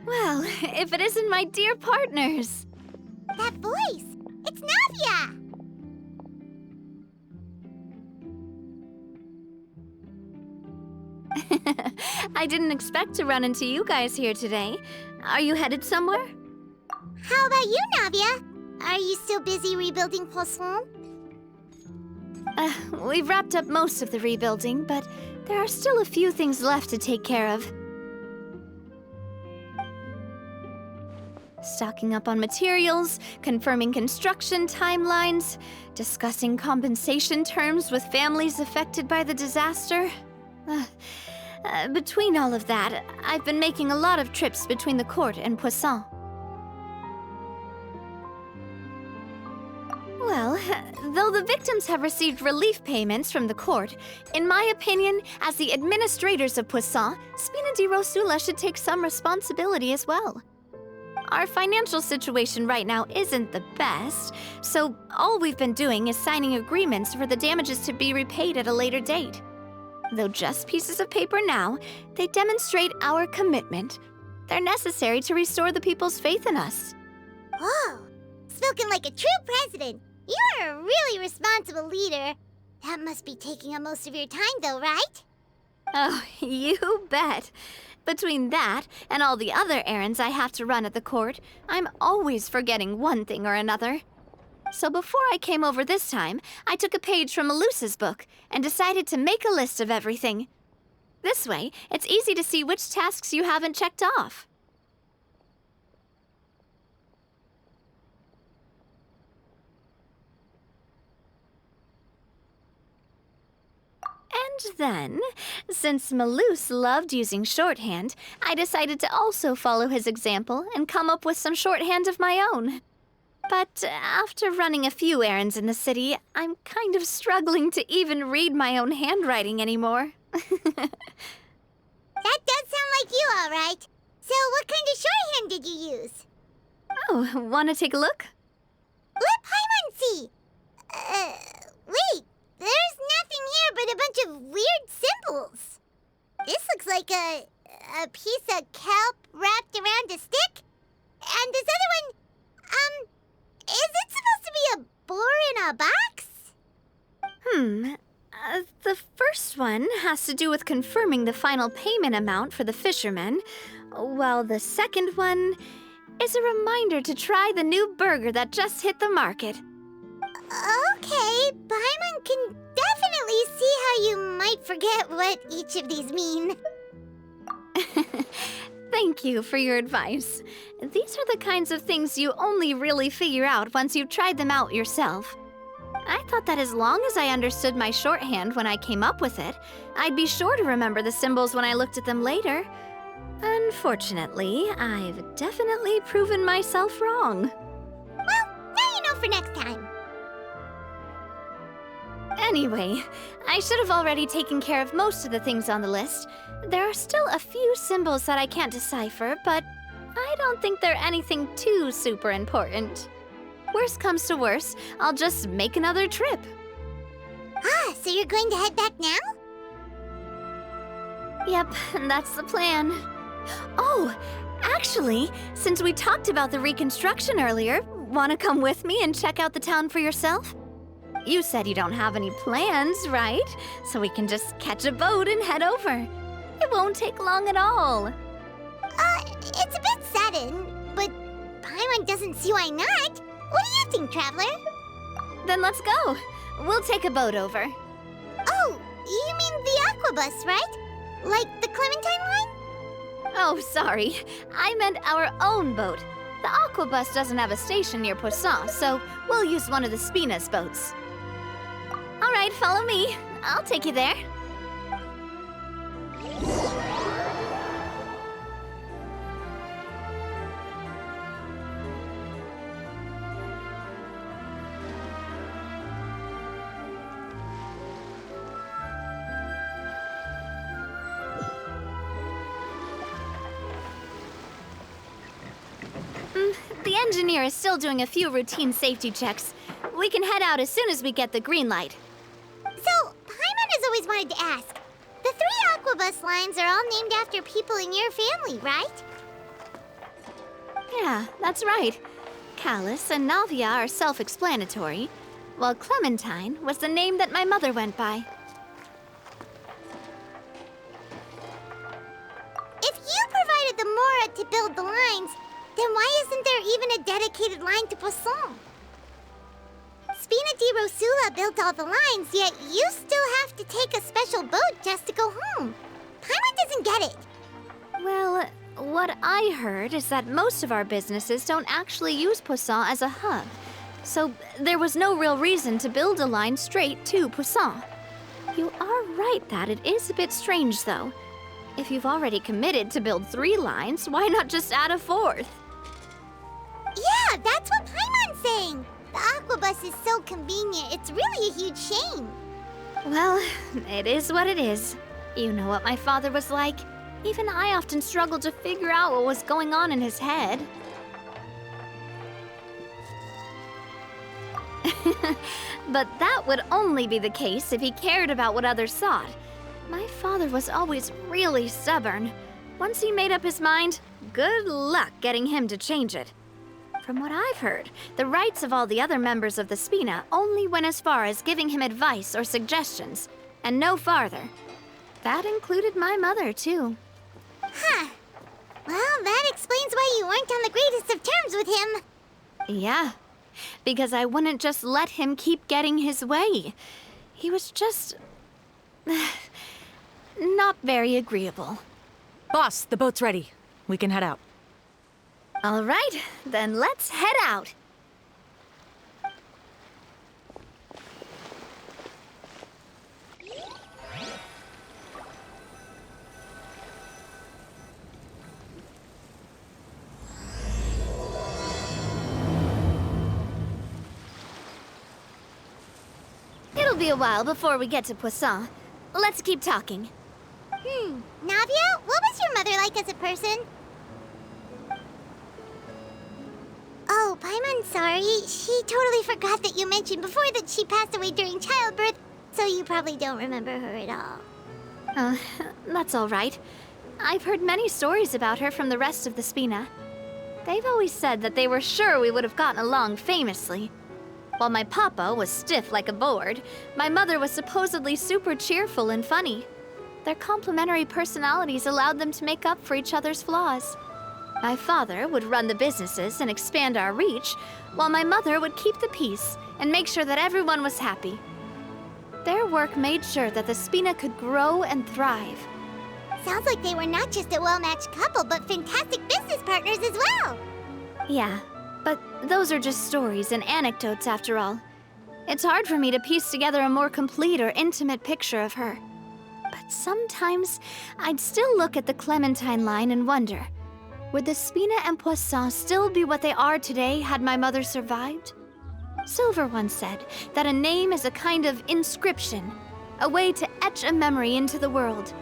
Well, if it isn't my dear partners. That voice! It's Navia! I didn't expect to run into you guys here today. Are you headed somewhere? How about you, Navia? Are you still busy rebuilding Poisson? We've wrapped up most of the rebuilding, but there are still a few things left to take care of. Stocking up on materials, confirming construction timelines, discussing compensation terms with families affected by the disaster. Between all of that, I've been making a lot of trips between the court and Poisson. Well, though the victims have received relief payments from the court, in my opinion, as the administrators of Poisson, Spina di Rosula should take some responsibility as well. Our financial situation right now isn't the best, so all we've been doing is signing agreements for the damages to be repaid at a later date. Though just pieces of paper now, they demonstrate our commitment. They're necessary to restore the people's faith in us. Oh, spoken like a true president. You're a really responsible leader. That must be taking up most of your time, though, right? Oh, you bet. Between that and all the other errands I have to run at the court, I'm always forgetting one thing or another. So before I came over this time, I took a page from Melusa's book and decided to make a list of everything. This way, it's easy to see which tasks you haven't checked off. And then, since Melus loved using shorthand, I decided to also follow his example and come up with some shorthand of my own. But after running a few errands in the city, I'm kind of struggling to even read my own handwriting anymore. That does sound like you, all right. So what kind of shorthand did you use? Oh, want to take a look? Let Paimon see. Wait. There's nothing here but a bunch of weird symbols. This looks like a piece of kelp wrapped around a stick. And this other one, is it supposed to be a boar in a box? The first one has to do with confirming the final payment amount for the fishermen, while the second one is a reminder to try the new burger that just hit the market. Okay, Paimon can definitely see how you might forget what each of these mean. Thank you for your advice. These are the kinds of things you only really figure out once you've tried them out yourself. I thought that as long as I understood my shorthand when I came up with it, I'd be sure to remember the symbols when I looked at them later. Unfortunately, I've definitely proven myself wrong. Well, now you know for next time. Anyway, I should have already taken care of most of the things on the list. There are still a few symbols that I can't decipher, but I don't think they're anything too super important. Worst comes to worst, I'll just make another trip. Ah, so you're going to head back now? Yep, that's the plan. Oh, actually, since we talked about the reconstruction earlier, want to come with me and check out the town for yourself? You said you don't have any plans, right? So we can just catch a boat and head over. It won't take long at all. It's a bit sudden, but Paimon doesn't see why not. What do you think, Traveler? Then let's go. We'll take a boat over. Oh, you mean the aquabus, right? Like the Clementine line? Oh, sorry. I meant our own boat. The Aquabus doesn't have a station near Poisson, so we'll use one of the Spina's boats. All right, follow me. I'll take you there. The engineer is still doing a few routine safety checks. We can head out as soon as we get the green light. So, Paimon has always wanted to ask. The 3 aquabus lines are all named after people in your family, right? Yeah, that's right. Callus and Navia are self-explanatory, while Clementine was the name that my mother went by. If you provided the Mora to build the lines, then why isn't there even a dedicated line to Poisson? Spina di Rosula built all the lines, yet you still have to take a special boat just to go home. Paimon doesn't get it. Well, what I heard is that most of our businesses don't actually use Poisson as a hub, so there was no real reason to build a line straight to Poisson. You are right that it is a bit strange, though. If you've already committed to build 3 lines, why not just add a 4th? Yeah, that's what Paimon's saying. The aquabus is so convenient, it's really a huge shame. Well, it is what it is. You know what my father was like. Even I often struggled to figure out what was going on in his head. But that would only be the case if he cared about what others thought. My father was always really stubborn. Once he made up his mind, good luck getting him to change it. From what I've heard, the rights of all the other members of the Spina only went as far as giving him advice or suggestions, and no farther. That included my mother, too. Huh. Well, that explains why you weren't on the greatest of terms with him. Yeah, because I wouldn't just let him keep getting his way. He was just... not very agreeable. Boss, the boat's ready. We can head out. All right, then let's head out. It'll be a while before we get to Poisson. Let's keep talking. Navia, what was your mother like as a person? Oh, Paimon, sorry. She totally forgot that you mentioned before that she passed away during childbirth, so you probably don't remember her at all. That's all right. I've heard many stories about her from the rest of the Spina. They've always said that they were sure we would have gotten along famously. While my papa was stiff like a board, my mother was supposedly super cheerful and funny. Their complementary personalities allowed them to make up for each other's flaws. My father would run the businesses and expand our reach, while my mother would keep the peace and make sure that everyone was happy. Their work made sure that the Spina could grow and thrive. Sounds like they were not just a well-matched couple, but fantastic business partners as well. Yeah, but those are just stories and anecdotes after all. It's hard for me to piece together a more complete or intimate picture of her. But sometimes I'd still look at the Clementine line and wonder, would the Spina and Poisson still be what they are today had my mother survived? Silver once said that a name is a kind of inscription, a way to etch a memory into the world.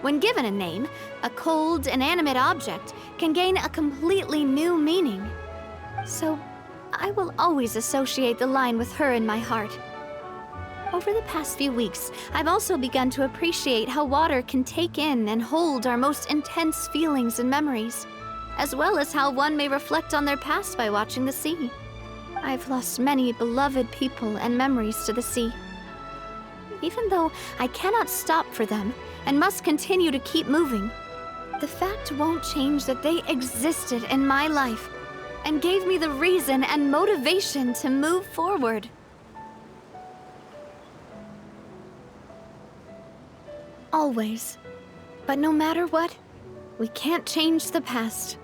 When given a name, a cold, inanimate object can gain a completely new meaning. So, I will always associate the line with her in my heart. Over the past few weeks, I've also begun to appreciate how water can take in and hold our most intense feelings and memories, as well as how one may reflect on their past by watching the sea. I've lost many beloved people and memories to the sea. Even though I cannot stop for them and must continue to keep moving, the fact won't change that they existed in my life and gave me the reason and motivation to move forward. Always. But no matter what, we can't change the past.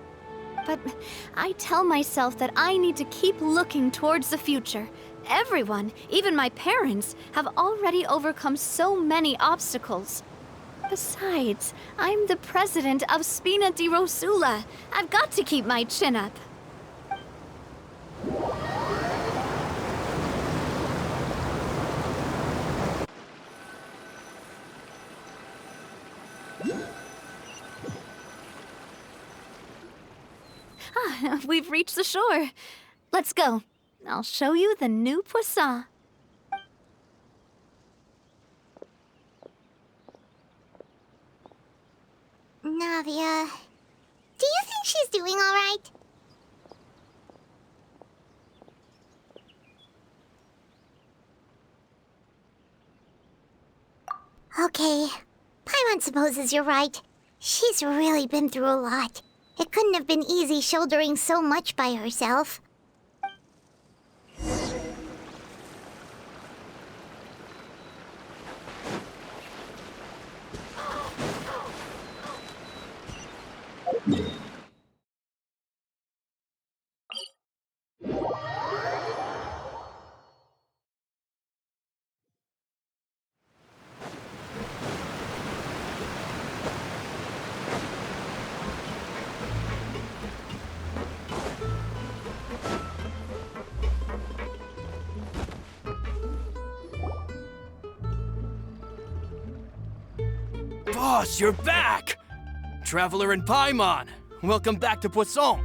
But I tell myself that I need to keep looking towards the future. Everyone, even my parents, have already overcome so many obstacles. Besides, I'm the president of Spina di Rosula. I've got to keep my chin up. We've reached the shore. Let's go. I'll show you the new Poisson. Navia, do you think she's doing all right? Okay, Paimon supposes you're right. She's really been through a lot. It couldn't have been easy shouldering so much by herself. Boss, you're back! Traveler and Paimon, welcome back to Poisson.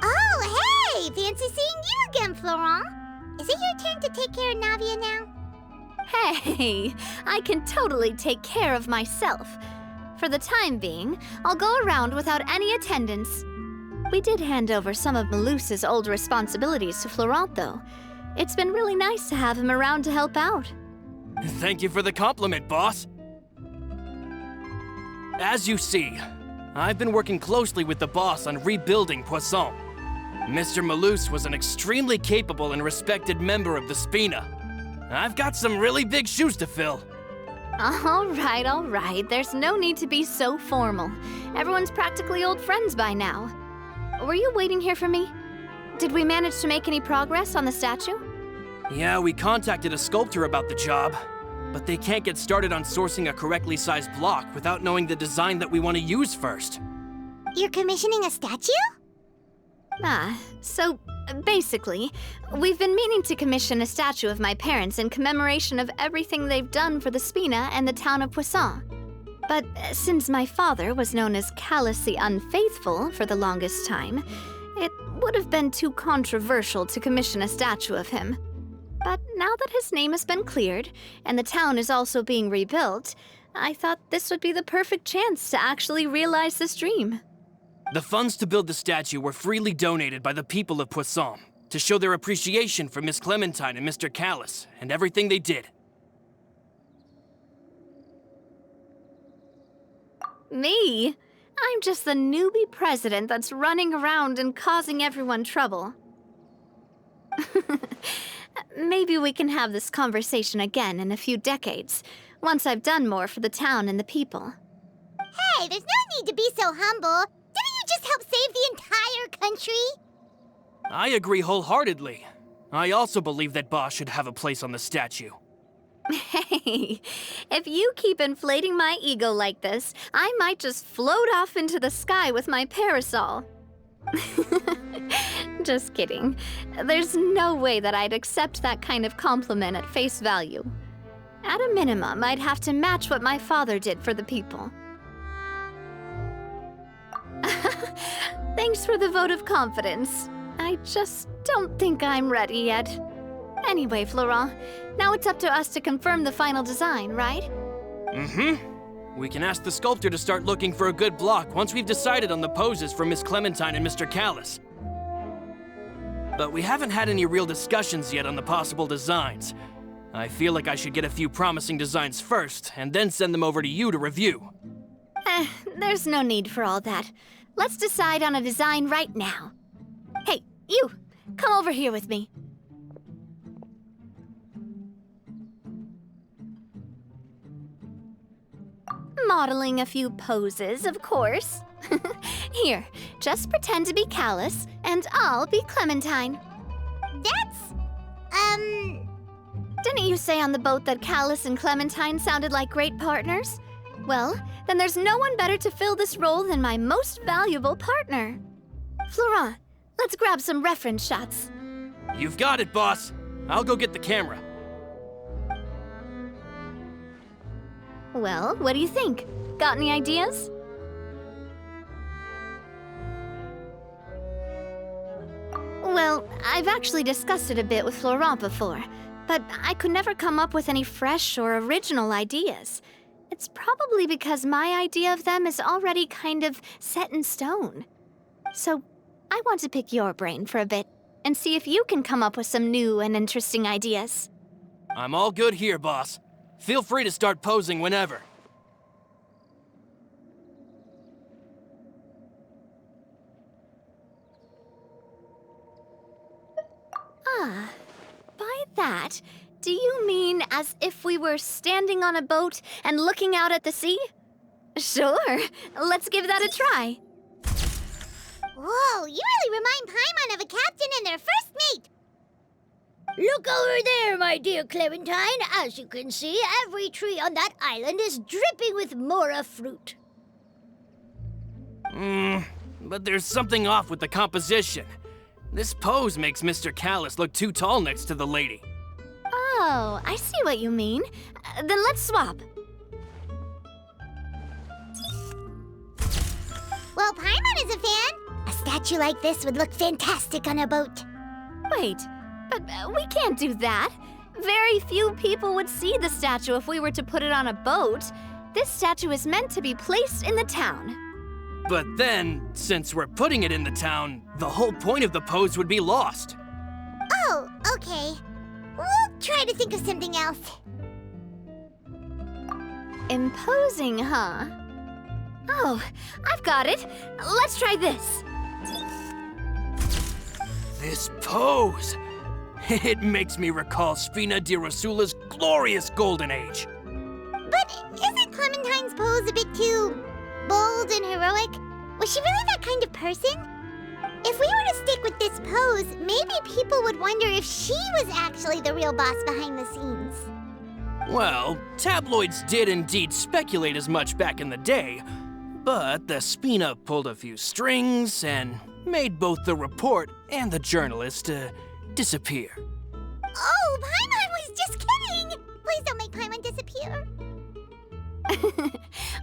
Oh, hey! Fancy seeing you again, Florent. Is it your turn to take care of Navia now? Hey, I can totally take care of myself. For the time being, I'll go around without any attendance. We did hand over some of Malus's old responsibilities to Florent, though. It's been really nice to have him around to help out. Thank you for the compliment, boss. As you see, I've been working closely with the boss on rebuilding Poisson. Mr. Malus was an extremely capable and respected member of the Spina. I've got some really big shoes to fill. All right. There's no need to be so formal. Everyone's practically old friends by now. Were you waiting here for me? Did we manage to make any progress on the statue? Yeah, we contacted a sculptor about the job, but they can't get started on sourcing a correctly sized block without knowing the design that we want to use first. You're commissioning a statue? So basically, we've been meaning to commission a statue of my parents in commemoration of everything they've done for the Spina and the town of Poisson. But since my father was known as callously unfaithful for the longest time, it would have been too controversial to commission a statue of him. But now that his name has been cleared, and the town is also being rebuilt, I thought this would be the perfect chance to actually realize this dream. The funds to build the statue were freely donated by the people of Poisson to show their appreciation for Miss Clementine and Mr. Callis and everything they did. Me? I'm just the newbie president that's running around and causing everyone trouble. Maybe we can have this conversation again in a few decades, once I've done more for the town and the people. Hey, there's no need to be so humble. Didn't you just help save the entire country? I agree wholeheartedly. I also believe that Boss should have a place on the statue. Hey, if you keep inflating my ego like this, I might just float off into the sky with my parasol. Just kidding. There's no way that I'd accept that kind of compliment at face value. At a minimum, I'd have to match what my father did for the people. Thanks for the vote of confidence. I just don't think I'm ready yet. Anyway, Florent, now it's up to us to confirm the final design, right? Mm-hmm. We can ask the sculptor to start looking for a good block once we've decided on the poses for Miss Clementine and Mr. Callis. But we haven't had any real discussions yet on the possible designs. I feel like I should get a few promising designs first, and then send them over to you to review. There's no need for all that. Let's decide on a design right now. Hey, you! Come over here with me. modeling a few poses, of course. Here, just pretend to be Callus, and I'll be Clementine. That's, Didn't you say on the boat that Callus and Clementine sounded like great partners? Well, then there's no one better to fill this role than my most valuable partner. Florent, let's grab some reference shots. You've got it, boss. I'll go get the camera. Well, what do you think? Got any ideas? Well, I've actually discussed it a bit with Florent before, but I could never come up with any fresh or original ideas. It's probably because my idea of them is already kind of set in stone. So, I want to pick your brain for a bit and see if you can come up with some new and interesting ideas. I'm all good here, boss. Feel free to start posing whenever. Ah, by that, do you mean as if we were standing on a boat and looking out at the sea? Sure, let's give that a try. whoa, you really remind Paimon of a captain and their first mate. Look over there, my dear Clementine. As you can see, every tree on that island is dripping with mora fruit. But there's something off with the composition. This pose makes Mr. Callus look too tall next to the lady. Oh, I see what you mean. Then let's swap. Well, Paimon is a fan. A statue like this would look fantastic on a boat. Wait, but we can't do that. Very few people would see the statue if we were to put it on a boat. This statue is meant to be placed in the town. But then, since we're putting it in the town, the whole point of the pose would be lost. Oh, okay. We'll try to think of something else. Imposing, huh? Oh, I've got it. Let's try this. This pose! It makes me recall Spina di Rosula's glorious golden age. But isn't Clementine's pose a bit too bold and heroic? Was she really that kind of person? If we were to stick with this pose, maybe people would wonder if she was actually the real boss behind the scenes. Well, tabloids did indeed speculate as much back in the day, but the Spina pulled a few strings and made both the report and the journalist disappear. Oh, Paimon was just kidding! Please don't make Paimon disappear.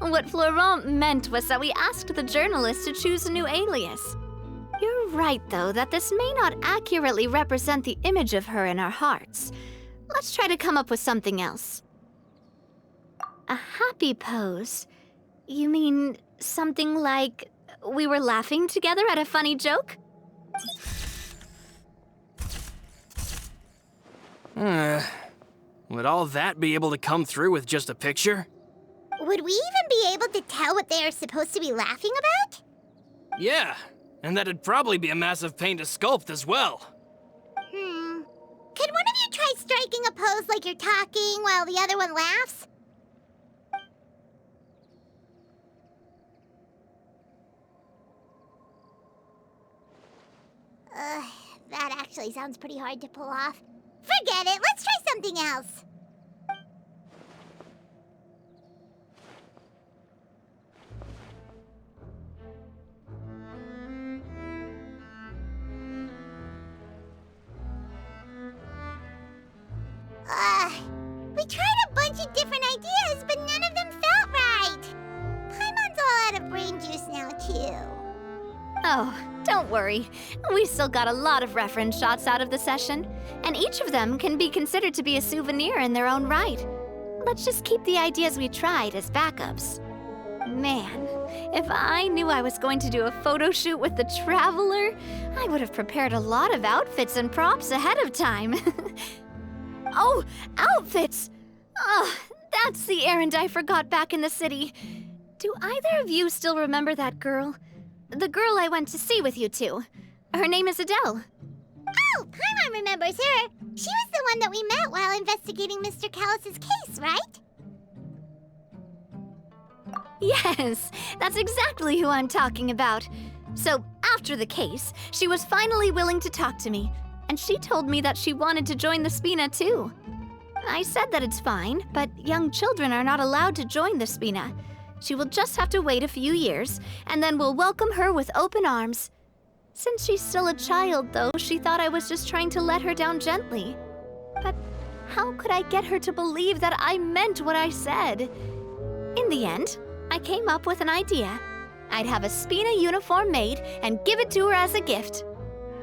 What Florent meant was that we asked the journalist to choose a new alias. You're right, though, that this may not accurately represent the image of her in our hearts. Let's try to come up with something else. A happy pose? You mean something like we were laughing together at a funny joke? Would all that be able to come through with just a picture? Would we even be able to tell what they are supposed to be laughing about? Yeah, and that'd probably be a massive pain to sculpt as well. Could one of you try striking a pose like you're talking while the other one laughs? That actually sounds pretty hard to pull off. Forget it, let's try something else. We tried a bunch of different ideas, but none of them felt right. Paimon's all out of brain juice now, too. Oh, don't worry. We still got a lot of reference shots out of the session, and each of them can be considered to be a souvenir in their own right. Let's just keep the ideas we tried as backups. Man, if I knew I was going to do a photo shoot with the Traveler, I would have prepared a lot of outfits and props ahead of time. Oh, outfits! Oh, that's the errand I forgot back in the city. Do either of you still remember that girl? The girl I went to see with you two. Her name is Adele. Oh, Paimon remembers her. She was the one that we met while investigating Mr. Callus's case, right? Yes, that's exactly who I'm talking about. So, after the case, she was finally willing to talk to me, and she told me that she wanted to join the Spina too. I said that it's fine, but young children are not allowed to join the Spina. She will just have to wait a few years, and then we'll welcome her with open arms. Since she's still a child, though, she thought I was just trying to let her down gently. But how could I get her to believe that I meant what I said? In the end, I came up with an idea. I'd have a Spina uniform made and give it to her as a gift.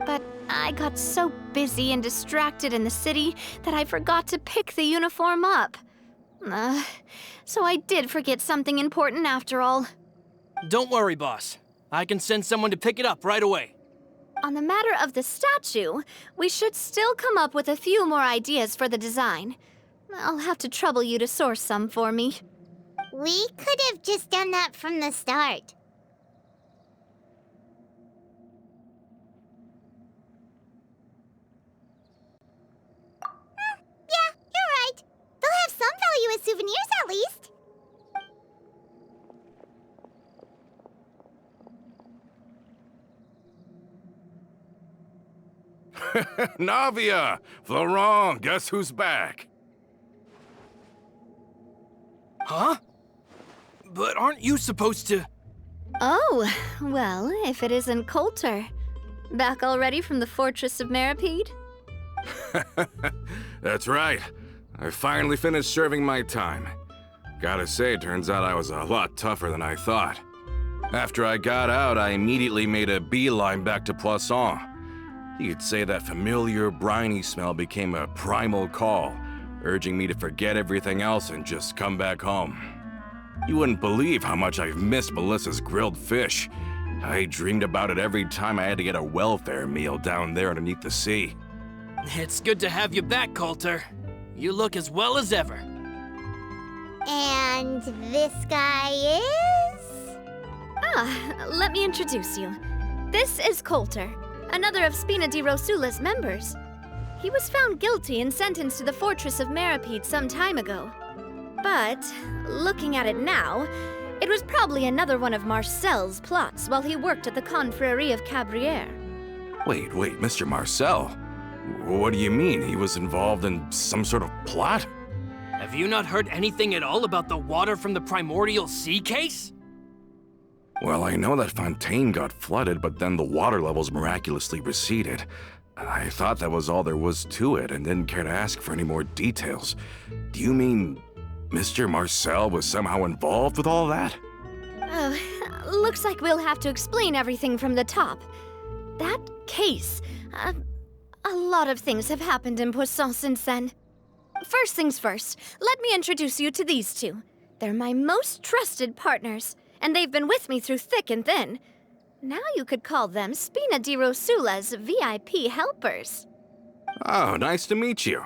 But I got so busy and distracted in the city that I forgot to pick the uniform up. So I did forget something important after all. Don't worry, boss. I can send someone to pick it up right away. On the matter of the statue, we should still come up with a few more ideas for the design. I'll have to trouble you to source some for me. We could have just done that from the start. Yeah, you're right. They'll have some value as souvenirs at least. Navia! Florent, guess who's back? Huh? But aren't you supposed to... Oh, well, if it isn't Coulter. Back already from the Fortress of Meripede? That's right. I finally finished serving my time. Gotta say, turns out I was a lot tougher than I thought. After I got out, I immediately made a beeline back to Poisson. You could say that familiar, briny smell became a primal call, urging me to forget everything else and just come back home. You wouldn't believe how much I've missed Melissa's grilled fish. I dreamed about it every time I had to get a welfare meal down there underneath the sea. It's good to have you back, Coulter. You look as well as ever. And this guy is? Let me introduce you. This is Coulter, another of Spina di Rosula's members. He was found guilty and sentenced to the Fortress of Meripede some time ago. But, looking at it now, it was probably another one of Marcel's plots while he worked at the Confrérie of Cabrières. Wait, Mr. Marcel? What do you mean? He was involved in some sort of plot? Have you not heard anything at all about the water from the primordial sea case? Well, I know that Fontaine got flooded, but then the water levels miraculously receded. I thought that was all there was to it and didn't care to ask for any more details. Do you mean Mr. Marcel was somehow involved with all that? Oh, looks like we'll have to explain everything from the top. That case, a lot of things have happened in Poisson since then. First things first, let me introduce you to these two. They're my most trusted partners, and they've been with me through thick and thin. Now you could call them Spina di Rosula's VIP helpers. Oh, nice to meet you.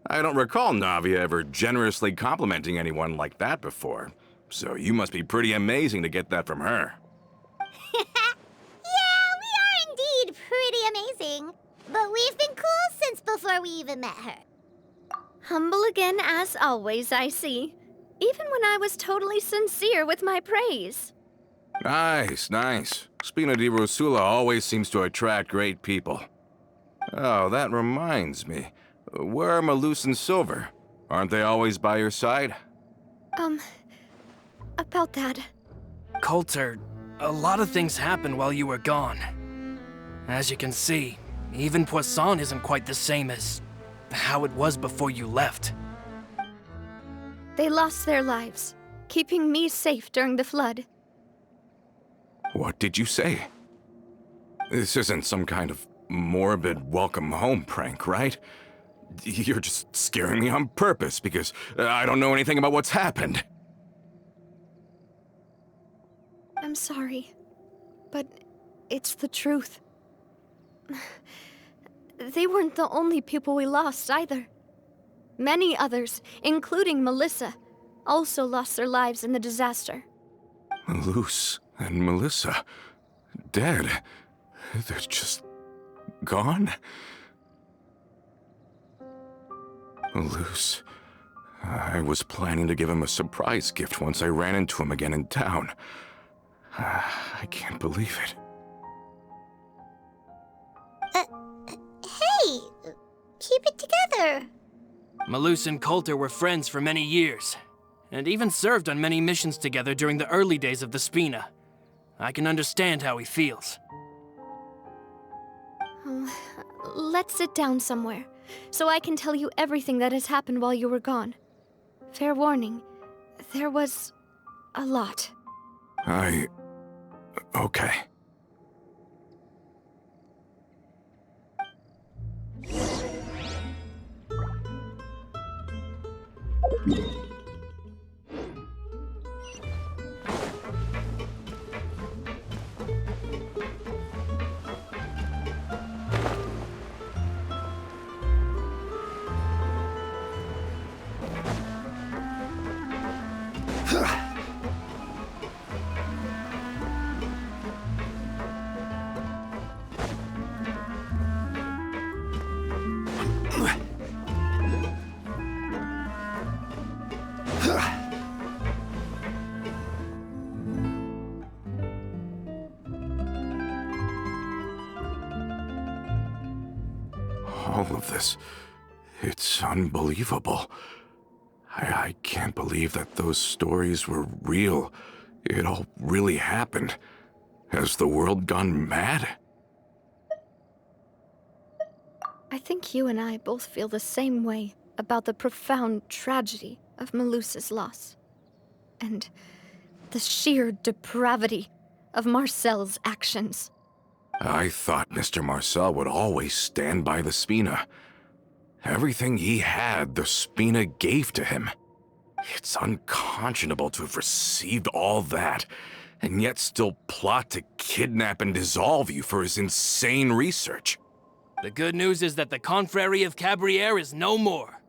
I don't recall Navia ever generously complimenting anyone like that before, so you must be pretty amazing to get that from her. Yeah, we are indeed pretty amazing. But we've been cool since before we even met her. Humble again as always, I see. Even when I was totally sincere with my praise. Nice. Spina di Rosula always seems to attract great people. Oh, that reminds me. Where are Malus and Silver? Aren't they always by your side? About that. Coulter, a lot of things happened while you were gone. As you can see, even Poisson isn't quite the same as how it was before you left. They lost their lives, keeping me safe during the flood. What did you say? This isn't some kind of morbid welcome home prank, right? You're just scaring me on purpose because I don't know anything about what's happened. I'm sorry, but it's the truth. They weren't the only people we lost either. Many others, including Melissa, also lost their lives in the disaster. Malus and Melissa, dead. They're just gone? Malus I was planning to give him a surprise gift once I ran into him again in town. I can't believe it. Hey, keep it together. Malus and Coulter were friends for many years, and even served on many missions together during the early days of the Spina. I can understand how he feels. Let's sit down somewhere, so I can tell you everything that has happened while you were gone. Fair warning, there was a lot. Okay. All of this, it's unbelievable. I can't believe that those stories were real. It all really happened. Has the world gone mad? I think you and I both feel the same way about the profound tragedy of Malus's loss. And the sheer depravity of Marcel's actions. I thought Mr. Marcel would always stand by the Spina. Everything he had, the Spina gave to him. It's unconscionable to have received all that, and yet still plot to kidnap and dissolve you for his insane research. The good news is that the Confrérie of Cabriere is no more.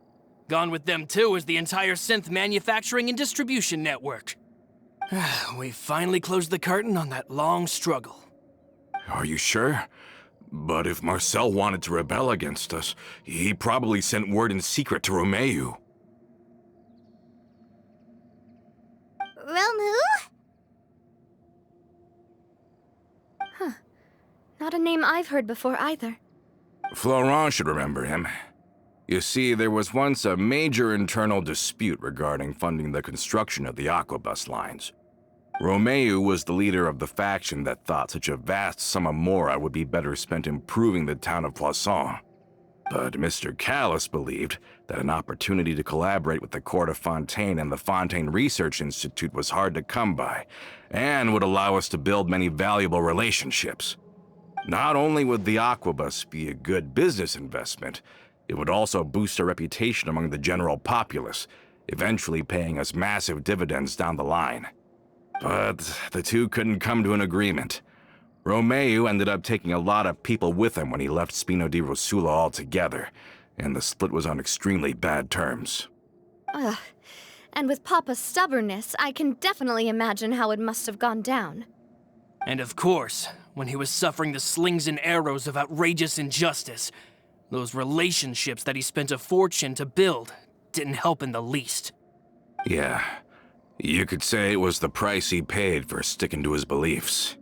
Gone with them too is the entire synth manufacturing and distribution network. We finally closed the curtain on that long struggle. Are you sure? But if Marcel wanted to rebel against us, he probably sent word in secret to Romeu. Romu? Not a name I've heard before either. Florent should remember him. You see, there was once a major internal dispute regarding funding the construction of the Aquabus lines. Romeu was the leader of the faction that thought such a vast sum of mora would be better spent improving the town of Poisson. But Mr. Callis believed that an opportunity to collaborate with the Court of Fontaine and the Fontaine Research Institute was hard to come by, and would allow us to build many valuable relationships. Not only would the Aquabus be a good business investment, it would also boost our reputation among the general populace, eventually paying us massive dividends down the line. But the two couldn't come to an agreement. Romeu ended up taking a lot of people with him when he left Spino di Rosula altogether, and the split was on extremely bad terms. Ugh. And with Papa's stubbornness, I can definitely imagine how it must have gone down. And of course, when he was suffering the slings and arrows of outrageous injustice, those relationships that he spent a fortune to build didn't help in the least. Yeah, you could say it was the price he paid for sticking to his beliefs.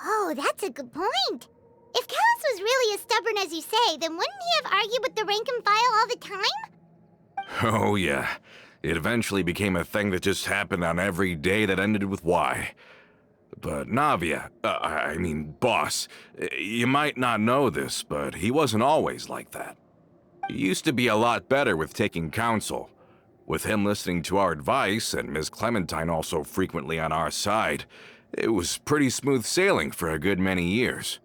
Oh, that's a good point. If Callis was really as stubborn as you say, then wouldn't he have argued with the rank and file all the time? Oh yeah, it eventually became a thing that just happened on every day that ended with Y. But Navia, boss, you might not know this, but he wasn't always like that. He used to be a lot better with taking counsel. With him listening to our advice, and Ms. Clementine also frequently on our side, it was pretty smooth sailing for a good many years.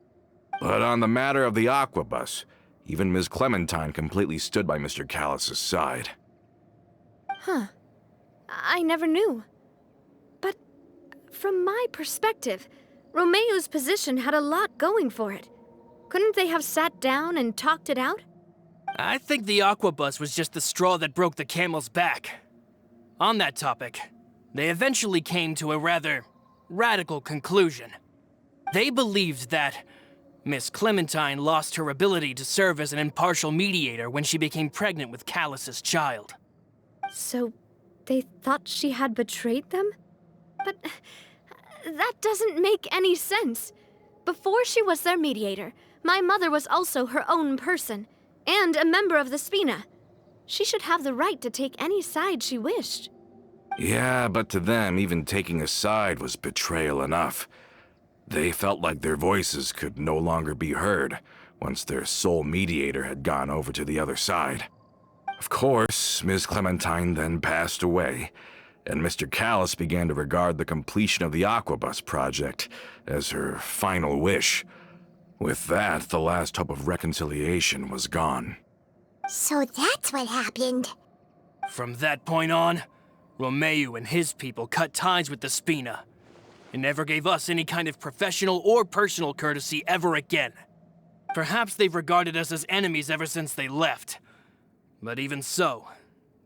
But on the matter of the Aquabus, even Ms. Clementine completely stood by Mr. Callis's side. Huh. I never knew. But from my perspective, Romeu's position had a lot going for it. Couldn't they have sat down and talked it out? I think the Aquabus was just the straw that broke the camel's back. On that topic, they eventually came to a rather radical conclusion. They believed that Miss Clementine lost her ability to serve as an impartial mediator when she became pregnant with Callus's child. So, they thought she had betrayed them? But that doesn't make any sense. Before she was their mediator, my mother was also her own person, and a member of the Spina. She should have the right to take any side she wished. Yeah, but to them, even taking a side was betrayal enough. They felt like their voices could no longer be heard once their sole mediator had gone over to the other side. Of course, Ms. Clementine then passed away, and Mr. Callus began to regard the completion of the Aquabus project as her final wish. With that, the last hope of reconciliation was gone. So that's what happened. From that point on, Romeo and his people cut ties with the Spina, and never gave us any kind of professional or personal courtesy ever again. Perhaps they've regarded us as enemies ever since they left. But even so,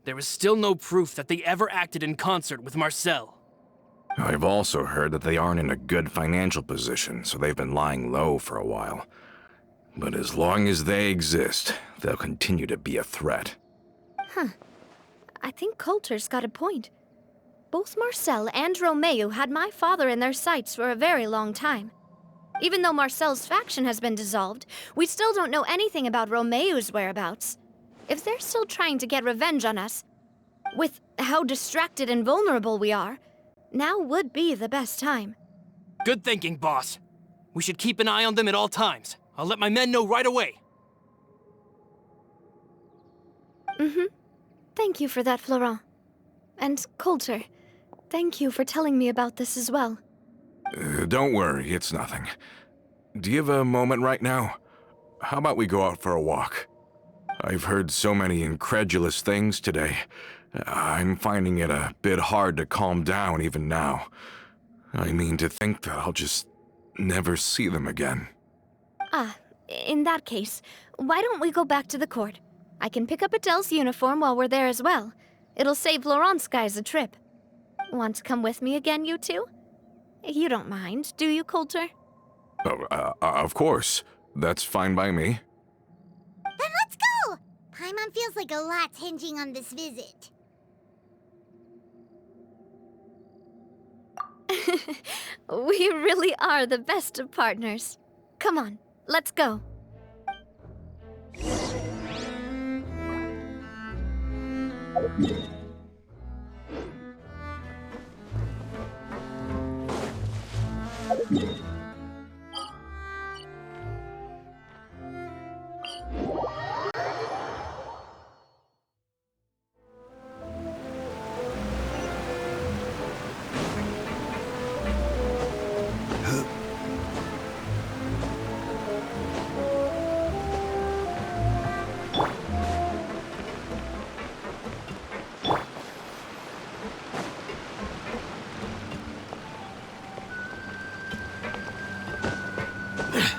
there is still no proof that they ever acted in concert with Marcel. I've also heard that they aren't in a good financial position, so they've been lying low for a while. But as long as they exist, they'll continue to be a threat. I think Coulter's got a point. Both Marcel and Romeo had my father in their sights for a very long time. Even though Marcel's faction has been dissolved, we still don't know anything about Romeo's whereabouts. If they're still trying to get revenge on us, with how distracted and vulnerable we are, now would be the best time. Good thinking, boss. We should keep an eye on them at all times. I'll let my men know right away. Thank you for that, Florent. And Coulter, thank you for telling me about this as well. Don't worry, it's nothing. Do you have a moment right now? How about we go out for a walk? I've heard so many incredulous things today. I'm finding it a bit hard to calm down even now. I mean, to think that I'll just never see them again. In that case, why don't we go back to the court? I can pick up Adele's uniform while we're there as well. It'll save Laurent's guys a trip. Want to come with me again, you two? You don't mind, do you, Coulter? Of course. That's fine by me. Then let's go! Paimon feels like a lot's hinging on this visit. We really are the best of partners. Come on, let's go.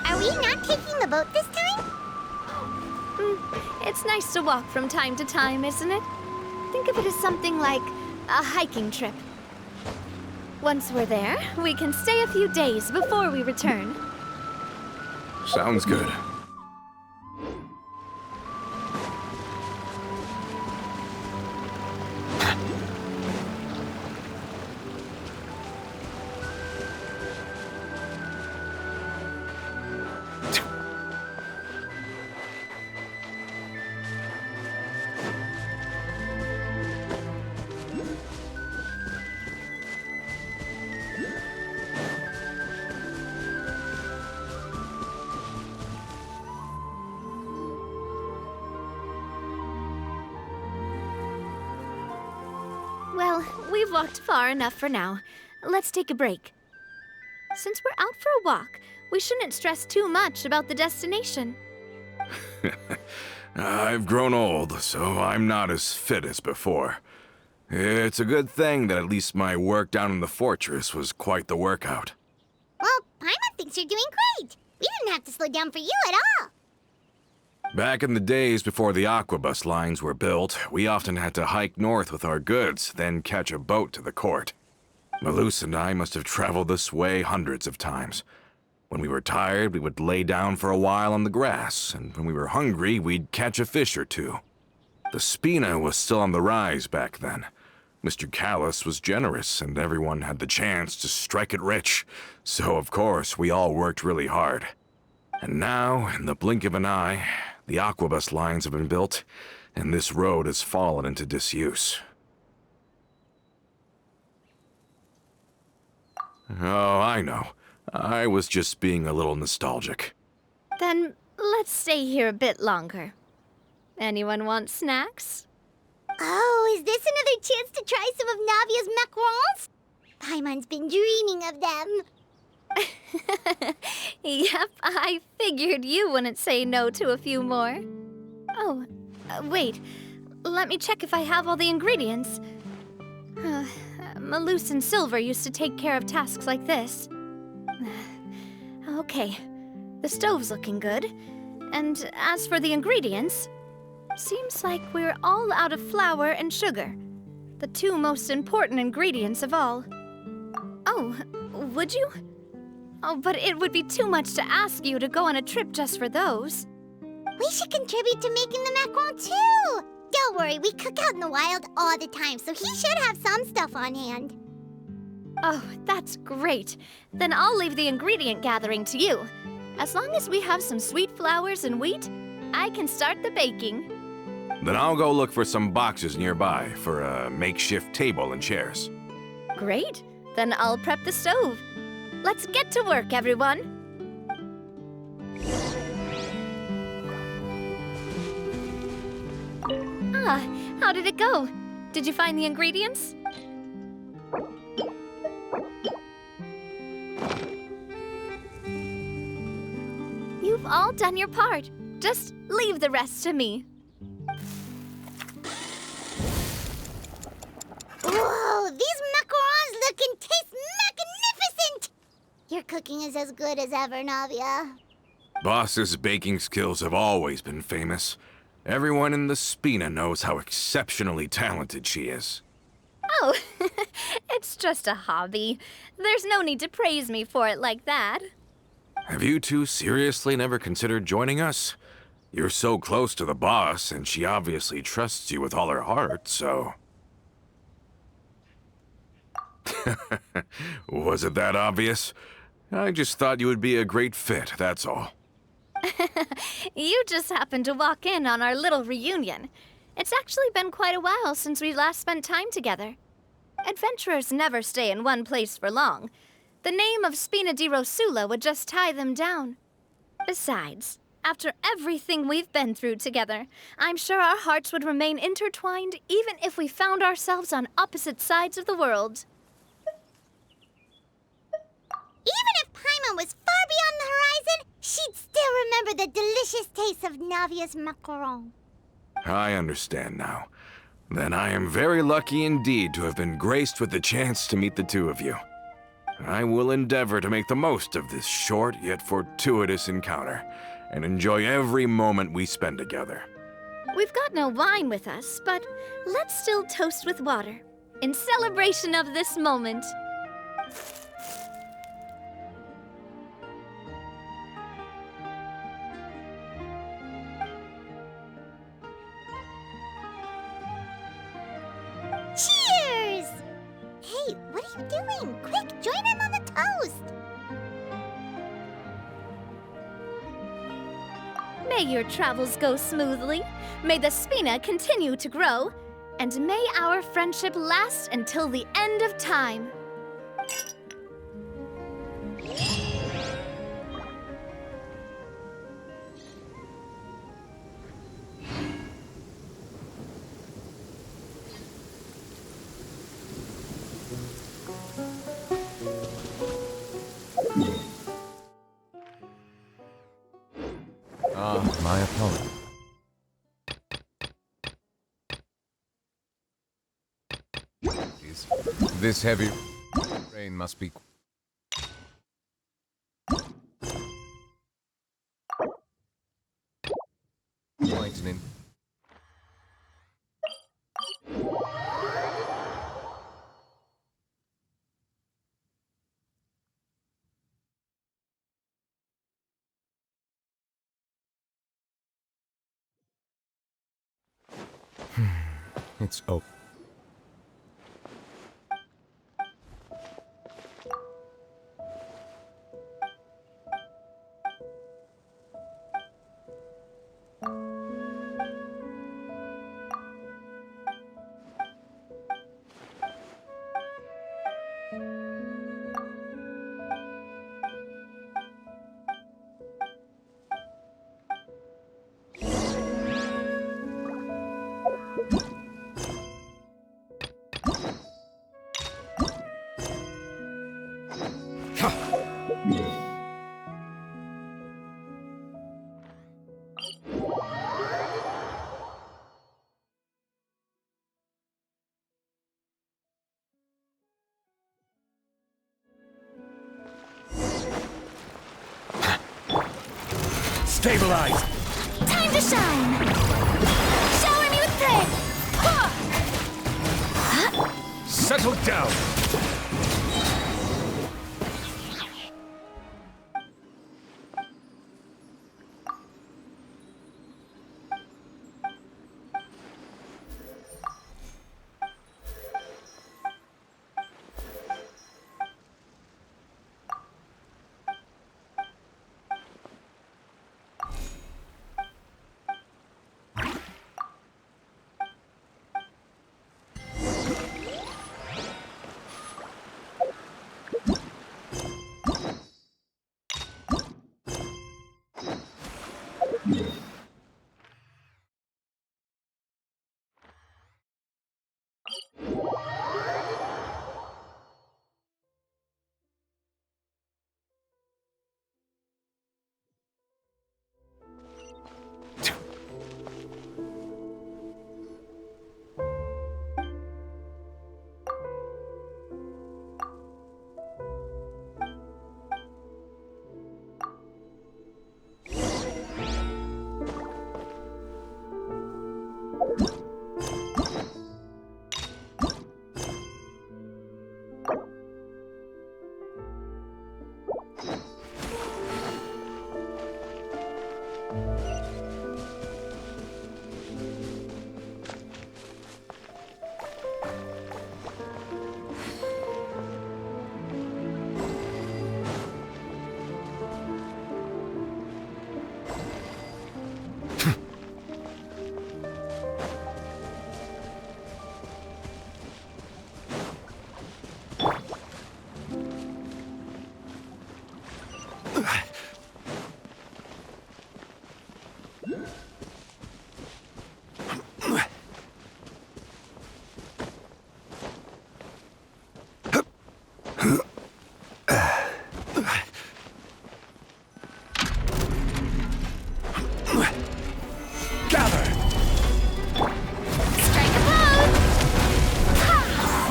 Are we not taking the boat this time? It's nice to walk from time to time, isn't it? Think of it as something like a hiking trip. Once we're there, we can stay a few days before we return. Sounds good. Well, we've walked far enough for now. Let's take a break. Since we're out for a walk, we shouldn't stress too much about the destination. I've grown old, so I'm not as fit as before. It's a good thing that at least my work down in the fortress was quite the workout. Well, Paimon thinks you're doing great. We didn't have to slow down for you at all. Back in the days before the Aquabus lines were built, we often had to hike north with our goods, then catch a boat to the court. Malus and I must have traveled this way hundreds of times. When we were tired, we would lay down for a while on the grass, and when we were hungry, we'd catch a fish or two. The Spina was still on the rise back then. Mr. Callis was generous, and everyone had the chance to strike it rich. So, of course, we all worked really hard. And now, in the blink of an eye, the aquabus lines have been built, and this road has fallen into disuse. Oh, I know. I was just being a little nostalgic. Then let's stay here a bit longer. Anyone want snacks? Oh, is this another chance to try some of Navia's macarons? Paimon's been dreaming of them. Yep, I figured you wouldn't say no to a few more. Oh, wait. Let me check if I have all the ingredients. Malus and Silver used to take care of tasks like this. Okay, the stove's looking good. And as for the ingredients, seems like we're all out of flour and sugar, the two most important ingredients of all. Oh, would you? Oh, but it would be too much to ask you to go on a trip just for those. We should contribute to making the macaron too. Don't worry, we cook out in the wild all the time, so he should have some stuff on hand. Oh, that's great. Then I'll leave the ingredient gathering to you. As long as we have some sweet flours and wheat, I can start the baking. Then I'll go look for some boxes nearby for a makeshift table and chairs. Great. Then I'll prep the stove. Let's get to work, everyone. Ah, how did it go? Did you find the ingredients? You've all done your part. Just leave the rest to me. Whoa, these macarons look and taste magnificent! Your cooking is as good as ever, Navia. Boss's baking skills have always been famous. Everyone in the Spina knows how exceptionally talented she is. Oh, it's just a hobby. There's no need to praise me for it like that. Have you two seriously never considered joining us? You're so close to the boss, and she obviously trusts you with all her heart, so... Was it that obvious? I just thought you would be a great fit, that's all. You just happened to walk in on our little reunion. It's actually been quite a while since we last spent time together. Adventurers never stay in one place for long. The name of Spina di Rosula would just tie them down. Besides, after everything we've been through together, I'm sure our hearts would remain intertwined even if we found ourselves on opposite sides of the world. Even if Paimon was far beyond the horizon, she'd still remember the delicious taste of Navia's macaron. I understand now. Then I am very lucky indeed to have been graced with the chance to meet the two of you. I will endeavor to make the most of this short yet fortuitous encounter, and enjoy every moment we spend together. We've got no wine with us, but let's still toast with water, in celebration of this moment. Cheers! Hey, what are you doing? Quick, join in on the toast! May your travels go smoothly, may the Spina continue to grow, and may our friendship last until the end of time. My apologies. This heavy rain must be quite an It's open. Stabilize! Time to shine! Shower me with praise! Settle down!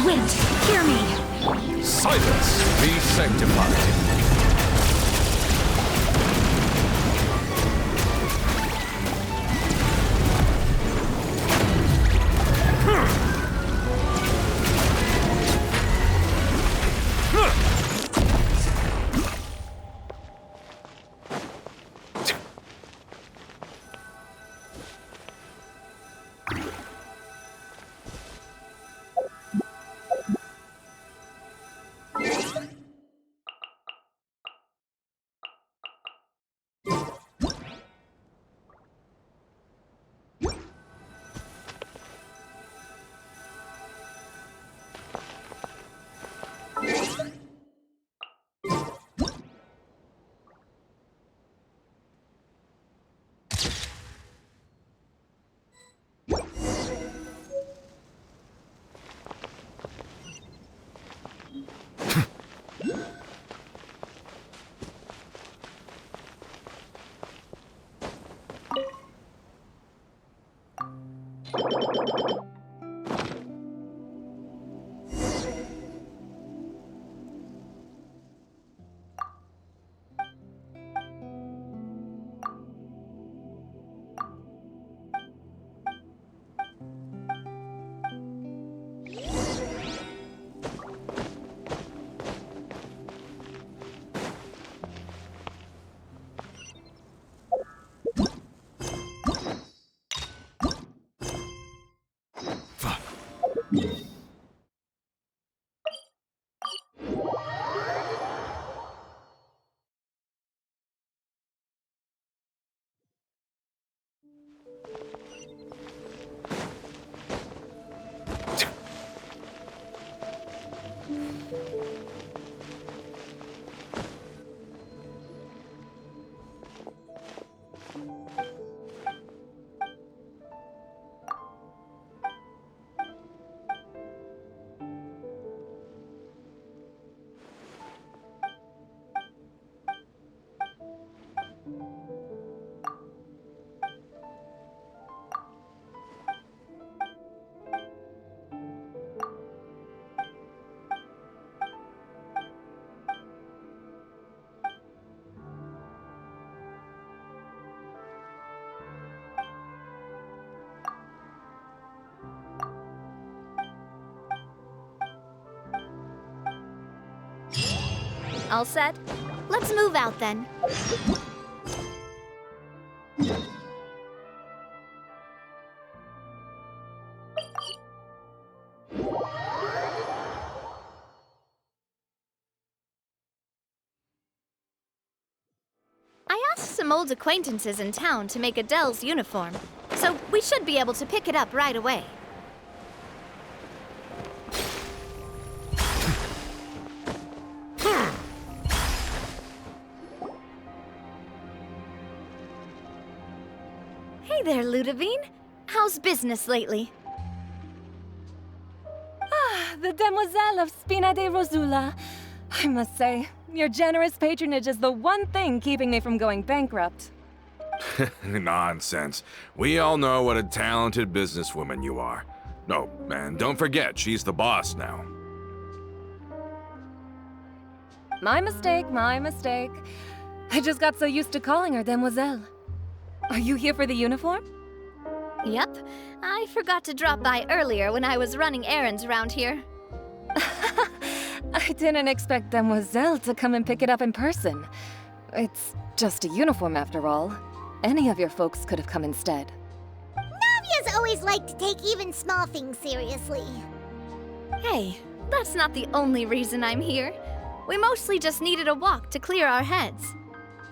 Wind, hear me! Silence! Be sanctified! All set? Let's move out then. I asked some old acquaintances in town to make Adele's uniform, so we should be able to pick it up right away. Hey there, Ludovine. How's business lately? The Demoiselle of Spina de Rosula. I must say, your generous patronage is the one thing keeping me from going bankrupt. Nonsense. We all know what a talented businesswoman you are. No, and don't forget, she's the boss now. My mistake, my mistake. I just got so used to calling her Demoiselle. Are you here for the uniform? Yep. I forgot to drop by earlier when I was running errands around here. I didn't expect Demoiselle to come and pick it up in person. It's just a uniform after all. Any of your folks could have come instead. Navia's always liked to take even small things seriously. Hey, that's not the only reason I'm here. We mostly just needed a walk to clear our heads.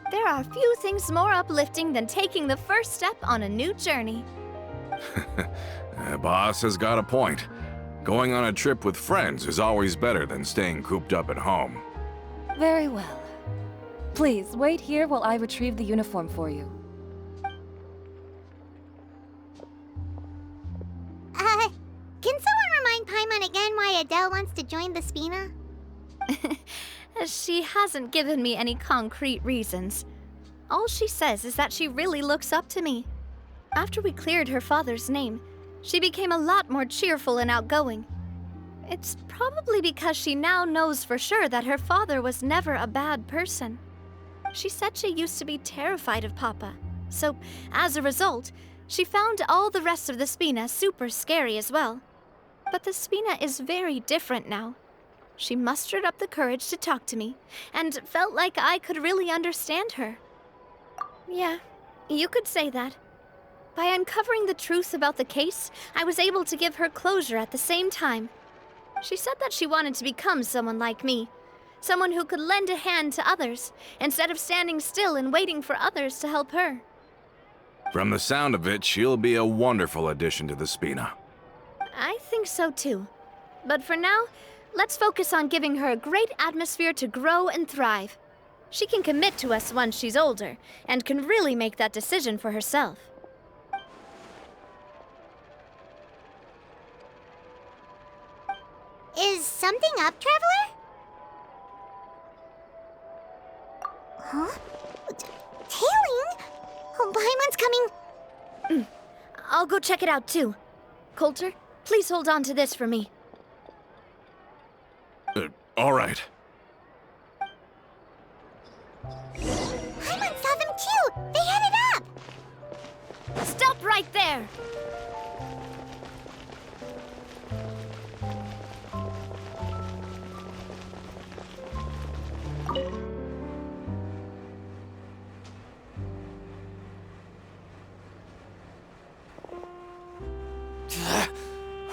There are few things more uplifting than taking the first step on a new journey. Boss has got a point. Going on a trip with friends is always better than staying cooped up at home. Very well. Please, wait here while I retrieve the uniform for you. Can someone remind Paimon again why Adele wants to join the Spina? She hasn't given me any concrete reasons. All she says is that she really looks up to me. After we cleared her father's name, she became a lot more cheerful and outgoing. It's probably because she now knows for sure that her father was never a bad person. She said she used to be terrified of Papa, so as a result, she found all the rest of the Spina super scary as well. But the Spina is very different now. She mustered up the courage to talk to me, and felt like I could really understand her. Yeah, you could say that. By uncovering the truth about the case, I was able to give her closure at the same time. She said that she wanted to become someone like me, someone who could lend a hand to others, instead of standing still and waiting for others to help her. From the sound of it, she'll be a wonderful addition to the Spina. I think so too. But for now, let's focus on giving her a great atmosphere to grow and thrive. She can commit to us once she's older, and can really make that decision for herself. Is something up, Traveler? Huh? Tailing? Oh, Paimon's coming. I'll go check it out too. Coulter, please hold on to this for me. All right. Paimon saw them too! They headed up! Stop right there!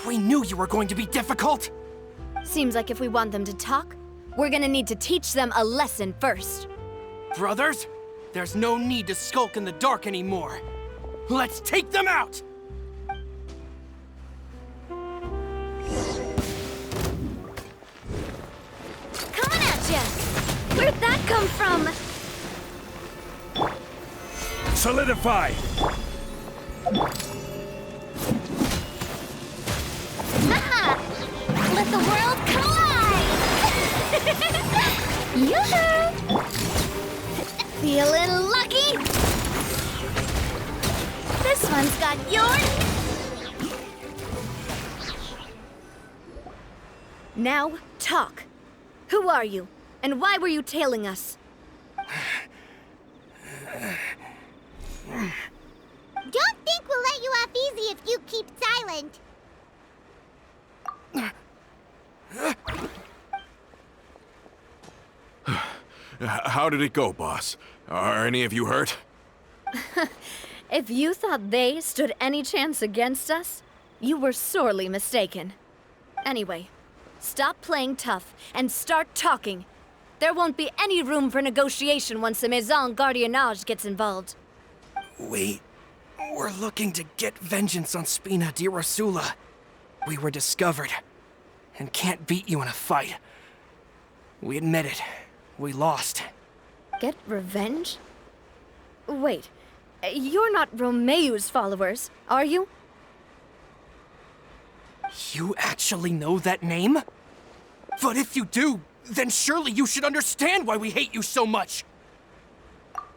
We knew you were going to be difficult! Seems like if we want them to talk, we're gonna need to teach them a lesson first. Brothers, there's no need to skulk in the dark anymore. Let's take them out! come from? Solidify! Haha! Let the world collide! Yoo-hoo! Feeling lucky? This one's got yours. Now, talk. Who are you? And why were you tailing us? Don't think we'll let you off easy if you keep silent. How did it go, boss? Are any of you hurt? If you thought they stood any chance against us, you were sorely mistaken. Anyway, stop playing tough and start talking. There won't be any room for negotiation once the Maison Gardiennage gets involved. We're looking to get vengeance on Spina di Rosula. We were discovered and can't beat you in a fight. We admit it. We lost. Get revenge? Wait, you're not Romeu's followers, are you? You actually know that name? But if you do, then surely you should understand why we hate you so much.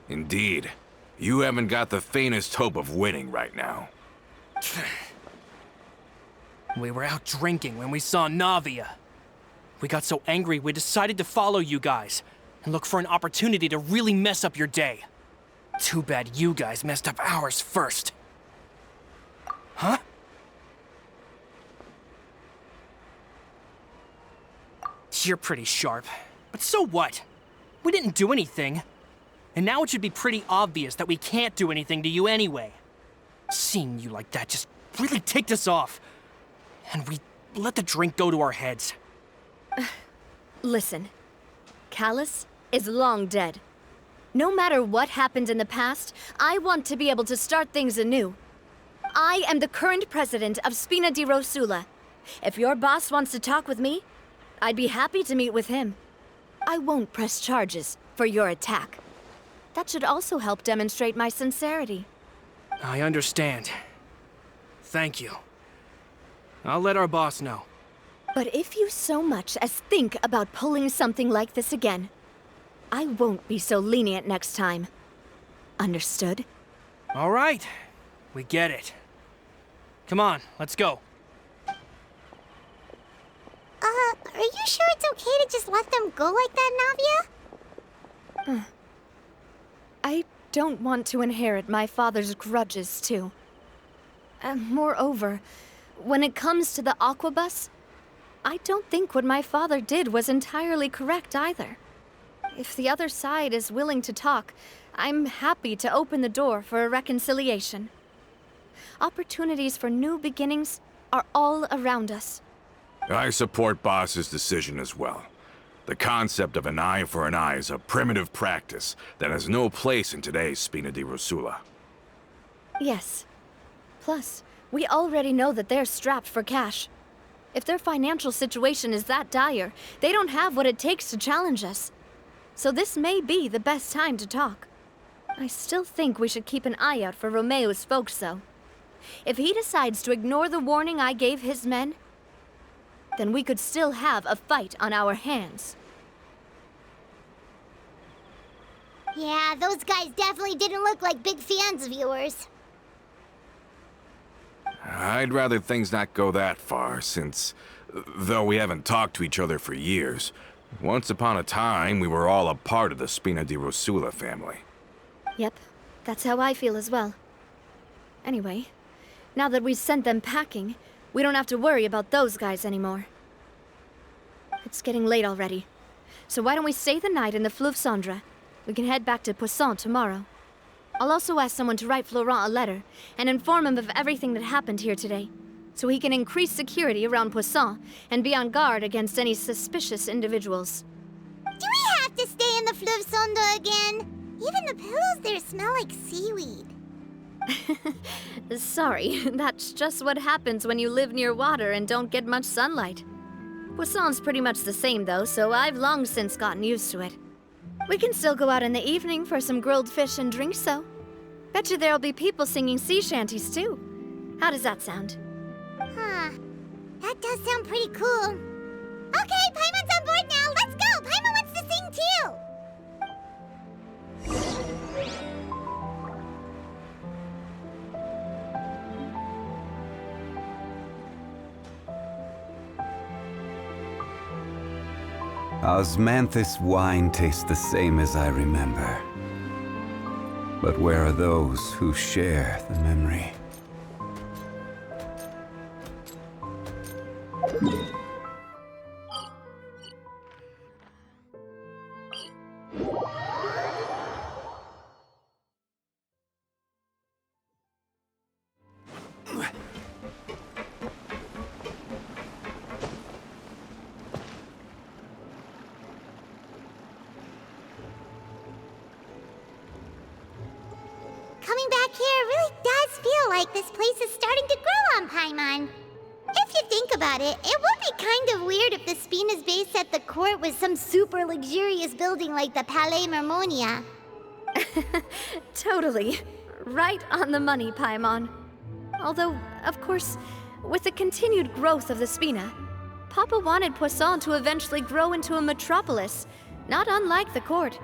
Indeed. You haven't got the faintest hope of winning right now. We were out drinking when we saw Navia. We got so angry we decided to follow you guys and look for an opportunity to really mess up your day. Too bad you guys messed up ours first. Huh? You're pretty sharp, but so what? We didn't do anything. And now it should be pretty obvious that we can't do anything to you anyway. Seeing you like that just really ticked us off. And we let the drink go to our heads. Listen, Callus is long dead. No matter what happened in the past, I want to be able to start things anew. I am the current president of Spina di Rosula. If your boss wants to talk with me, I'd be happy to meet with him. I won't press charges for your attack. That should also help demonstrate my sincerity. I understand. Thank you. I'll let our boss know. But if you so much as think about pulling something like this again, I won't be so lenient next time. Understood? All right. We get it. Come on, let's go. Are you sure it's okay to just let them go like that, Navia? I don't want to inherit my father's grudges, too. Moreover, when it comes to the Aquabus, I don't think what my father did was entirely correct either. If the other side is willing to talk, I'm happy to open the door for a reconciliation. Opportunities for new beginnings are all around us. I support Boss's decision as well. The concept of an eye for an eye is a primitive practice that has no place in today's Spina di Rosula. Yes. Plus, we already know that they're strapped for cash. If their financial situation is that dire, they don't have what it takes to challenge us. So this may be the best time to talk. I still think we should keep an eye out for Romeu's folks, though. If he decides to ignore the warning I gave his men, then we could still have a fight on our hands. Yeah, those guys definitely didn't look like big fans of yours. I'd rather things not go that far, since, though we haven't talked to each other for years, once upon a time we were all a part of the Spina di Rosula family. Yep, that's how I feel as well. Anyway, now that we've sent them packing, we don't have to worry about those guys anymore. It's getting late already, so why don't we stay the night in the Fleuve Cendre? We can head back to Poisson tomorrow. I'll also ask someone to write Florent a letter and inform him of everything that happened here today, so he can increase security around Poisson and be on guard against any suspicious individuals. Do we have to stay in the Fleuve Cendre again? Even the pillows there smell like seaweed. Sorry, that's just what happens when you live near water and don't get much sunlight. Poisson's pretty much the same though, so I've long since gotten used to it. We can still go out in the evening for some grilled fish and drinks, though. Bet you there'll be people singing sea shanties, too. How does that sound? Huh. That does sound pretty cool. Okay, Paimon's on board now. Let's go. Paimon wants to sing too. Osmanthus wine tastes the same as I remember. But where are those who share the memory? Coming back here really does feel like this place is starting to grow on Paimon. If you think about it, it would be kind of weird if the Spina's base at the court was some super luxurious building like the Palais Mermonia. Totally. Right on the money, Paimon. Although, of course, with the continued growth of the Spina, Papa wanted Poisson to eventually grow into a metropolis, not unlike the court.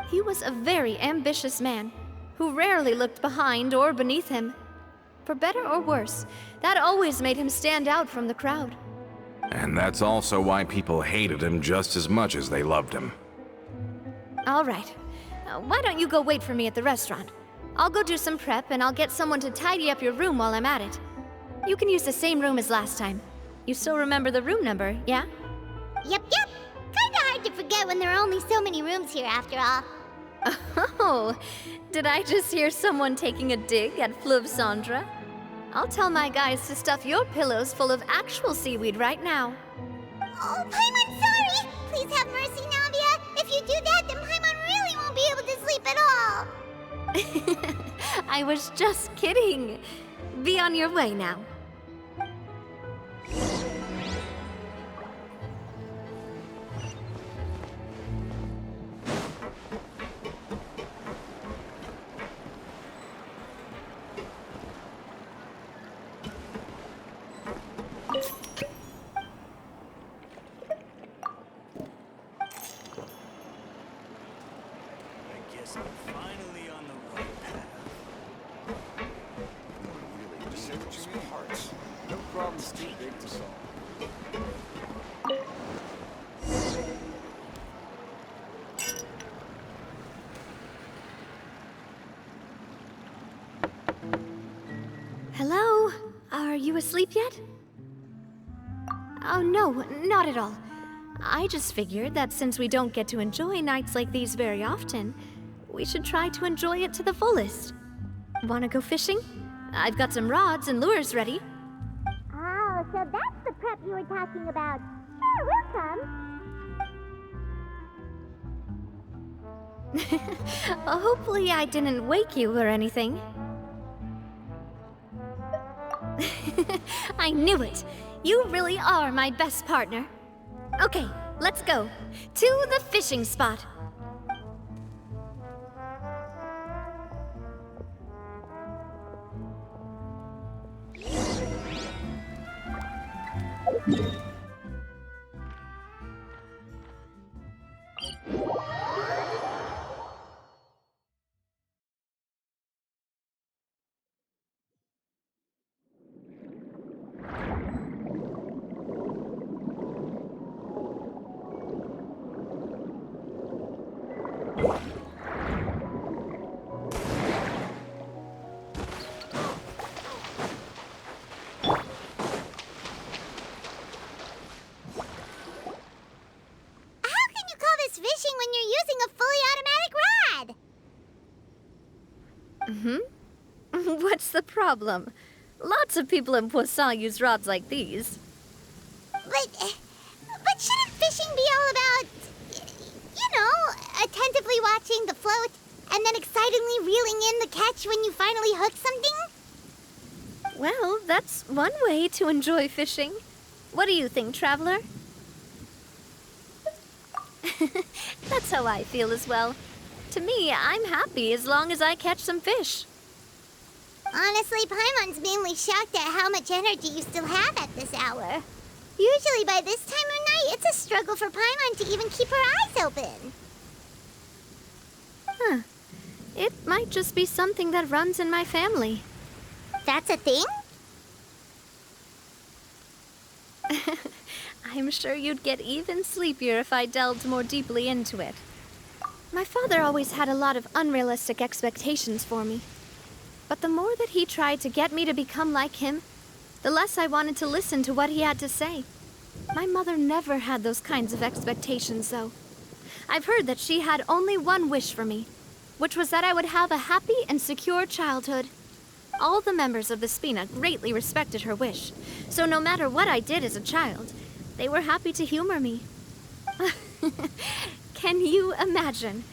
He was a very ambitious man, who rarely looked behind or beneath him. For better or worse, that always made him stand out from the crowd. And that's also why people hated him just as much as they loved him. All right. Why don't you go wait for me at the restaurant? I'll go do some prep and I'll get someone to tidy up your room while I'm at it. You can use the same room as last time. You still remember the room number, yeah? Yep. Kinda hard to forget when there are only so many rooms here after all. Oh, did I just hear someone taking a dig at Fleuve Cendre? I'll tell my guys to stuff your pillows full of actual seaweed right now. Oh, Paimon, sorry! Please have mercy, Navia. If you do that, then Paimon really won't be able to sleep at all. I was just kidding. Be on your way now. I guess I'm finally on the right path. Just say what you mean. Parts. No problem's too big to solve. Hello? Are you asleep yet? Oh, no, not at all. I just figured that since we don't get to enjoy nights like these very often, we should try to enjoy it to the fullest. Wanna go fishing? I've got some rods and lures ready. Oh, so that's the prep you were talking about. Sure, we'll come. Hopefully I didn't wake you or anything. I knew it! You really are my best partner. Okay, let's go. To the fishing spot. Fishing when you're using a fully automatic rod. What's the problem? Lots of people in Poisson use rods like these. But shouldn't fishing be all about, attentively watching the float and then excitedly reeling in the catch when you finally hook something? Well, that's one way to enjoy fishing. What do you think, Traveler? That's how I feel as well. To me, I'm happy as long as I catch some fish. Honestly, Paimon's mainly shocked at how much energy you still have at this hour. Usually by this time of night, it's a struggle for Paimon to even keep her eyes open. Huh. It might just be something that runs in my family. That's a thing? I'm sure you'd get even sleepier if I delved more deeply into it. My father always had a lot of unrealistic expectations for me. But the more that he tried to get me to become like him, the less I wanted to listen to what he had to say. My mother never had those kinds of expectations, though. I've heard that she had only one wish for me, which was that I would have a happy and secure childhood. All the members of the Spina greatly respected her wish, so no matter what I did as a child, they were happy to humor me. Can you imagine?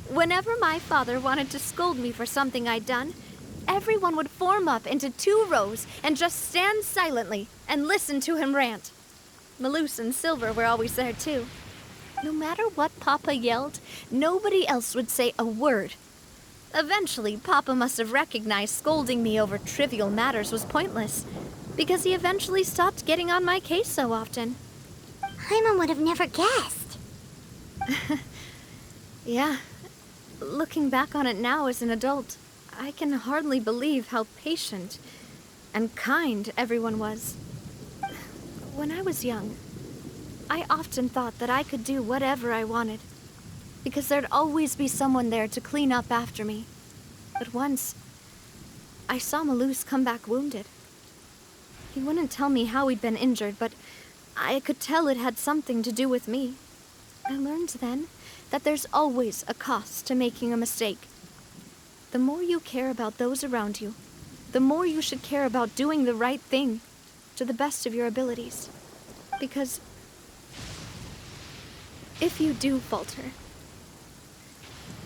Whenever my father wanted to scold me for something I'd done, everyone would form up into 2 rows and just stand silently and listen to him rant. Malus and Silver were always there too. No matter what Papa yelled, nobody else would say a word. Eventually, Papa must have recognized scolding me over trivial matters was pointless, because he eventually stopped getting on my case so often. Paimon would have never guessed. Yeah. Looking back on it now as an adult, I can hardly believe how patient and kind everyone was. When I was young, I often thought that I could do whatever I wanted, because there'd always be someone there to clean up after me. But once, I saw Malus come back wounded. He wouldn't tell me how he'd been injured, but I could tell it had something to do with me. I learned then that there's always a cost to making a mistake. The more you care about those around you, the more you should care about doing the right thing to the best of your abilities. Because if you do falter,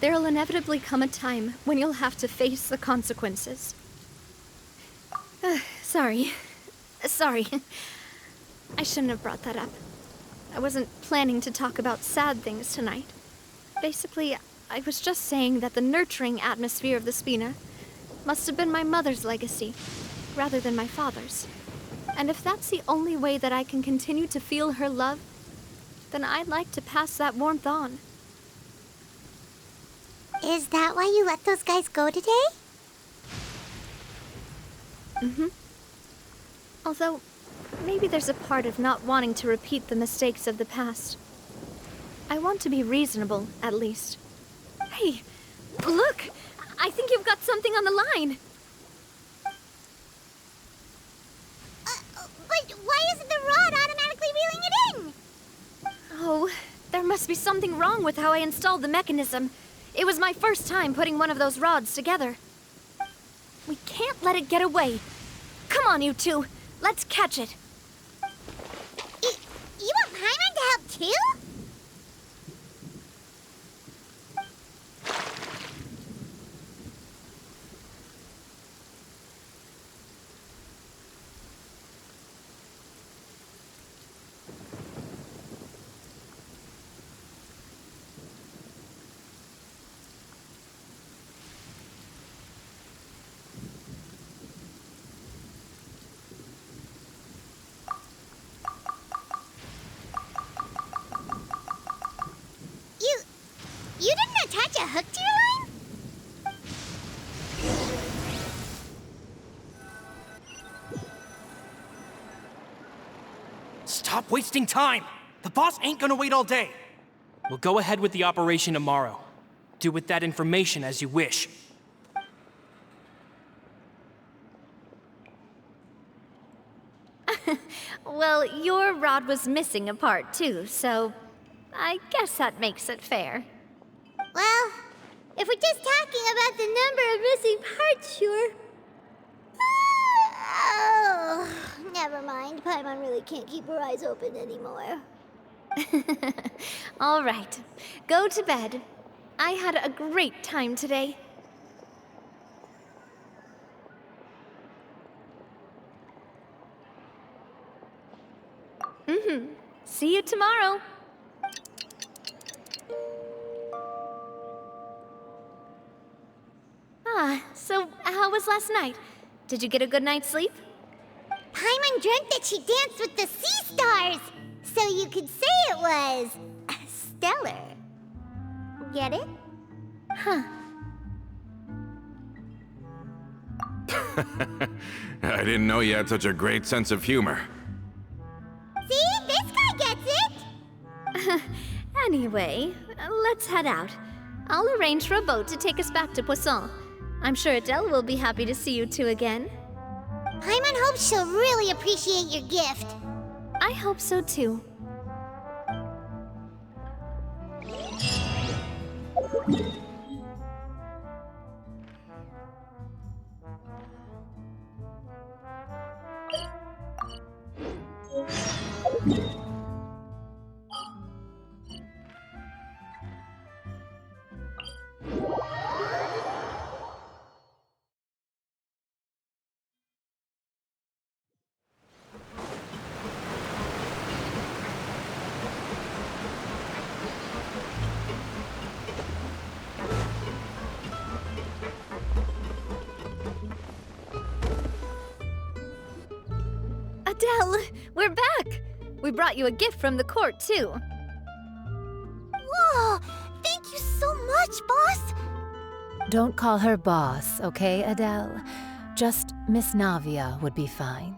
there'll inevitably come a time when you'll have to face the consequences. Sorry. I shouldn't have brought that up. I wasn't planning to talk about sad things tonight. Basically, I was just saying that the nurturing atmosphere of the Spina must have been my mother's legacy, rather than my father's. And if that's the only way that I can continue to feel her love, then I'd like to pass that warmth on. Is that why you let those guys go today? Mm-hmm. Although, maybe there's a part of not wanting to repeat the mistakes of the past. I want to be reasonable, at least. Hey, look! I think you've got something on the line! But why isn't the rod automatically reeling it in? Oh, there must be something wrong with how I installed the mechanism. It was my first time putting one of those rods together. We can't let it get away. Come on, you two. Let's catch it. You want Paimon to help too? You didn't attach a hook to your line? Stop wasting time! The boss ain't gonna wait all day! We'll go ahead with the operation tomorrow. Do with that information as you wish. Well, your rod was missing a part too, so I guess that makes it fair. Well, if we're just talking about the number of missing parts, sure. Oh, never mind. Paimon really can't keep her eyes open anymore. All right, go to bed. I had a great time today. See you tomorrow. how was last night? Did you get a good night's sleep? Paimon dreamt that she danced with the sea stars, so you could say it was stellar. Get it? Huh. I didn't know you had such a great sense of humor. See? This guy gets it! Anyway, let's head out. I'll arrange for a boat to take us back to Poisson. I'm sure Adele will be happy to see you two again. Paimon hopes she'll really appreciate your gift. I hope so too. Adele, we're back! We brought you a gift from the court, too. Whoa! Thank you so much, boss! Don't call her boss, okay, Adele? Just Miss Navia would be fine.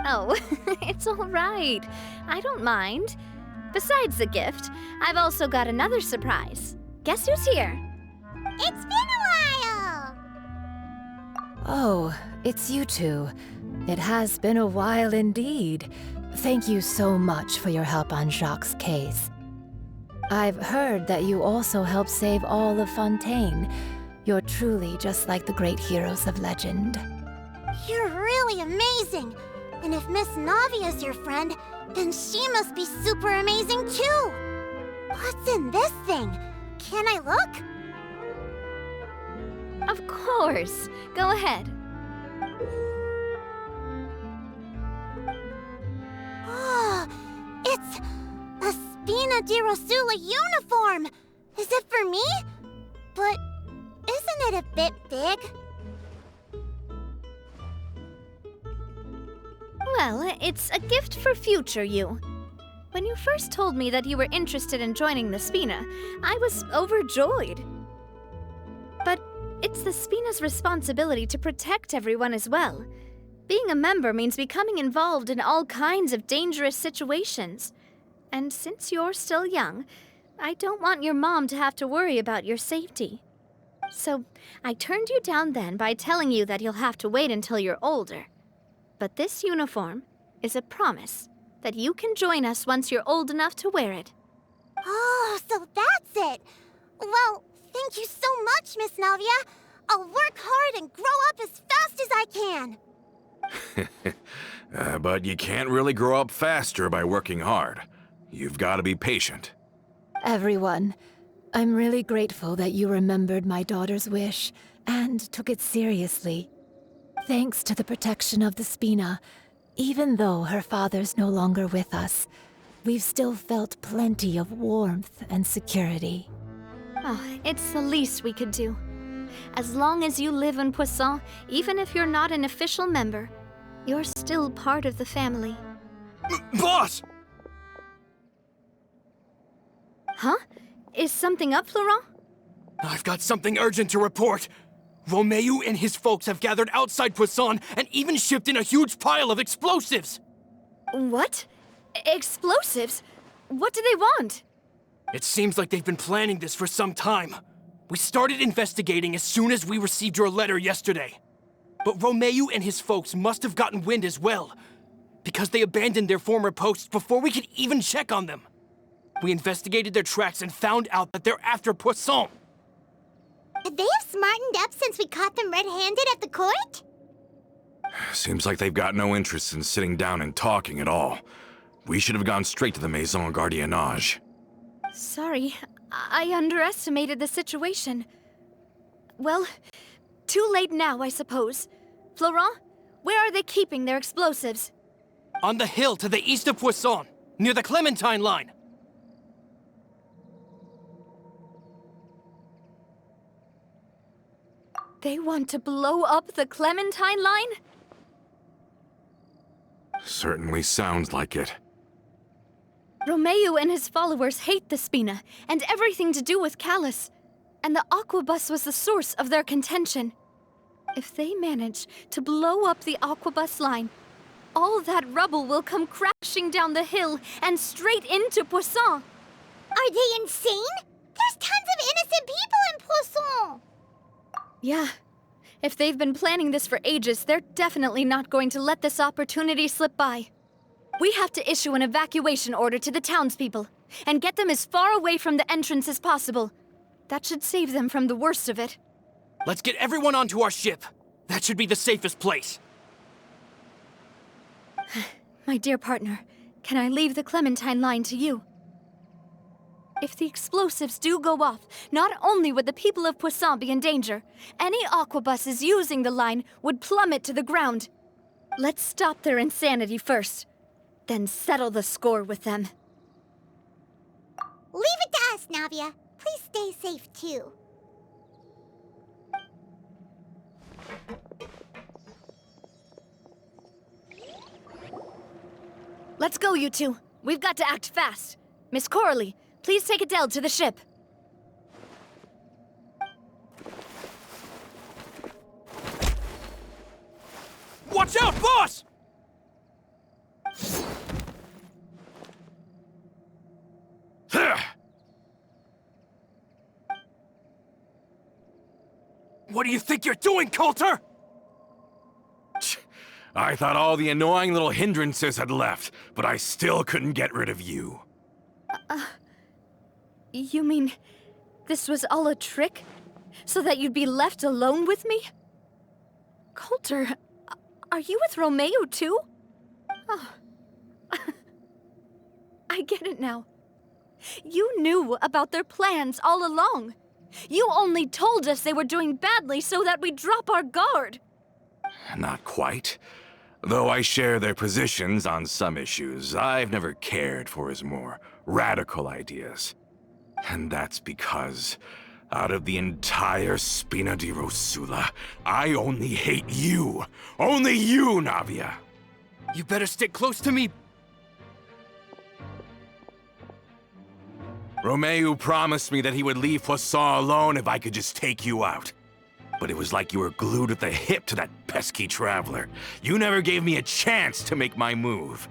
Oh, it's all right. I don't mind. Besides the gift, I've also got another surprise. Guess who's here? It's been a while! Oh, it's you two. It has been a while indeed. Thank you so much for your help on Jacques' case. I've heard that you also helped save all of Fontaine. You're truly just like the great heroes of legend. You're really amazing! And if Miss Navia's your friend, then she must be super amazing too! What's in this thing? Can I look? Of course. Go ahead. Oh, it's a Spina di Rosula uniform! Is it for me? But isn't it a bit big? Well, it's a gift for future you. When you first told me that you were interested in joining the Spina, I was overjoyed. But it's the Spina's responsibility to protect everyone as well. Being a member means becoming involved in all kinds of dangerous situations. And since you're still young, I don't want your mom to have to worry about your safety. So I turned you down then by telling you that you'll have to wait until you're older. But this uniform is a promise that you can join us once you're old enough to wear it. Oh, so that's it! Well, thank you so much, Miss Navia. I'll work hard and grow up as fast as I can. But you can't really grow up faster by working hard. You've got to be patient. Everyone, I'm really grateful that you remembered my daughter's wish and took it seriously. Thanks to the protection of the Spina, even though her father's no longer with us, we've still felt plenty of warmth and security. Oh, it's the least we could do. As long as you live in Poisson, even if you're not an official member, you're still part of the family. Boss! Huh? Is something up, Florent? I've got something urgent to report. Romeu and his folks have gathered outside Poisson and even shipped in a huge pile of explosives. What? Explosives? What do they want? It seems like they've been planning this for some time. We started investigating as soon as we received your letter yesterday. But Romeu and his folks must have gotten wind as well, because they abandoned their former posts before we could even check on them. We investigated their tracks and found out that they're after Poisson. Could they have smartened up since we caught them red-handed at the court? Seems like they've got no interest in sitting down and talking at all. We should have gone straight to the Maison Gardiennage. Sorry, I underestimated the situation. Well, too late now, I suppose. Florent, where are they keeping their explosives? On the hill to the east of Poisson, near the Clementine line. They want to blow up the Clementine line? Certainly sounds like it. Romeo and his followers hate the Spina and everything to do with Callus, and the Aquabus was the source of their contention. If they manage to blow up the Aquabus line, all that rubble will come crashing down the hill and straight into Poisson. Are they insane? There's tons of innocent people in Poisson! Yeah. If they've been planning this for ages, they're definitely not going to let this opportunity slip by. We have to issue an evacuation order to the townspeople and get them as far away from the entrance as possible. That should save them from the worst of it. Let's get everyone onto our ship. That should be the safest place. My dear partner, can I leave the Clementine line to you? If the explosives do go off, not only would the people of Poisson be in danger, any aquabuses using the line would plummet to the ground. Let's stop their insanity first, then settle the score with them. Leave it to us, Navia. Please stay safe, too. Let's go, you two. We've got to act fast. Miss Coralie, please take Adele to the ship. Watch out, boss! What do you think you're doing, Coulter? I thought all the annoying little hindrances had left, but I still couldn't get rid of you. You mean this was all a trick? So that you'd be left alone with me? Coulter, are you with Romeo too? Oh. I get it now. You knew about their plans all along. You only told us they were doing badly so that we'd drop our guard. Not quite. Though I share their positions on some issues, I've never cared for his more radical ideas. And that's because, out of the entire Spina di Rosula, I only hate you. Only you, Navia. You better stick close to me. Romeo promised me that he would leave Poisson alone if I could just take you out. But it was like you were glued at the hip to that pesky traveler. You never gave me a chance to make my move.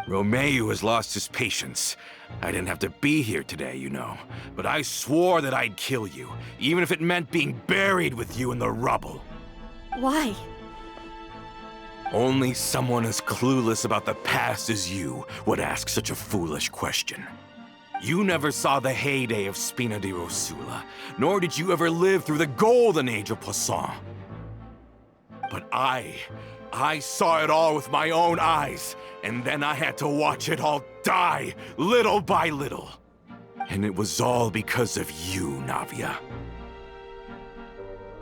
Romeo has lost his patience. I didn't have to be here today, you know. But I swore that I'd kill you, even if it meant being buried with you in the rubble. Why? Only someone as clueless about the past as you would ask such a foolish question. You never saw the heyday of Spina di Rosula, nor did you ever live through the golden age of Poisson. But I saw it all with my own eyes, and then I had to watch it all die, little by little. And it was all because of you, Navia.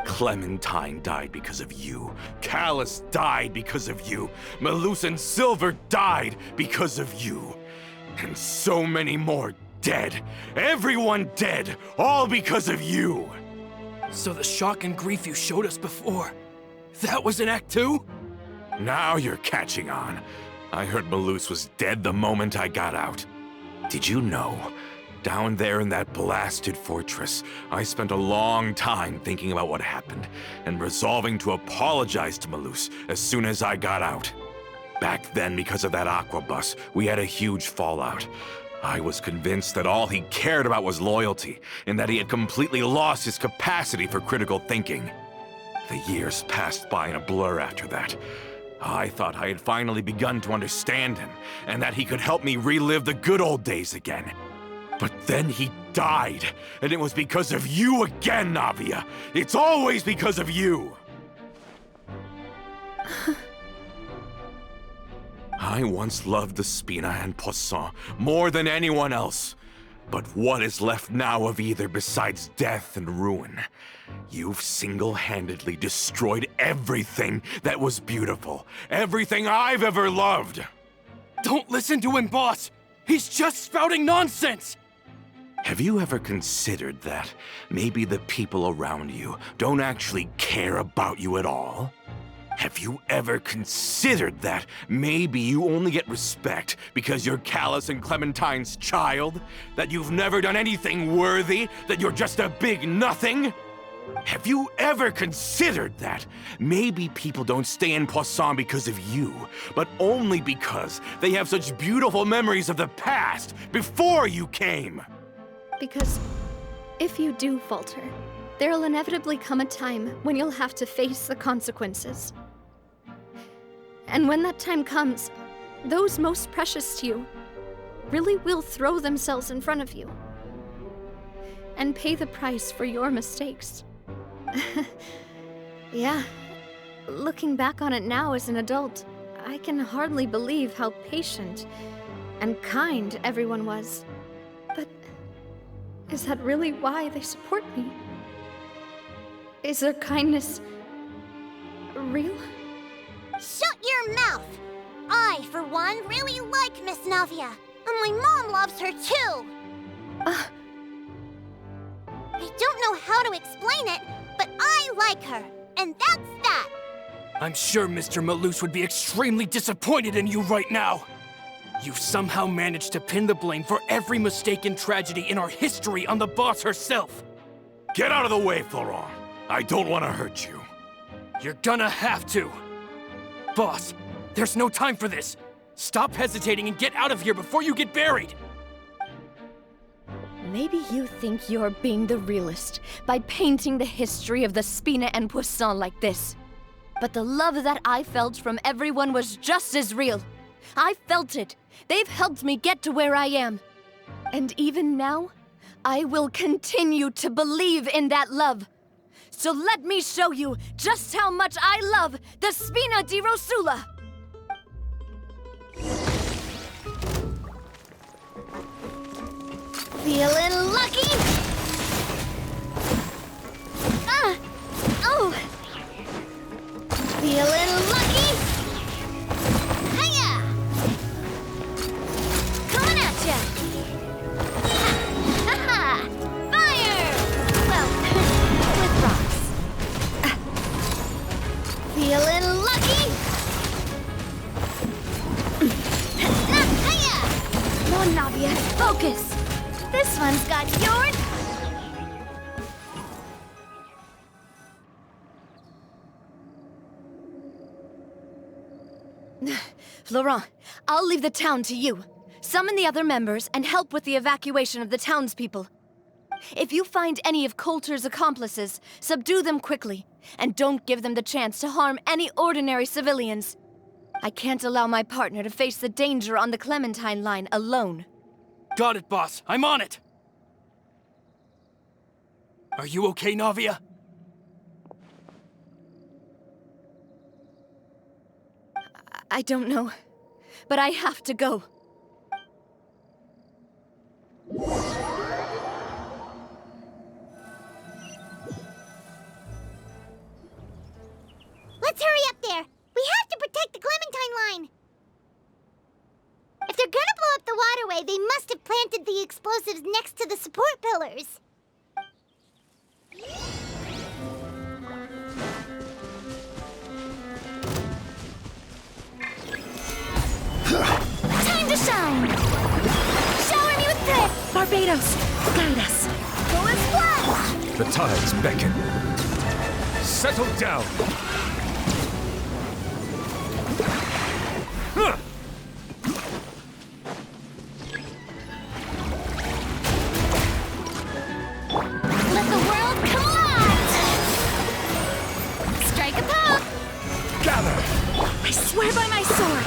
Clementine died because of you. Callus died because of you. Malus and Silver died because of you. And so many more dead. Everyone dead, all because of you. So the shock and grief you showed us before, that was in Act 2? Now you're catching on. I heard Malus was dead the moment I got out. Did you know? Down there in that blasted fortress, I spent a long time thinking about what happened and resolving to apologize to Malus as soon as I got out. Back then, because of that aquabus, we had a huge fallout. I was convinced that all he cared about was loyalty, and that he had completely lost his capacity for critical thinking. The years passed by in a blur after that. I thought I had finally begun to understand him, and that he could help me relive the good old days again. But then he died, and it was because of you again, Navia! It's always because of you! I once loved the Spina and Poisson more than anyone else. But what is left now of either besides death and ruin? You've single-handedly destroyed everything that was beautiful. Everything I've ever loved. Don't listen to him, boss! He's just spouting nonsense! Have you ever considered that maybe the people around you don't actually care about you at all? Have you ever considered that maybe you only get respect because you're Callus and Clementine's child? That you've never done anything worthy? That you're just a big nothing? Have you ever considered that maybe people don't stay in Poisson because of you, but only because they have such beautiful memories of the past before you came? Because if you do falter, there'll inevitably come a time when you'll have to face the consequences. And when that time comes, those most precious to you really will throw themselves in front of you and pay the price for your mistakes. Yeah, looking back on it now as an adult, I can hardly believe how patient and kind everyone was. But is that really why they support me? Is their kindness real? Shut your mouth! I, for one, really like Miss Navia. And my mom loves her too! I don't know how to explain it, but I like her. And that's that! I'm sure Mr. Malus would be extremely disappointed in you right now. You've somehow managed to pin the blame for every mistake and tragedy in our history on the boss herself. Get out of the way, Florent. I don't want to hurt you. You're gonna have to. Boss, there's no time for this. Stop hesitating and get out of here before you get buried. Maybe you think you're being the realist by painting the history of the Spina and Poisson like this. But the love that I felt from everyone was just as real. I felt it. They've helped me get to where I am. And even now, I will continue to believe in that love. So let me show you just how much I love the Spina di Rosula! Feeling lucky? Oh! Feeling lucky? Hiya! Coming at ya! Ha! Fire! Well, with rocks. Feeling lucky? Hiya! Come on, Navia, focus! This one's got yours! Florent, I'll leave the town to you. Summon the other members and help with the evacuation of the townspeople. If you find any of Coulter's accomplices, subdue them quickly, and don't give them the chance to harm any ordinary civilians. I can't allow my partner to face the danger on the Clementine line alone. Got it, boss. I'm on it. Are you okay, Navia? I don't know, but I have to go. Let's hurry up there! We have to protect the Clementine line! If they're gonna blow up the waterway, they must have planted the explosives next to the support pillars. Time to shine! Shower me with thread! Barbados, guide us! Go and splash! The tides beckon. Settle down. Huh. Let the world come alive! Strike a pose! Gather. I swear by my sword!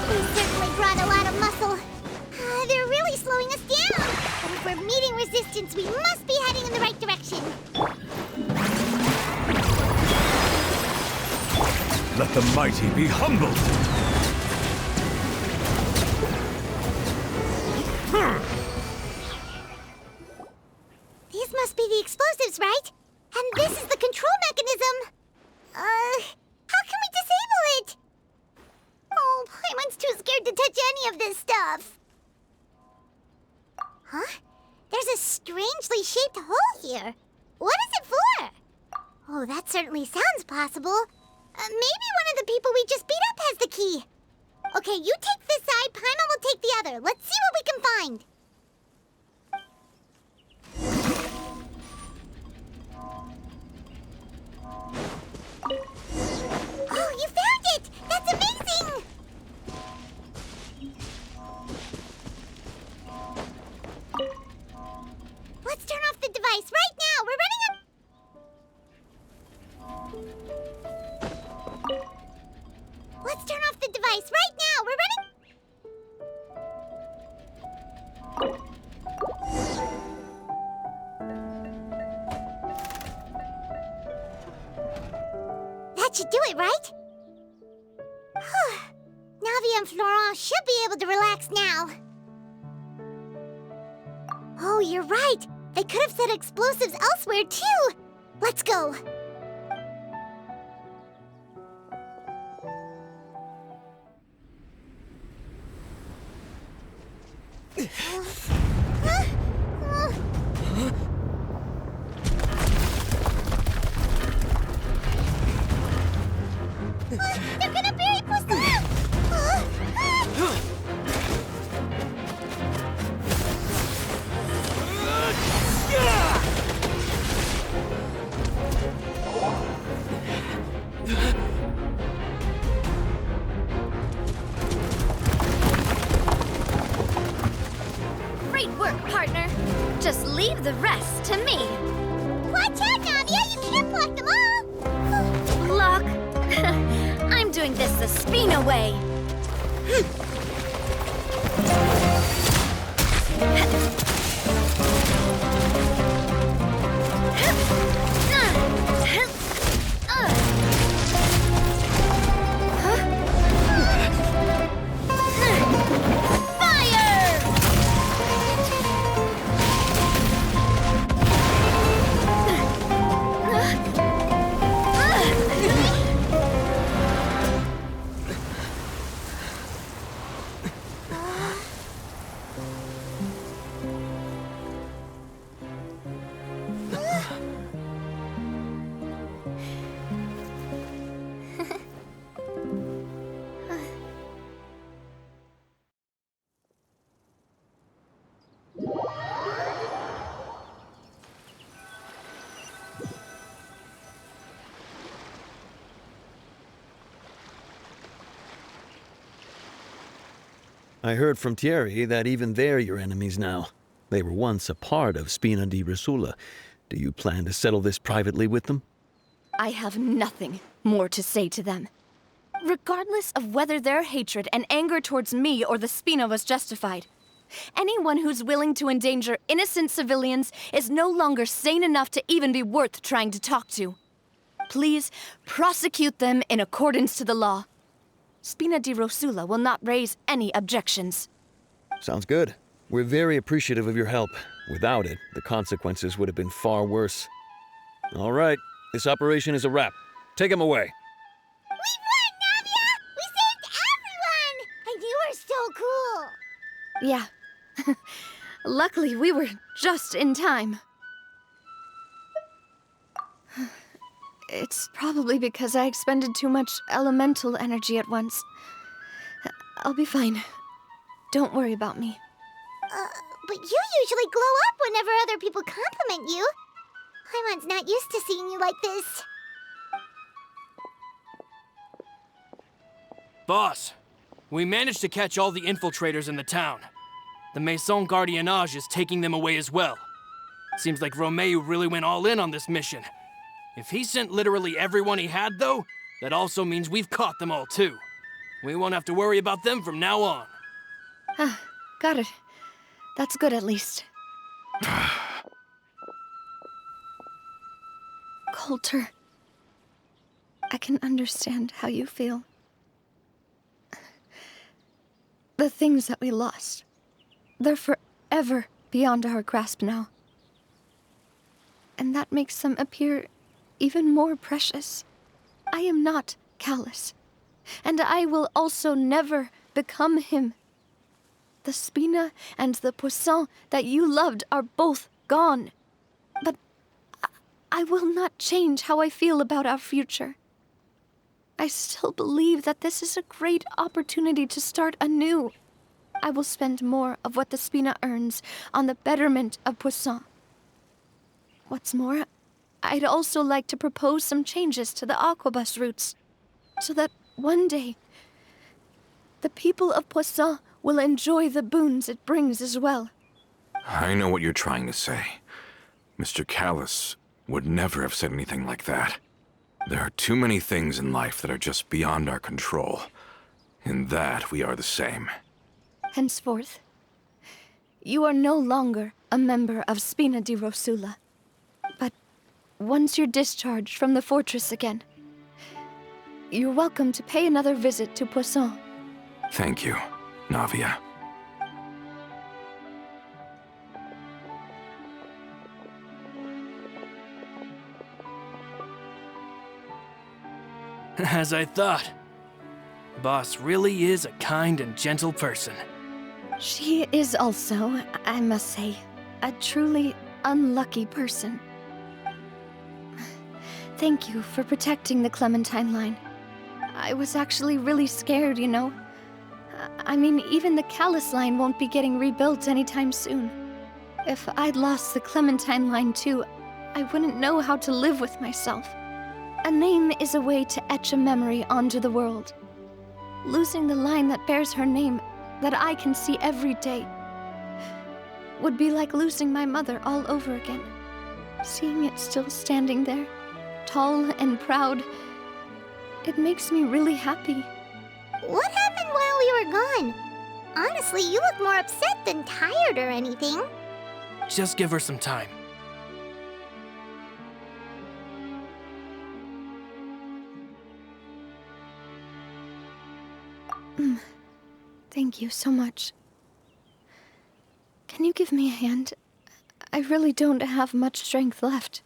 They certainly brought a lot of muscle. They're really slowing us down. But if we're meeting resistance, we must be heading in the right direction. Let the mighty be humbled. These must be the explosives, right? And this is the control mechanism. How can we disable it? Oh, Paimon's too scared to touch any of this stuff. Huh? There's a strangely shaped hole here. What is it for? Oh, that certainly sounds possible. Maybe one of the people we just beat up has the key. Okay, you take this side, Paimon will take the other. Let's see what we can find. Oh, you found it! That's amazing! Let's turn off the device right now. We're running on... Let's turn off the device right now. We're running... That should do it, right? Navi and Florent should be able to relax now. Oh, you're right. They could have set explosives elsewhere, too. Let's go. They're gonna bury Poisson! Great work, partner. Just leave the rest to me. Watch out, Navia! You can't block them all! Block? I'm doing this the Spina way. I heard from Thierry that even they're your enemies now. They were once a part of Spina di Rosula. Do you plan to settle this privately with them? I have nothing more to say to them. Regardless of whether their hatred and anger towards me or the Spina was justified, anyone who's willing to endanger innocent civilians is no longer sane enough to even be worth trying to talk to. Please prosecute them in accordance to the law. Spina di Rosula will not raise any objections. Sounds good. We're very appreciative of your help. Without it, the consequences would have been far worse. All right, this operation is a wrap. Take him away. We won, Navia! We saved everyone! And you were so cool! Yeah. Luckily, we were just in time. It's probably because I expended too much elemental energy at once. I'll be fine. Don't worry about me. But you usually glow up whenever other people compliment you. Paimon's not used to seeing you like this. Boss, we managed to catch all the infiltrators in the town. The Maison Gardiennage is taking them away as well. Seems like Romeo really went all in on this mission. If he sent literally everyone he had, though, that also means we've caught them all, too. We won't have to worry about them from now on. Got it. That's good, at least. Coulter, I can understand how you feel. The things that we lost, they're forever beyond our grasp now. And that makes them appear even more precious. I am not callous, and I will also never become him. The Spina and the Poisson that you loved are both gone. But I will not change how I feel about our future. I still believe that this is a great opportunity to start anew. I will spend more of what the Spina earns on the betterment of Poisson. What's more, I'd also like to propose some changes to the Aquabus routes, so that one day, the people of Poisson will enjoy the boons it brings as well. I know what you're trying to say. Mr. Callis would never have said anything like that. There are too many things in life that are just beyond our control. In that, we are the same. Henceforth, you are no longer a member of Spina di Rosula. But once you're discharged from the fortress again, you're welcome to pay another visit to Poisson. Thank you, Navia. As I thought. Boss really is a kind and gentle person. She is also, I must say, a truly unlucky person. Thank you for protecting the Clementine line. I was actually really scared, you know. I mean, even the Callus line won't be getting rebuilt anytime soon. If I'd lost the Clementine line too, I wouldn't know how to live with myself. A name is a way to etch a memory onto the world. Losing the line that bears her name, that I can see every day, would be like losing my mother all over again. Seeing it still standing there, tall and proud, it makes me really happy. What happened while we were gone? Honestly, you look more upset than tired or anything. Just give her some time. Thank you so much. Can you give me a hand? I really don't have much strength left.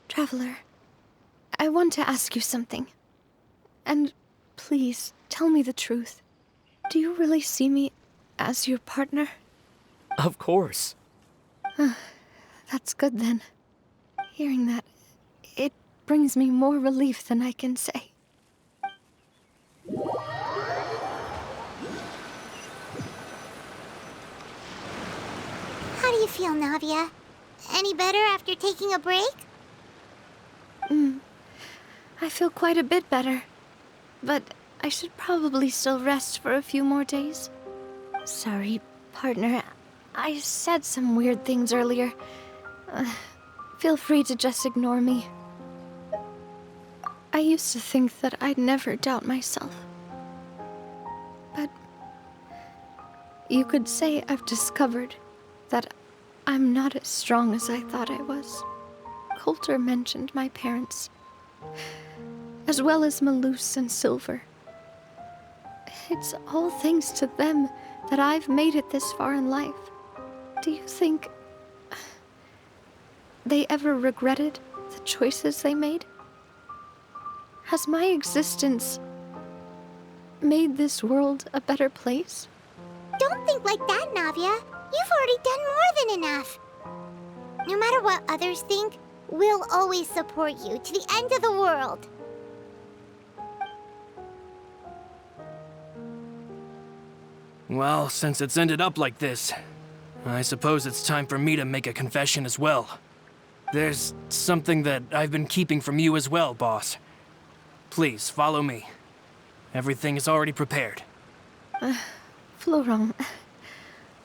Traveler, I want to ask you something. And please, tell me the truth. Do you really see me as your partner? Of course. That's good then. Hearing that, it brings me more relief than I can say. How do you feel, Navia? Any better after taking a break? I feel quite a bit better. But I should probably still rest for a few more days. Sorry, partner. I said some weird things earlier. Feel free to just ignore me. I used to think that I'd never doubt myself. But you could say I've discovered that I'm not as strong as I thought I was. Coulter mentioned my parents, as well as Malus and Silver. It's all thanks to them that I've made it this far in life. Do you think they ever regretted the choices they made? Has my existence made this world a better place? Don't think like that, Navia. You've already done more than enough. No matter what others think, we'll always support you to the end of the world. Well, since it's ended up like this, I suppose it's time for me to make a confession as well. There's something that I've been keeping from you as well, boss. Please, follow me. Everything is already prepared. Florent,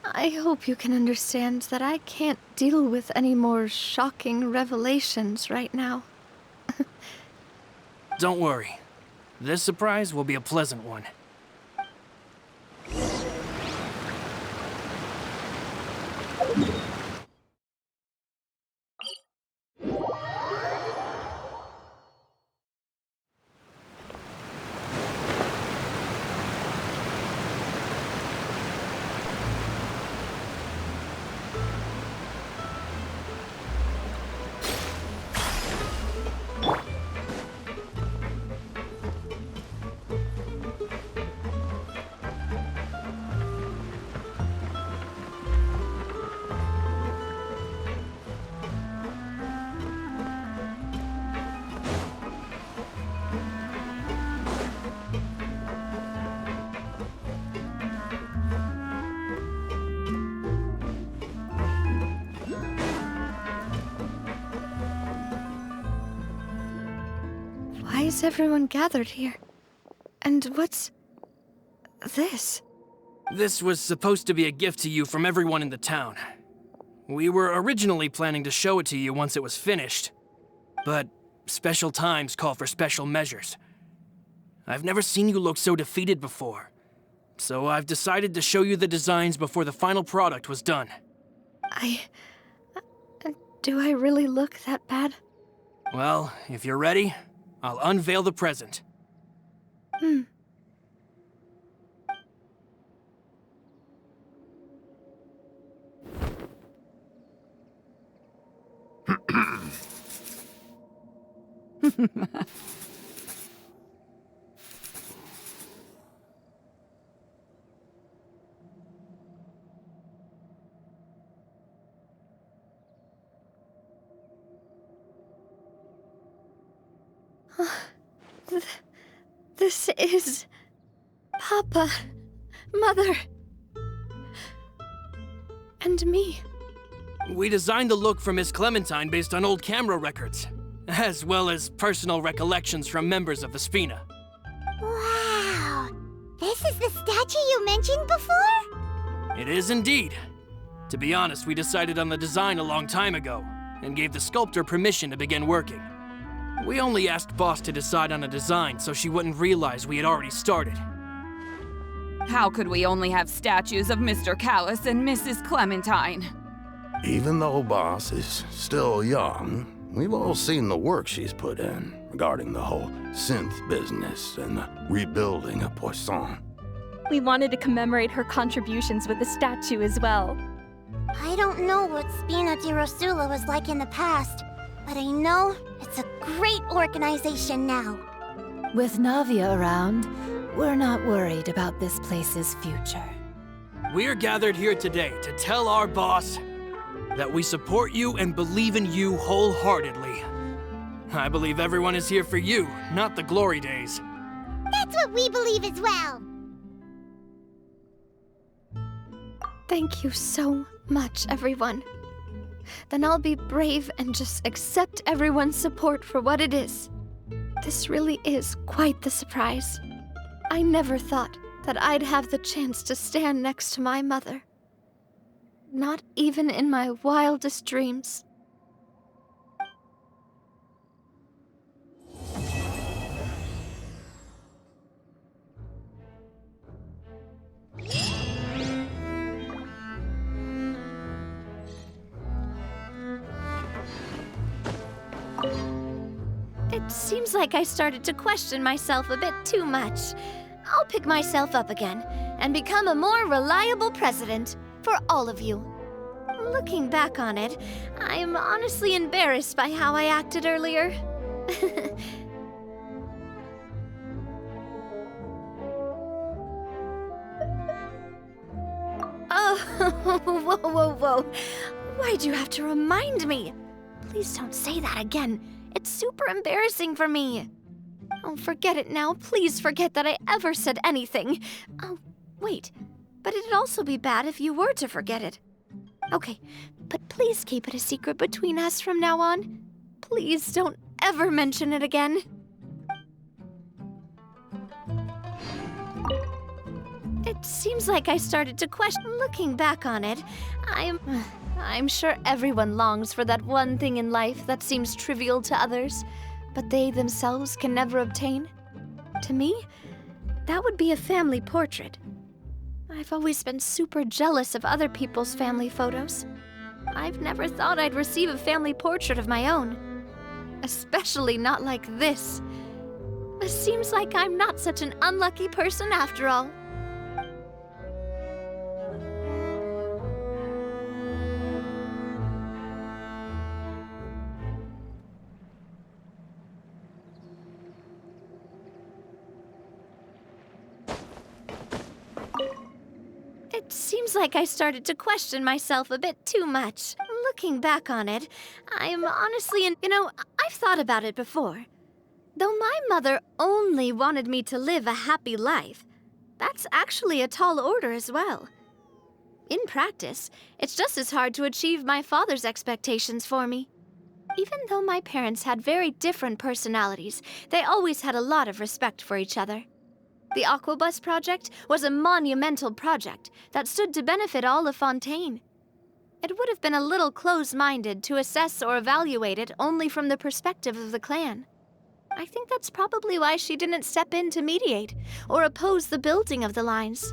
I hope you can understand that I can't deal with any more shocking revelations right now. Don't worry. This surprise will be a pleasant one. is everyone gathered here? And what's this? This was supposed to be a gift to you from everyone in the town. We were originally planning to show it to you once it was finished, but special times call for special measures. I've never seen you look so defeated before, so I've decided to show you the designs before the final product was done. Do I really look that bad? Well, if you're ready, I'll unveil the present. This is... Papa, Mother, and me. We designed the look for Miss Clementine based on old camera records, as well as personal recollections from members of the Spina. Wow! This is the statue you mentioned before? It is indeed. To be honest, we decided on the design a long time ago, and gave the sculptor permission to begin working. We only asked Boss to decide on a design so she wouldn't realize we had already started. How could we only have statues of Mr. Callis and Mrs. Clementine? Even though Boss is still young, we've all seen the work she's put in regarding the whole synth business and the rebuilding of Poisson. We wanted to commemorate her contributions with a statue as well. I don't know what Spina di Rosula was like in the past, but I know it's a great organization now. With Navia around, we're not worried about this place's future. We're gathered here today to tell our boss that we support you and believe in you wholeheartedly. I believe everyone is here for you, not the glory days. That's what we believe as well. Thank you so much, everyone. Then I'll be brave and just accept everyone's support for what it is. This really is quite the surprise. I never thought that I'd have the chance to stand next to my mother. Not even in my wildest dreams. It seems like I started to question myself a bit too much. I'll pick myself up again and become a more reliable president for all of you. Looking back on it, I'm honestly embarrassed by how I acted earlier. Oh, whoa. Why'd you have to remind me? Please don't say that again. It's super embarrassing for me. Oh, forget it now. Please forget that I ever said anything. Oh, wait. But it'd also be bad if you were to forget it. Okay, but please keep it a secret between us from now on. Please don't ever mention it again. It seems like I started to question. Looking back on it, I'm sure everyone longs for that one thing in life that seems trivial to others, but they themselves can never obtain. To me, that would be a family portrait. I've always been super jealous of other people's family photos. I've never thought I'd receive a family portrait of my own. Especially not like this. It seems like I'm not such an unlucky person after all. It seems like I started to question myself a bit too much. Looking back on it, I'm honestly, I've thought about it before. Though my mother only wanted me to live a happy life, that's actually a tall order as well. In practice, it's just as hard to achieve my father's expectations for me. Even though my parents had very different personalities, they always had a lot of respect for each other. The Aquabus project was a monumental project that stood to benefit all of Fontaine. It would have been a little close-minded to assess or evaluate it only from the perspective of the clan. I think that's probably why she didn't step in to mediate or oppose the building of the lines.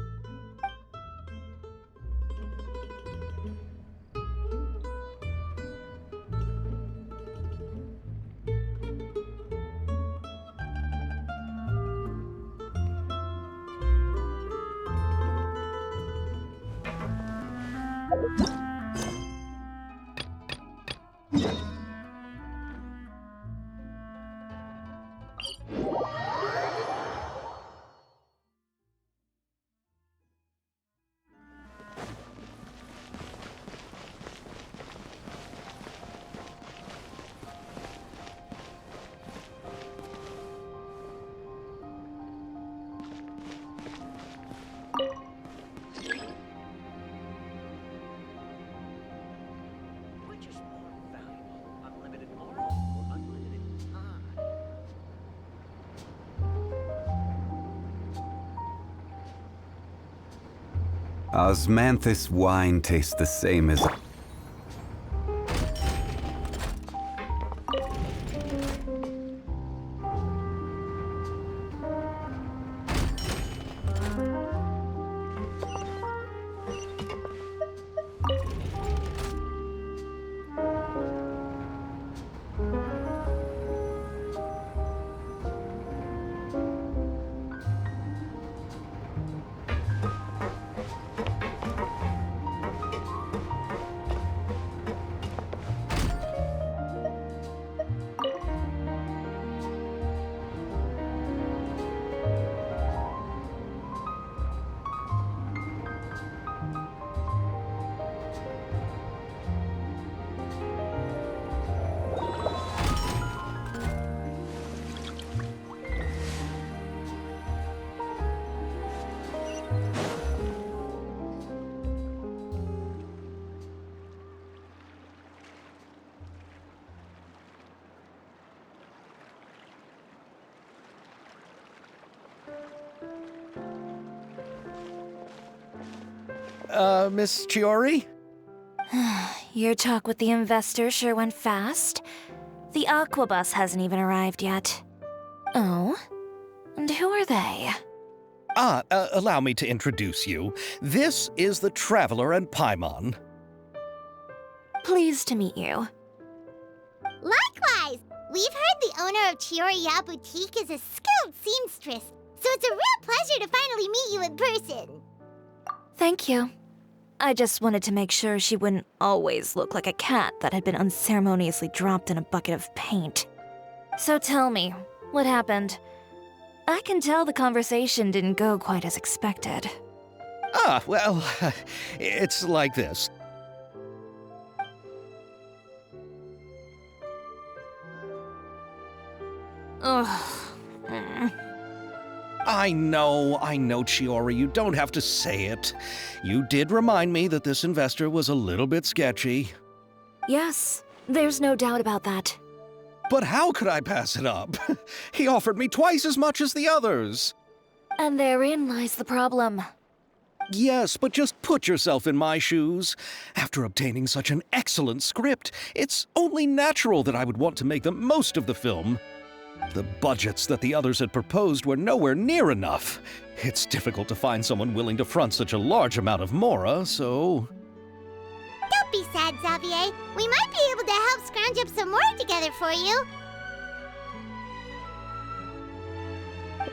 Osmanthus wine tastes the same as... Miss Chiori? Your talk with the investor sure went fast. The Aquabus hasn't even arrived yet. Oh? And who are they? Allow me to introduce you. This is the Traveler and Paimon. Pleased to meet you. Likewise! We've heard the owner of Chioriya Boutique is a skilled seamstress, so it's a real pleasure to finally meet you in person. Thank you. I just wanted to make sure she wouldn't always look like a cat that had been unceremoniously dropped in a bucket of paint. So tell me, what happened? I can tell the conversation didn't go quite as expected. Well, it's like this. Ugh. I know, Chiori, you don't have to say it. You did remind me that this investor was a little bit sketchy. Yes, there's no doubt about that. But how could I pass it up? He offered me twice as much as the others. And therein lies the problem. Yes, but just put yourself in my shoes. After obtaining such an excellent script, it's only natural that I would want to make the most of the film. The budgets that the others had proposed were nowhere near enough. It's difficult to find someone willing to front such a large amount of mora, so... Don't be sad, Xavier. We might be able to help scrounge up some more together for you.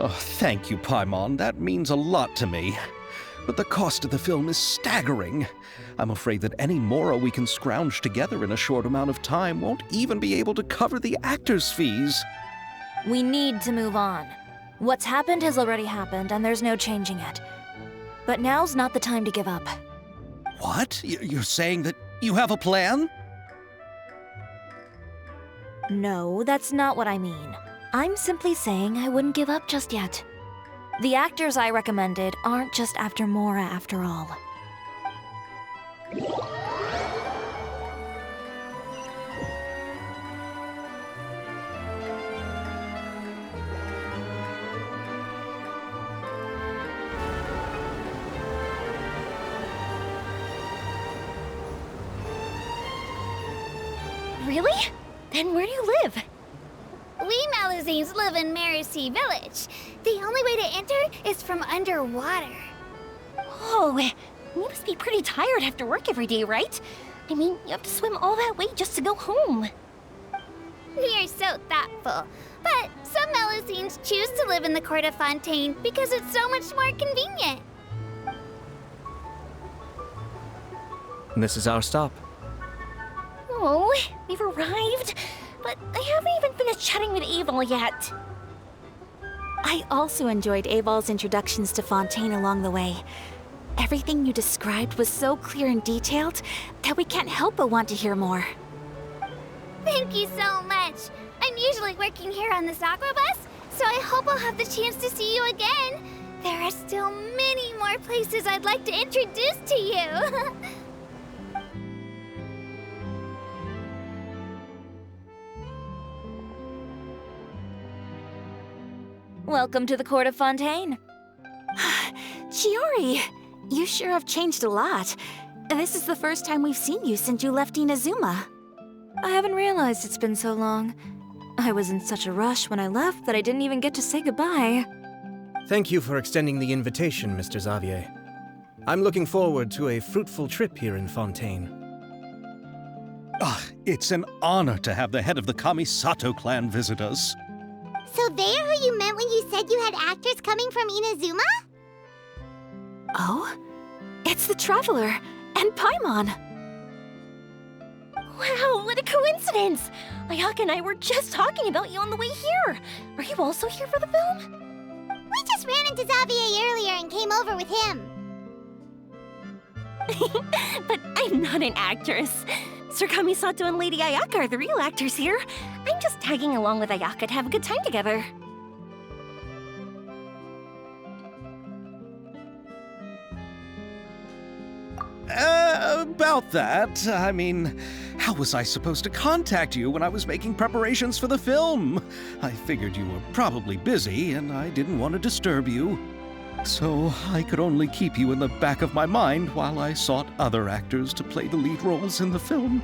Oh, thank you, Paimon. That means a lot to me. But the cost of the film is staggering. I'm afraid that any mora we can scrounge together in a short amount of time won't even be able to cover the actors' fees. We need to move on. What's happened has already happened, and there's no changing it. But now's not the time to give up. What? You're saying that you have a plan? No, that's not what I mean. I'm simply saying I wouldn't give up just yet. The actors I recommended aren't just after mora after all. Really? Then where do you live? We Malazines live in Marcy Village. The only way to enter is from underwater. Oh, you must be pretty tired after work every day, right? I mean, you have to swim all that way just to go home. You're so thoughtful. But some Malazines choose to live in the Court of Fontaine because it's so much more convenient. This is our stop. Oh, we've arrived, but I haven't even finished chatting with Aval yet. I also enjoyed Aval's introductions to Fontaine along the way. Everything you described was so clear and detailed that we can't help but want to hear more. Thank you so much. I'm usually working here on this aqua bus, so I hope I'll have the chance to see you again. There are still many more places I'd like to introduce to you. Welcome to the Court of Fontaine. Chiori, you sure have changed a lot. This is the first time we've seen you since you left Inazuma. I haven't realized it's been so long. I was in such a rush when I left that I didn't even get to say goodbye. Thank you for extending the invitation, Mr. Xavier. I'm looking forward to a fruitful trip here in Fontaine. It's an honor to have the head of the Kamisato clan visit us. So they're who you meant when you said you had actors coming from Inazuma? Oh? It's the Traveler and Paimon. Wow, what a coincidence! Ayaka and I were just talking about you on the way here. Are you also here for the film? We just ran into Xavier earlier and came over with him. But I'm not an actress. Sir Kamisato and Lady Ayaka are the real actors here. I'm just tagging along with Ayaka to have a good time together. About that, I mean, how was I supposed to contact you when I was making preparations for the film? I figured you were probably busy, and I didn't want to disturb you. So I could only keep you in the back of my mind while I sought other actors to play the lead roles in the film.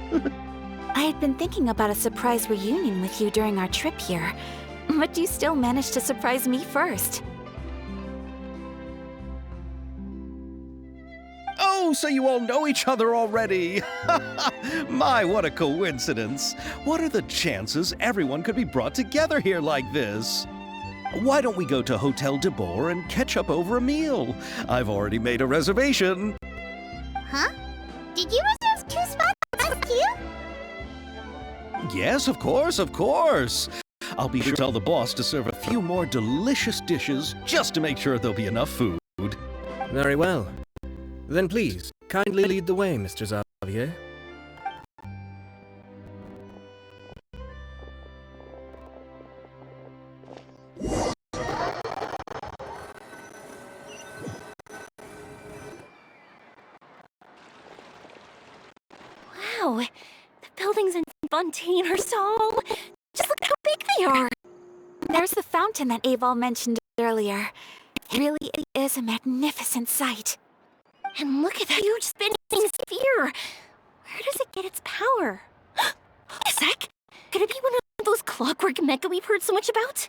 I had been thinking about a surprise reunion with you during our trip here, but you still managed to surprise me first. Oh, so you all know each other already! My, what a coincidence! What are the chances everyone could be brought together here like this? Why don't we go to Hotel de Boer and catch up over a meal? I've already made a reservation. Huh? Did you reserve 2 spots for us too? Yes, of course, of course. I'll be sure to tell the boss to serve a few more delicious dishes just to make sure there'll be enough food. Very well. Then please, kindly lead the way, Mr. Xavier. Wow, the buildings in Fontaine are so... Just look how big they are! There's the fountain that Aval mentioned earlier. It really is a magnificent sight. And look at that huge spinning sphere! Where does it get its power? A sec! Could it be one of those clockwork mecha we've heard so much about?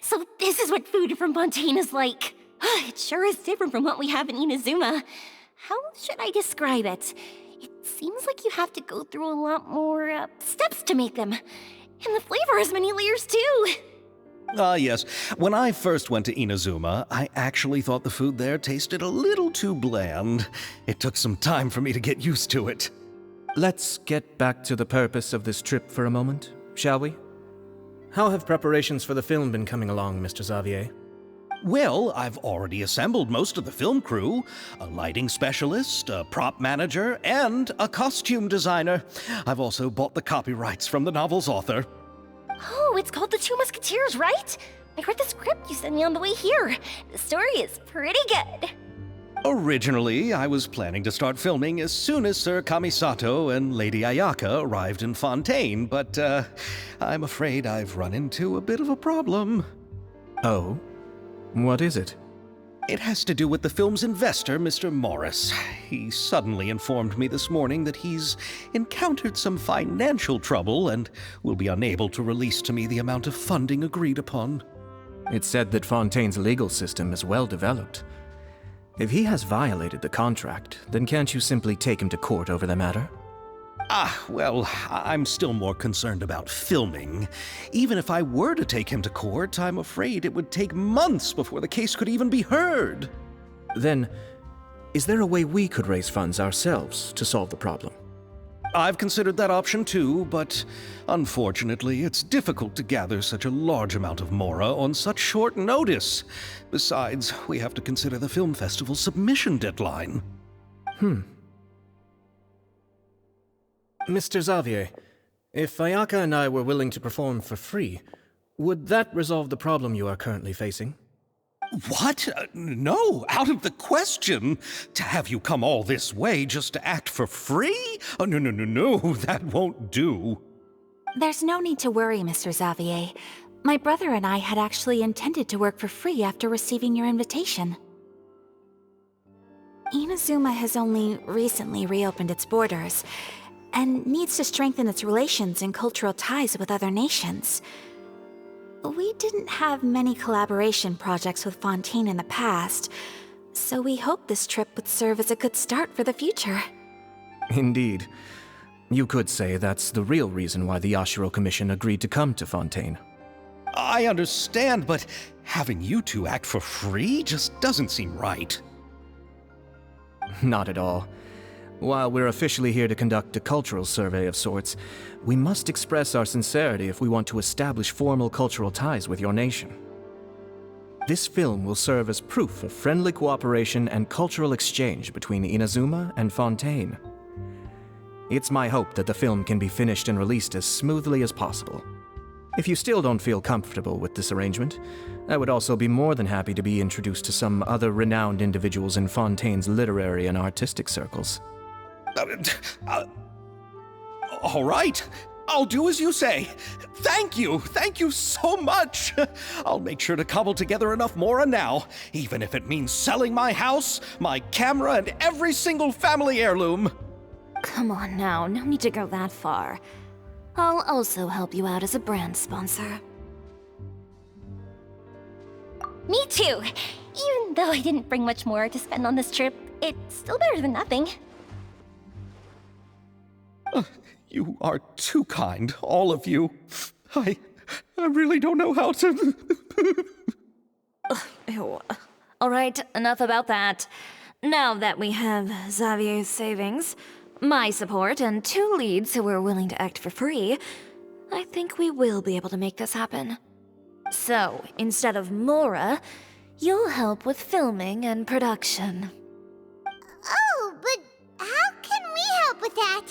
So this is what food from Fontaine is like. It sure is different from what we have in Inazuma. How should I describe it? It seems like you have to go through a lot more steps to make them. And the flavor has many layers too. Yes. When I first went to Inazuma, I actually thought the food there tasted a little too bland. It took some time for me to get used to it. Let's get back to the purpose of this trip for a moment, shall we? How have preparations for the film been coming along, Mr. Xavier? Well, I've already assembled most of the film crew. A lighting specialist, a prop manager, and a costume designer. I've also bought the copyrights from the novel's author. Oh, it's called The Two Musketeers, right? I read the script you sent me on the way here. The story is pretty good. Originally, I was planning to start filming as soon as Sir Kamisato and Lady Ayaka arrived in Fontaine, but I'm afraid I've run into a bit of a problem. Oh? What is it? It has to do with the film's investor, Mr. Morris. He suddenly informed me this morning that he's encountered some financial trouble and will be unable to release to me the amount of funding agreed upon. It's said that Fontaine's legal system is well developed. If he has violated the contract, then can't you simply take him to court over the matter? Well, I'm still more concerned about filming. Even if I were to take him to court, I'm afraid it would take months before the case could even be heard. Then, is there a way we could raise funds ourselves to solve the problem? I've considered that option too, but unfortunately, it's difficult to gather such a large amount of mora on such short notice. Besides, we have to consider the film festival's submission deadline. Mr. Xavier, if Ayaka and I were willing to perform for free, would that resolve the problem you are currently facing? What? No, out of the question. To have you come all this way just to act for free? No, that won't do. There's no need to worry, Mr. Xavier. My brother and I had actually intended to work for free after receiving your invitation. Inazuma has only recently reopened its borders, and needs to strengthen its relations and cultural ties with other nations. We didn't have many collaboration projects with Fontaine in the past, so we hoped this trip would serve as a good start for the future. Indeed. You could say that's the real reason why the Yashiro Commission agreed to come to Fontaine. I understand, but having you two act for free just doesn't seem right. Not at all. While we're officially here to conduct a cultural survey of sorts, we must express our sincerity if we want to establish formal cultural ties with your nation. This film will serve as proof of friendly cooperation and cultural exchange between Inazuma and Fontaine. It's my hope that the film can be finished and released as smoothly as possible. If you still don't feel comfortable with this arrangement, I would also be more than happy to be introduced to some other renowned individuals in Fontaine's literary and artistic circles. All right. I'll do as you say. Thank you so much. I'll make sure to cobble together enough mora now, even if it means selling my house, my camera, and every single family heirloom. Come on now, no need to go that far. I'll also help you out as a brand sponsor. Me too. Even though I didn't bring much more to spend on this trip, it's still better than nothing. You are too kind, all of you. I really don't know how to... Ew. All right, enough about that. Now that we have Xavier's savings, my support, and 2 leads who are willing to act for free, I think we will be able to make this happen. So, instead of Mora, you'll help with filming and production. Oh, but how can we help with that?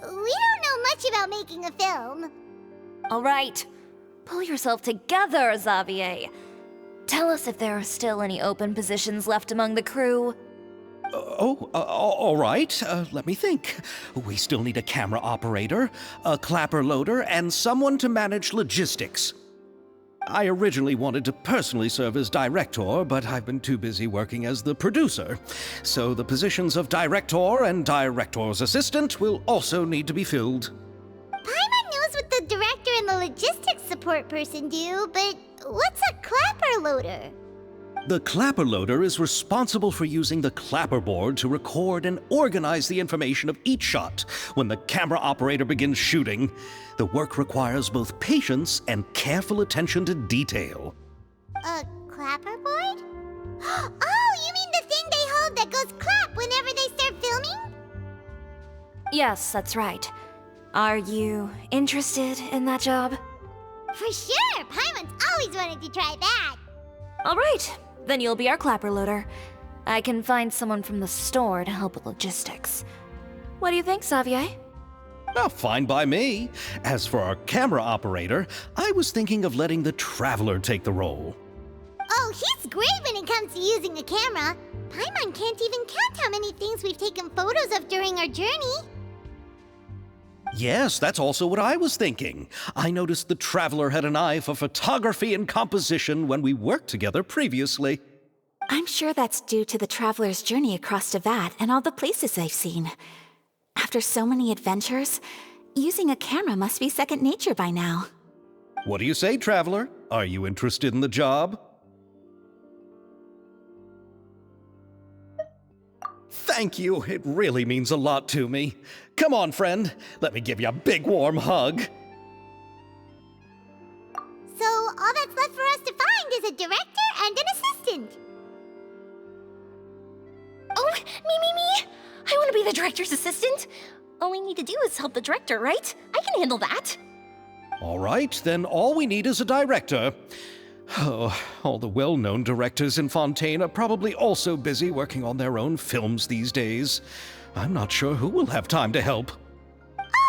We don't know much about making a film. All right, pull yourself together, Xavier. Tell us if there are still any open positions left among the crew. All right. Let me think. We still need a camera operator, a clapper loader, and someone to manage logistics. I originally wanted to personally serve as director, but I've been too busy working as the producer. So the positions of director and director's assistant will also need to be filled. Paimon knows what the director and the logistics support person do, but what's a clapper loader? The clapper loader is responsible for using the clapperboard to record and organize the information of each shot when the camera operator begins shooting. The work requires both patience and careful attention to detail. A clapperboard? Oh, you mean the thing they hold that goes clap whenever they start filming? Yes, that's right. Are you interested in that job? For sure! Paimon's always wanted to try that! All right. Then you'll be our clapper loader. I can find someone from the store to help with logistics. What do you think, Xavier? Oh, fine by me. As for our camera operator, I was thinking of letting the Traveler take the role. Oh, he's great when it comes to using a camera. Paimon can't even count how many things we've taken photos of during our journey. Yes, that's also what I was thinking. I noticed the Traveler had an eye for photography and composition when we worked together previously. I'm sure that's due to the traveler's journey across Teyvat and all the places they've seen. After so many adventures, using a camera must be second nature by now. What do you say, Traveler? Are you interested in the job? Thank you. It really means a lot to me. Come on, friend. Let me give you a big warm hug. So all that's left for us to find is a director and an assistant. Oh, me! I want to be the director's assistant. All we need to do is help the director, right? I can handle that. All right, then all we need is a director. Oh, all the well-known directors in Fontaine are probably also busy working on their own films these days. I'm not sure who will have time to help.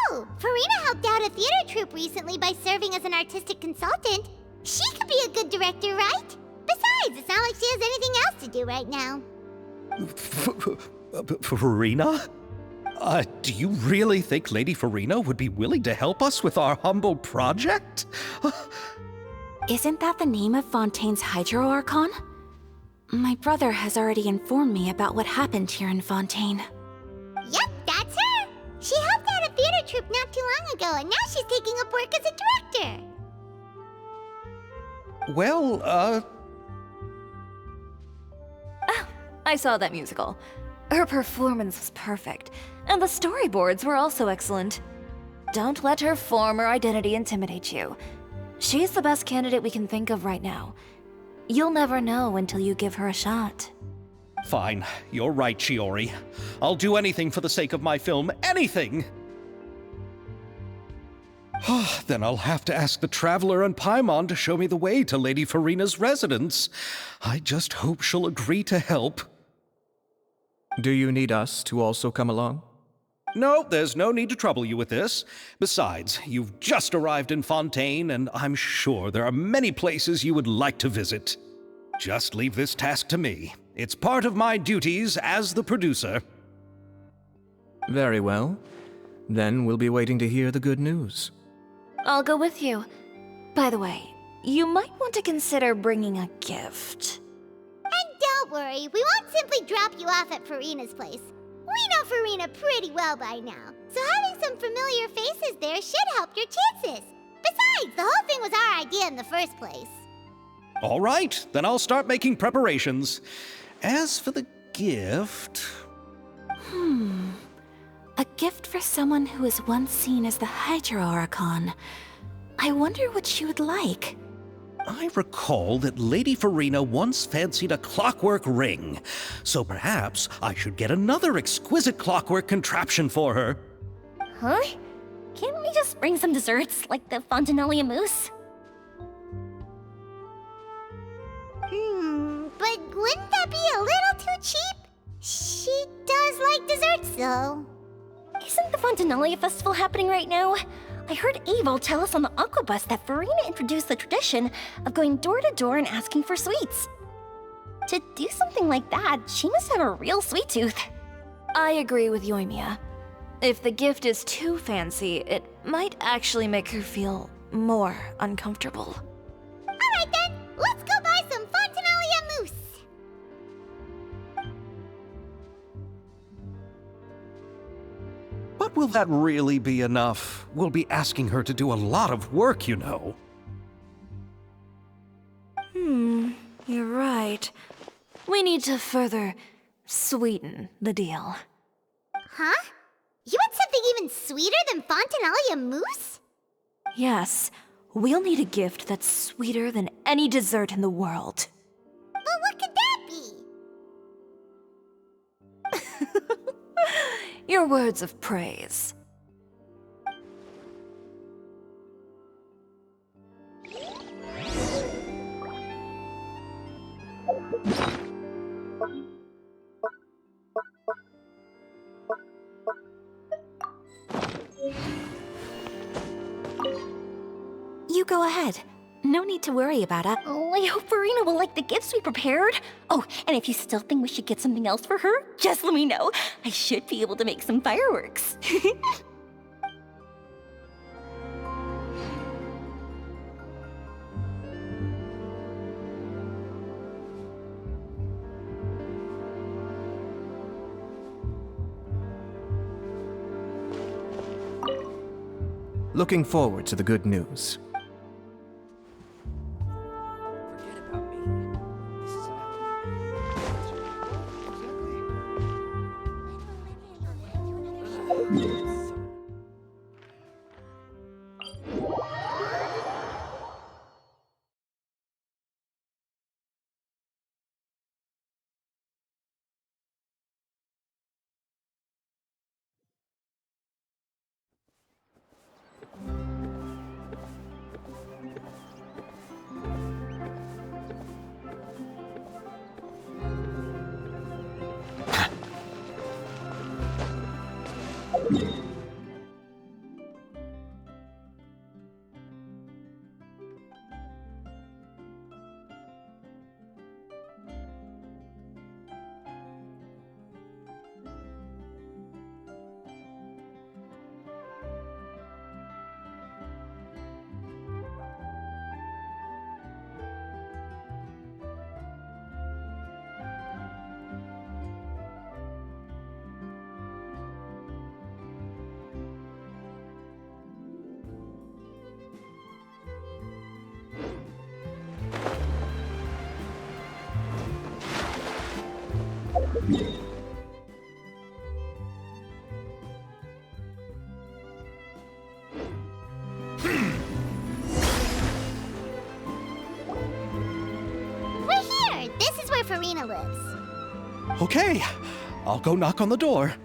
Oh, Farina helped out a theater troupe recently by serving as an artistic consultant. She could be a good director, right? Besides, it's not like she has anything else to do right now. Farina? Do you really think Lady Farina would be willing to help us with our humble project? Isn't that the name of Fontaine's Hydro Archon? My brother has already informed me about what happened here in Fontaine. Yep, that's her! She helped out a theater troupe not too long ago, and now she's taking up work as a director. Well, Oh, I saw that musical. Her performance was perfect, and the storyboards were also excellent. Don't let her form or identity intimidate you. She's the best candidate we can think of right now. You'll never know until you give her a shot. Fine. You're right, Chiori. I'll do anything for the sake of my film. Anything! Then I'll have to ask the Traveler and Paimon to show me the way to Lady Farina's residence. I just hope she'll agree to help. Do you need us to also come along? No, there's no need to trouble you with this. Besides, you've just arrived in Fontaine, and I'm sure there are many places you would like to visit. Just leave this task to me. It's part of my duties as the producer. Very well. Then we'll be waiting to hear the good news. I'll go with you. By the way, you might want to consider bringing a gift. And don't worry, we won't simply drop you off at Farina's place. We know Farina pretty well by now, so having some familiar faces there should help your chances. Besides, the whole thing was our idea in the first place. All right, then I'll start making preparations. As for the gift... A gift for someone who was once seen as the Hydro Archon. I wonder what she would like. I recall that Lady Farina once fancied a clockwork ring, so perhaps I should get another exquisite clockwork contraption for her. Huh? Can't we just bring some desserts, like the Fontinalia mousse? But wouldn't that be a little too cheap? She does like desserts, though. Isn't the Fontinalia festival happening right now? I heard Abel tell us on the Aquabus that Farina introduced the tradition of going door to door and asking for sweets. To do something like that, she must have a real sweet tooth. I agree with Yoimiya. If the gift is too fancy, it might actually make her feel more uncomfortable. Alright then, let's go buy some Fontinalia mousse! But will that really be enough? We'll be asking her to do a lot of work, you know. You're right. We need to further sweeten the deal. Huh? You want something even sweeter than Fontinalia mousse? Yes, we'll need a gift that's sweeter than any dessert in the world. But what could that be? Your words of praise. You go ahead. No need to worry about it. Oh, I hope Farina will like the gifts we prepared. Oh, and if you still think we should get something else for her, just let me know. I should be able to make some fireworks. Looking forward to the good news. We're here! This is where Farina lives. Okay, I'll go knock on the door.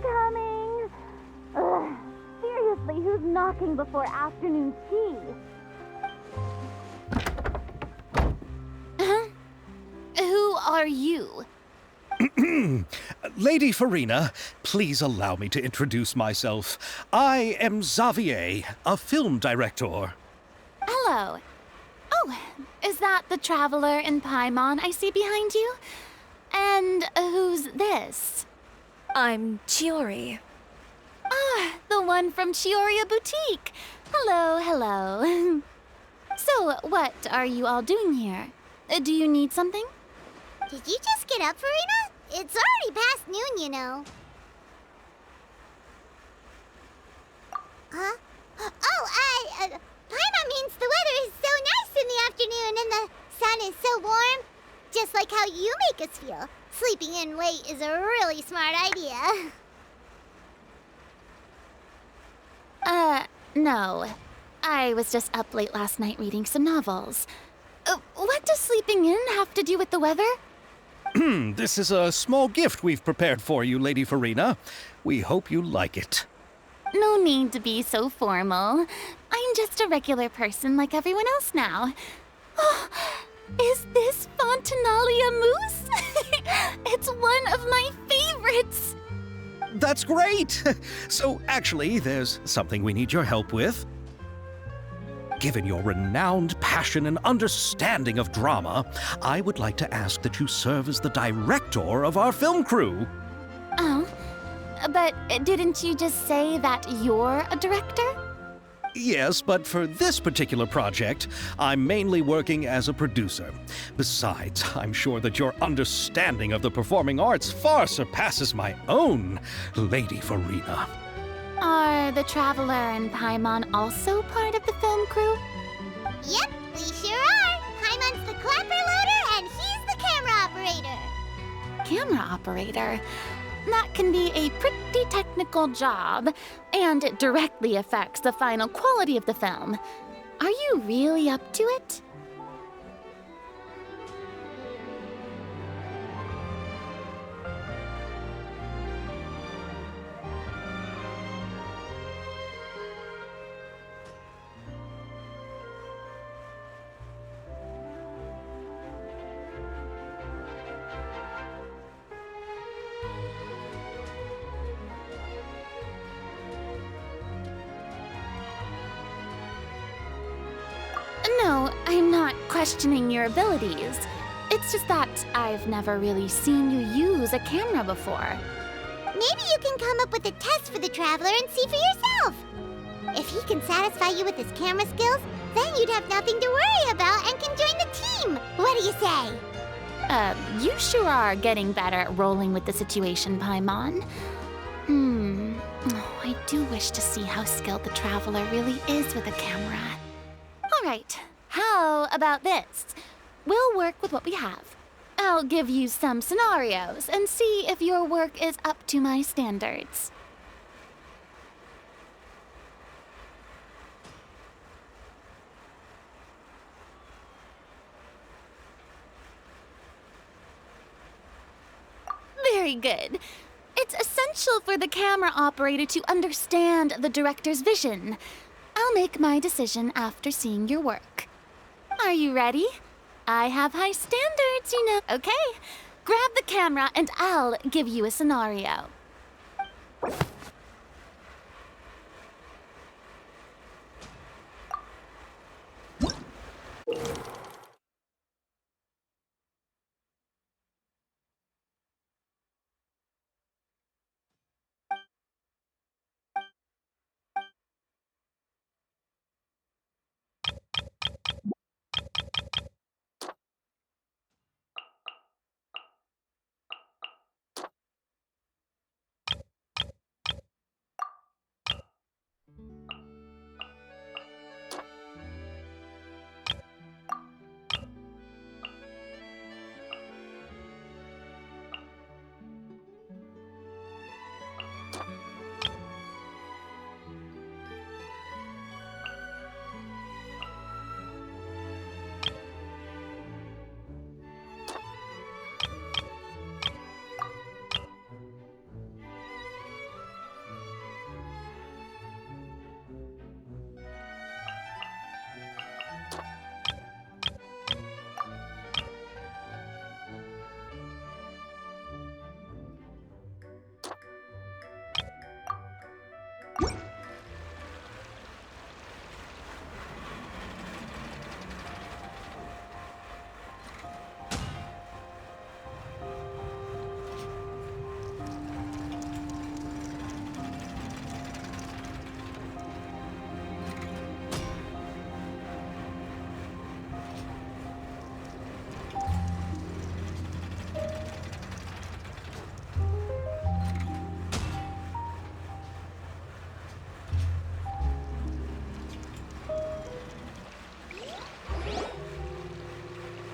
Coming. Ugh. Seriously, who's knocking before afternoon tea? Who are you? Lady Farina, please allow me to introduce myself. I am Xavier, a film director. Hello. Oh, is that the traveler in Paimon I see behind you? And who's this? I'm Chiori. Ah, the one from Chioria Boutique. Hello. So, what are you all doing here? Do you need something? Did you just get up, Farina? It's already past noon, you know. Huh? Oh, Paimon means the weather is so nice in the afternoon and the sun is so warm. Just like how you make us feel. Sleeping in late is a really smart idea. No. I was just up late last night reading some novels. What does sleeping in have to do with the weather? This is a small gift we've prepared for you, Lady Farina. We hope you like it. No need to be so formal. I'm just a regular person like everyone else now. Oh, is this Fontinalia mousse? It's one of my favorites. That's great! So, actually, there's something we need your help with. Given your renowned passion and understanding of drama, I would like to ask that you serve as the director of our film crew. Oh, but didn't you just say that you're a director? Yes, but for this particular project, I'm mainly working as a producer. Besides, I'm sure that your understanding of the performing arts far surpasses my own, Lady Farina. Are the Traveler and Paimon also part of the film crew? Yep, we sure are. Paimon's the clapper loader and he's the camera operator. Camera operator? That can be a pretty technical job, and it directly affects the final quality of the film. Are you really up to it? I'm not questioning your abilities. It's just that I've never really seen you use a camera before. Maybe you can come up with a test for the Traveler and see for yourself. If he can satisfy you with his camera skills, then you'd have nothing to worry about and can join the team. What do you say? You sure are getting better at rolling with the situation, Paimon. Oh, I do wish to see how skilled the Traveler really is with a camera. All right, how about this? We'll work with what we have. I'll give you some scenarios and see if your work is up to my standards. Very good. It's essential for the camera operator to understand the director's vision. I'll make my decision after seeing your work. Are you ready? I have high standards, you know. Okay, grab the camera and I'll give you a scenario.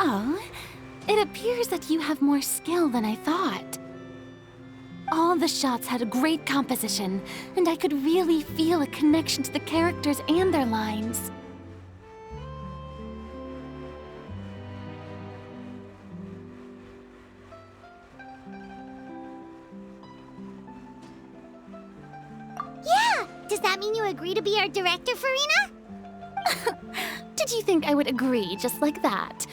Oh, it appears that you have more skill than I thought. All the shots had a great composition, and I could really feel a connection to the characters and their lines. Yeah! Does that mean you agree to be our director, Farina? Did you think I would agree just like that?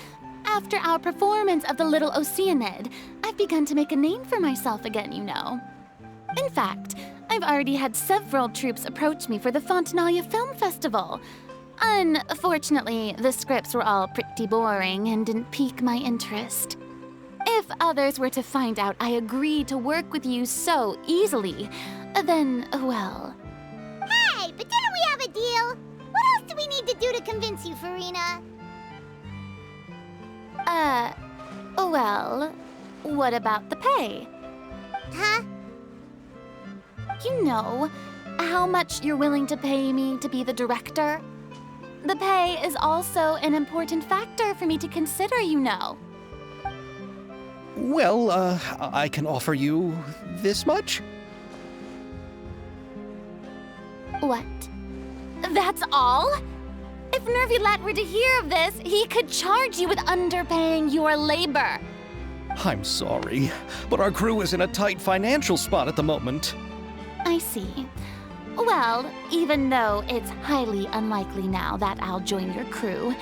After our performance of The Little Oceanid, I've begun to make a name for myself again, you know. In fact, I've already had several troops approach me for the Fontanalia Film Festival. Unfortunately, the scripts were all pretty boring and didn't pique my interest. If others were to find out I agreed to work with you so easily, then, well... Hey, but didn't we have a deal? What else do we need to do to convince you, Farina? Well, what about the pay? Huh? You know, how much you're willing to pay me to be the director? The pay is also an important factor for me to consider, you know. Well, I can offer you this much? What? That's all? If Nervilat were to hear of this, he could charge you with underpaying your labor. I'm sorry, but our crew is in a tight financial spot at the moment. I see. Well, even though it's highly unlikely now that I'll join your crew,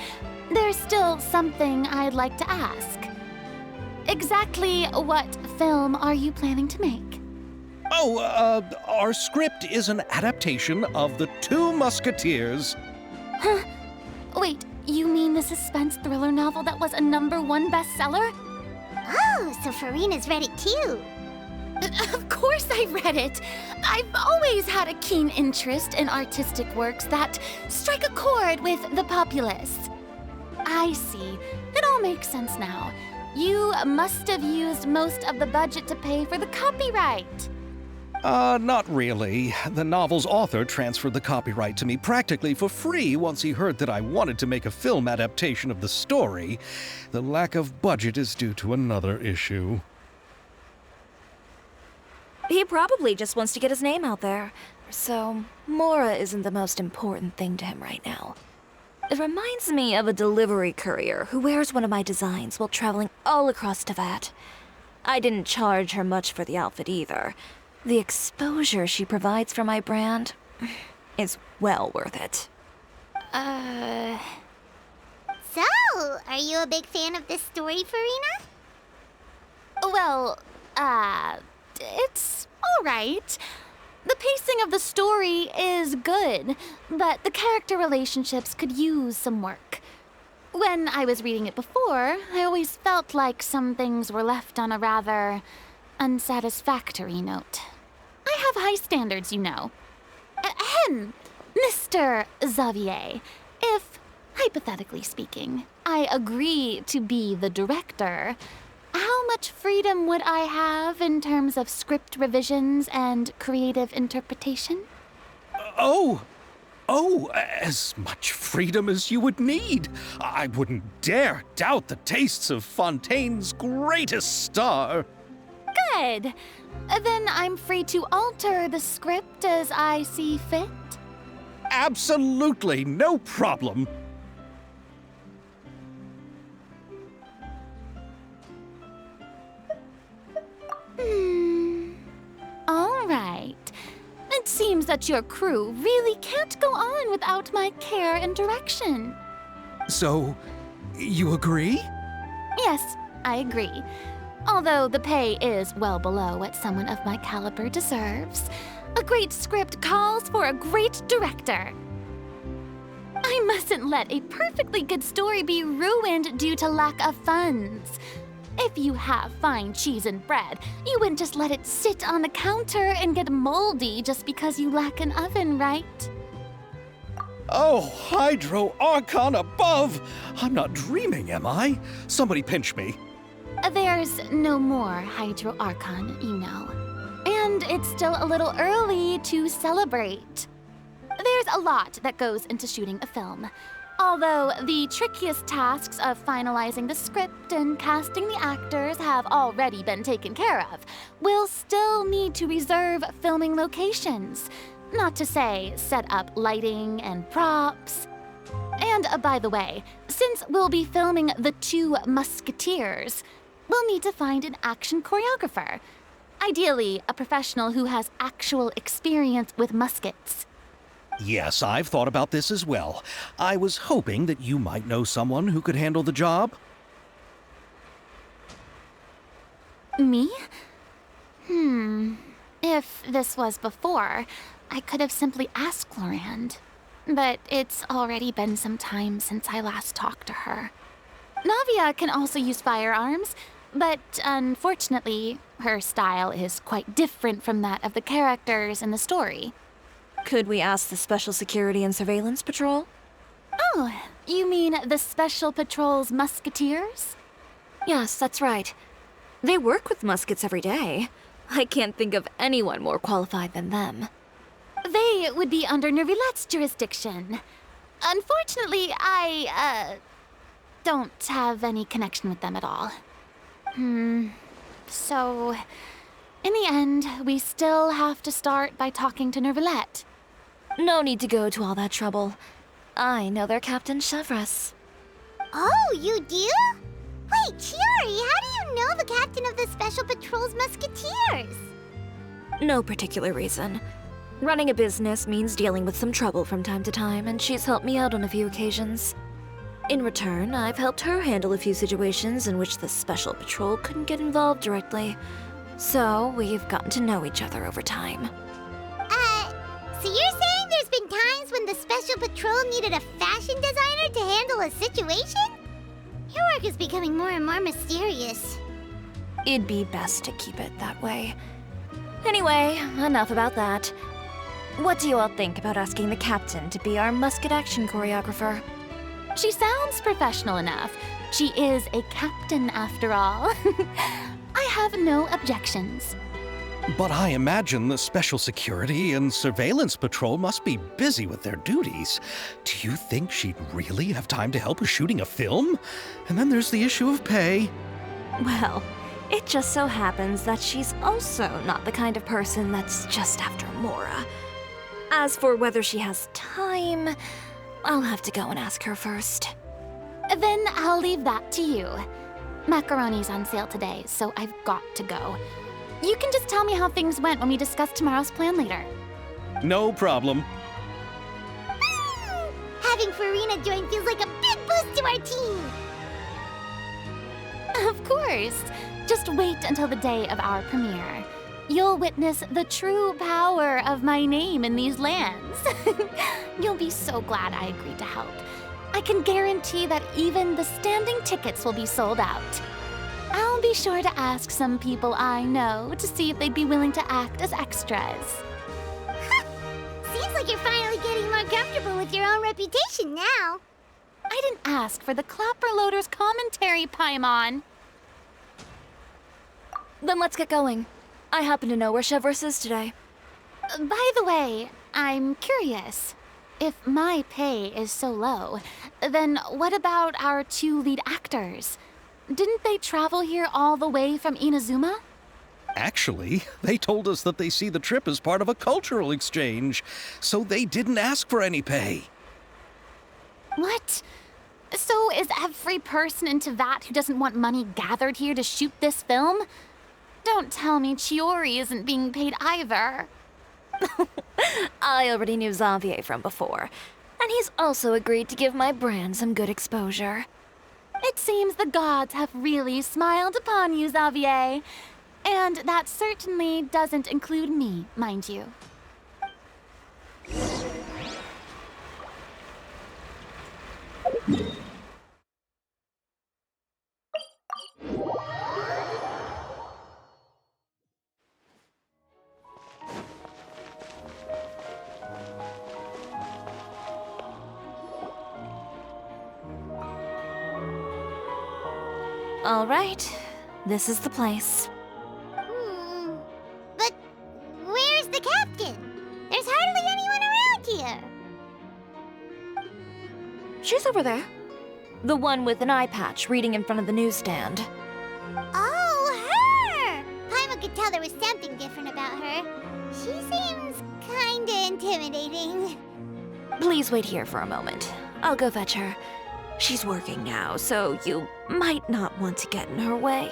there's still something I'd like to ask. Exactly what film are you planning to make? Oh, our script is an adaptation of The Two Musketeers. Huh? Wait, You mean the suspense thriller novel that was a #1 bestseller? Oh, so Farina's read it too. Of course I read it. I've always had a keen interest in artistic works that strike a chord with the populace. I see. It all makes sense now. You must have used most of the budget to pay for the copyright. Not really. The novel's author transferred the copyright to me practically for free once he heard that I wanted to make a film adaptation of the story. The lack of budget is due to another issue. He probably just wants to get his name out there. So, Mora isn't the most important thing to him right now. It reminds me of a delivery courier who wears one of my designs while traveling all across Teyvat. I didn't charge her much for the outfit either. The exposure she provides for my brand is well worth it. So, are you a big fan of this story, Farina? Well, it's alright. The pacing of the story is good, but the character relationships could use some work. When I was reading it before, I always felt like some things were left on a rather unsatisfactory note. I have high standards, you know. Ahem, Mr. Xavier, if, hypothetically speaking, I agree to be the director, how much freedom would I have in terms of script revisions and creative interpretation? Oh, as much freedom as you would need. I wouldn't dare doubt the tastes of Fontaine's greatest star. Good. Then I'm free to alter the script as I see fit? Absolutely, no problem. All right. It seems that your crew really can't go on without my care and direction. So, you agree? Yes, I agree. Although the pay is well below what someone of my caliber deserves. A great script calls for a great director. I mustn't let a perfectly good story be ruined due to lack of funds. If you have fine cheese and bread, you wouldn't just let it sit on the counter and get moldy just because you lack an oven, right? Oh, Hydro Archon above! I'm not dreaming, am I? Somebody pinch me. There's no more Hydro Archon, you know. And it's still a little early to celebrate. There's a lot that goes into shooting a film. Although the trickiest tasks of finalizing the script and casting the actors have already been taken care of, we'll still need to reserve filming locations. Not to say set up lighting and props. And by the way, since we'll be filming The Two Musketeers, we'll need to find an action choreographer. Ideally, a professional who has actual experience with muskets. Yes, I've thought about this as well. I was hoping that you might know someone who could handle the job. Me? If this was before, I could have simply asked Glorand. But it's already been some time since I last talked to her. Navia can also use firearms, but unfortunately, her style is quite different from that of the characters in the story. Could we ask the Special Security and Surveillance Patrol? Oh, you mean the Special Patrol's musketeers? Yes, that's right. They work with muskets every day. I can't think of anyone more qualified than them. They would be under Nervilette's jurisdiction. Unfortunately, I, don't have any connection with them at all. So, in the end, we still have to start by talking to Nervilette. No need to go to all that trouble. I know their Captain Chevres. Oh, you do? Wait, Chiari, how do you know the captain of the Special Patrol's Musketeers? No particular reason. Running a business means dealing with some trouble from time to time, and she's helped me out on a few occasions. In return, I've helped her handle a few situations in which the Special Patrol couldn't get involved directly. So, we've gotten to know each other over time. So you're saying there's been times when the Special Patrol needed a fashion designer to handle a situation? Your work is becoming more and more mysterious. It'd be best to keep it that way. Anyway, enough about that. What do you all think about asking the captain to be our musket action choreographer? She sounds professional enough. She is a captain after all. I have no objections. But I imagine the Special Security and Surveillance Patrol must be busy with their duties. Do you think she'd really have time to help with shooting a film? And then there's the issue of pay. Well, it just so happens that she's also not the kind of person that's just after Mora. As for whether she has time, I'll have to go and ask her first. Then I'll leave that to you. Macaroni's on sale today, so I've got to go. You can just tell me how things went when we discuss tomorrow's plan later. No problem. Having Farina join feels like a big boost to our team. Of course. Just wait until the day of our premiere. You'll witness the true power of my name in these lands. You'll be so glad I agreed to help. I can guarantee that even the standing tickets will be sold out. I'll be sure to ask some people I know to see if they'd be willing to act as extras. Seems like you're finally getting more comfortable with your own reputation now. I didn't ask for the Clapper Loader's commentary, Paimon. Then let's get going. I happen to know where Chevreuse is today. By the way, I'm curious. If my pay is so low, then what about our two lead actors? Didn't they travel here all the way from Inazuma? Actually, they told us that they see the trip as part of a cultural exchange, so they didn't ask for any pay. What? So is every person in Teyvat who doesn't want money gathered here to shoot this film? Don't tell me Chiori isn't being paid either. I already knew Xavier from before, and he's also agreed to give my brand some good exposure. It seems the gods have really smiled upon you, Xavier. And that certainly doesn't include me, mind you. All right, this is the place. But where's the captain? There's hardly anyone around here. She's over there. The one with an eye patch reading in front of the newsstand. Oh, her! Paimon could tell there was something different about her. She seems kinda intimidating. Please wait here for a moment. I'll go fetch her. She's working now, so you might not want to get in her way.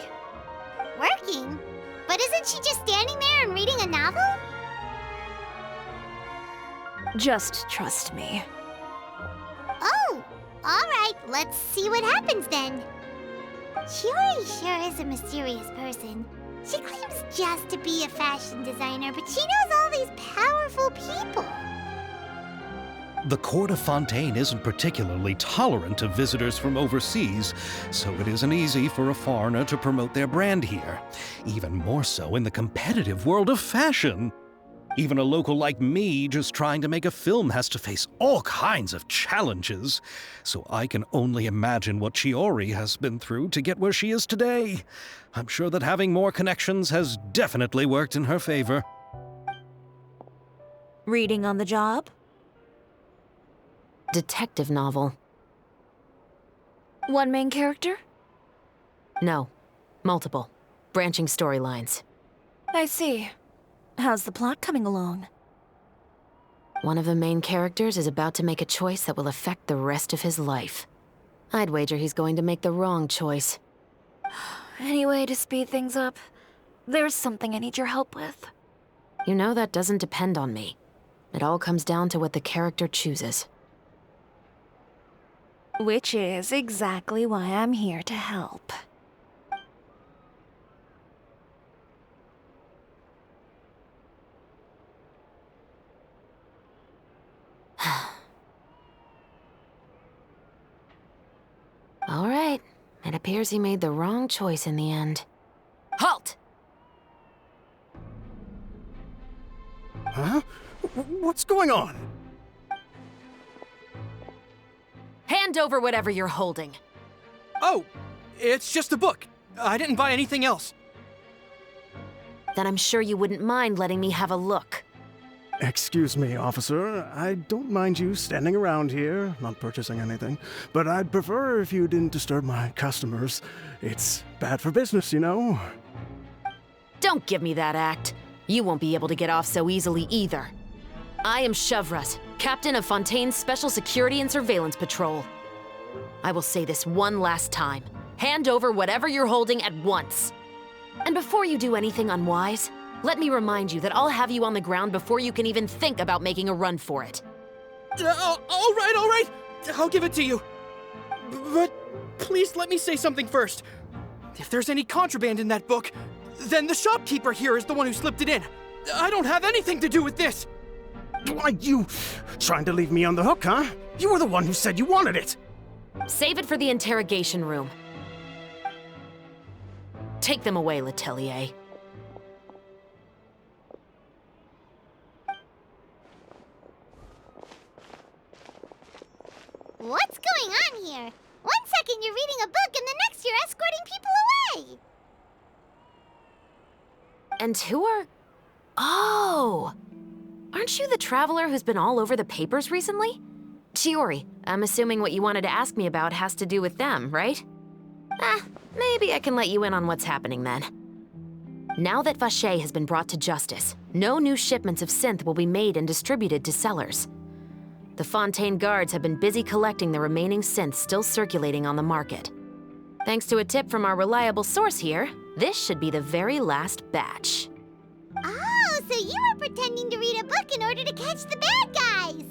Working? But isn't she just standing there and reading a novel? Just trust me. Oh, alright, let's see what happens then. Chiori sure is a mysterious person. She claims just to be a fashion designer, but she knows all these powerful people. The court of Fontaine isn't particularly tolerant of visitors from overseas, so it isn't easy for a foreigner to promote their brand here. Even more so in the competitive world of fashion. Even a local like me just trying to make a film has to face all kinds of challenges. So I can only imagine what Chiori has been through to get where she is today. I'm sure that having more connections has definitely worked in her favor. Reading on the job? Detective novel. One main character? No. Multiple. Branching storylines. I see. How's the plot coming along? One of the main characters is about to make a choice that will affect the rest of his life. I'd wager he's going to make the wrong choice. Any way to speed things up? There's something I need your help with. You know that doesn't depend on me. It all comes down to what the character chooses. Which is exactly why I'm here to help. It appears he made the wrong choice in the end. Halt! Huh? What's going on? Hand over whatever you're holding. Oh, it's just a book. I didn't buy anything else. Then I'm sure you wouldn't mind letting me have a look. Excuse me, officer. I don't mind you standing around here, not purchasing anything, but I'd prefer if you didn't disturb my customers. It's bad for business, you know? Don't give me that act. You won't be able to get off so easily either. I am Chevras, captain of Fontaine's Special Security and Surveillance Patrol. I will say this one last time. Hand over whatever you're holding at once. And before you do anything unwise, let me remind you that I'll have you on the ground before you can even think about making a run for it. All right. I'll give it to you. But please let me say something first. If there's any contraband in that book, then the shopkeeper here is the one who slipped it in. I don't have anything to do with this. Why, you trying to leave me on the hook, huh? You were the one who said you wanted it. Save it for the interrogation room. Take them away, Letelier. What's going on here? 1 second you're reading a book and the next you're escorting people away. And who are... Oh! Aren't you the traveler who's been all over the papers recently? Chiori, I'm assuming what you wanted to ask me about has to do with them, right? Maybe I can let you in on what's happening then. Now that Vacher has been brought to justice, no new shipments of synth will be made and distributed to sellers. The Fontaine guards have been busy collecting the remaining synths still circulating on the market. Thanks to a tip from our reliable source here, this should be the very last batch. Oh, so you were pretending to read a book in order to catch the bad guys.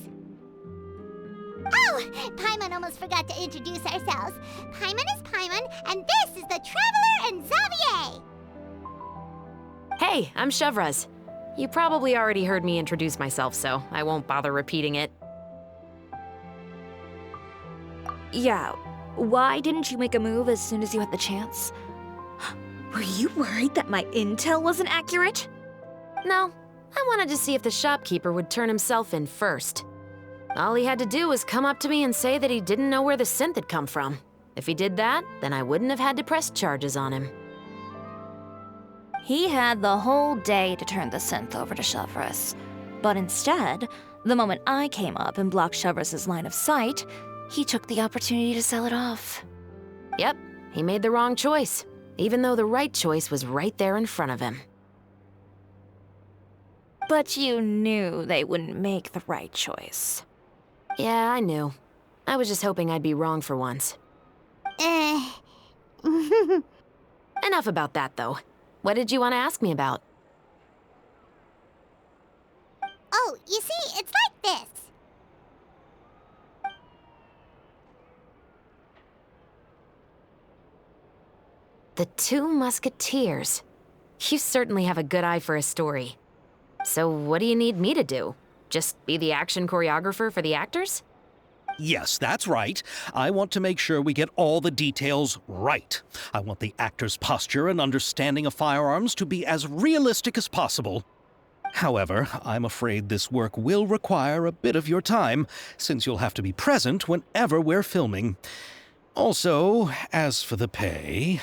Oh, Paimon almost forgot to introduce ourselves. Paimon is Paimon, and this is the Traveler and Xavier. Hey, I'm Chevras. You probably already heard me introduce myself, so I won't bother repeating it. Yeah, why didn't you make a move as soon as you had the chance? Were you worried that my intel wasn't accurate? No, I wanted to see if the shopkeeper would turn himself in first. All he had to do was come up to me and say that he didn't know where the synth had come from. If he did that, then I wouldn't have had to press charges on him. He had the whole day to turn the synth over to Chevras. But instead, the moment I came up and blocked Chevras' line of sight, he took the opportunity to sell it off. Yep, he made the wrong choice, even though the right choice was right there in front of him. But you knew they wouldn't make the right choice. Yeah, I knew. I was just hoping I'd be wrong for once. Enough about that, though. What did you want to ask me about? Oh, you see, it's like this. The Two Musketeers. You certainly have a good eye for a story. So what do you need me to do? Just be the action choreographer for the actors? Yes, that's right. I want to make sure we get all the details right. I want the actor's posture and understanding of firearms to be as realistic as possible. However, I'm afraid this work will require a bit of your time, since you'll have to be present whenever we're filming. Also, as for the pay...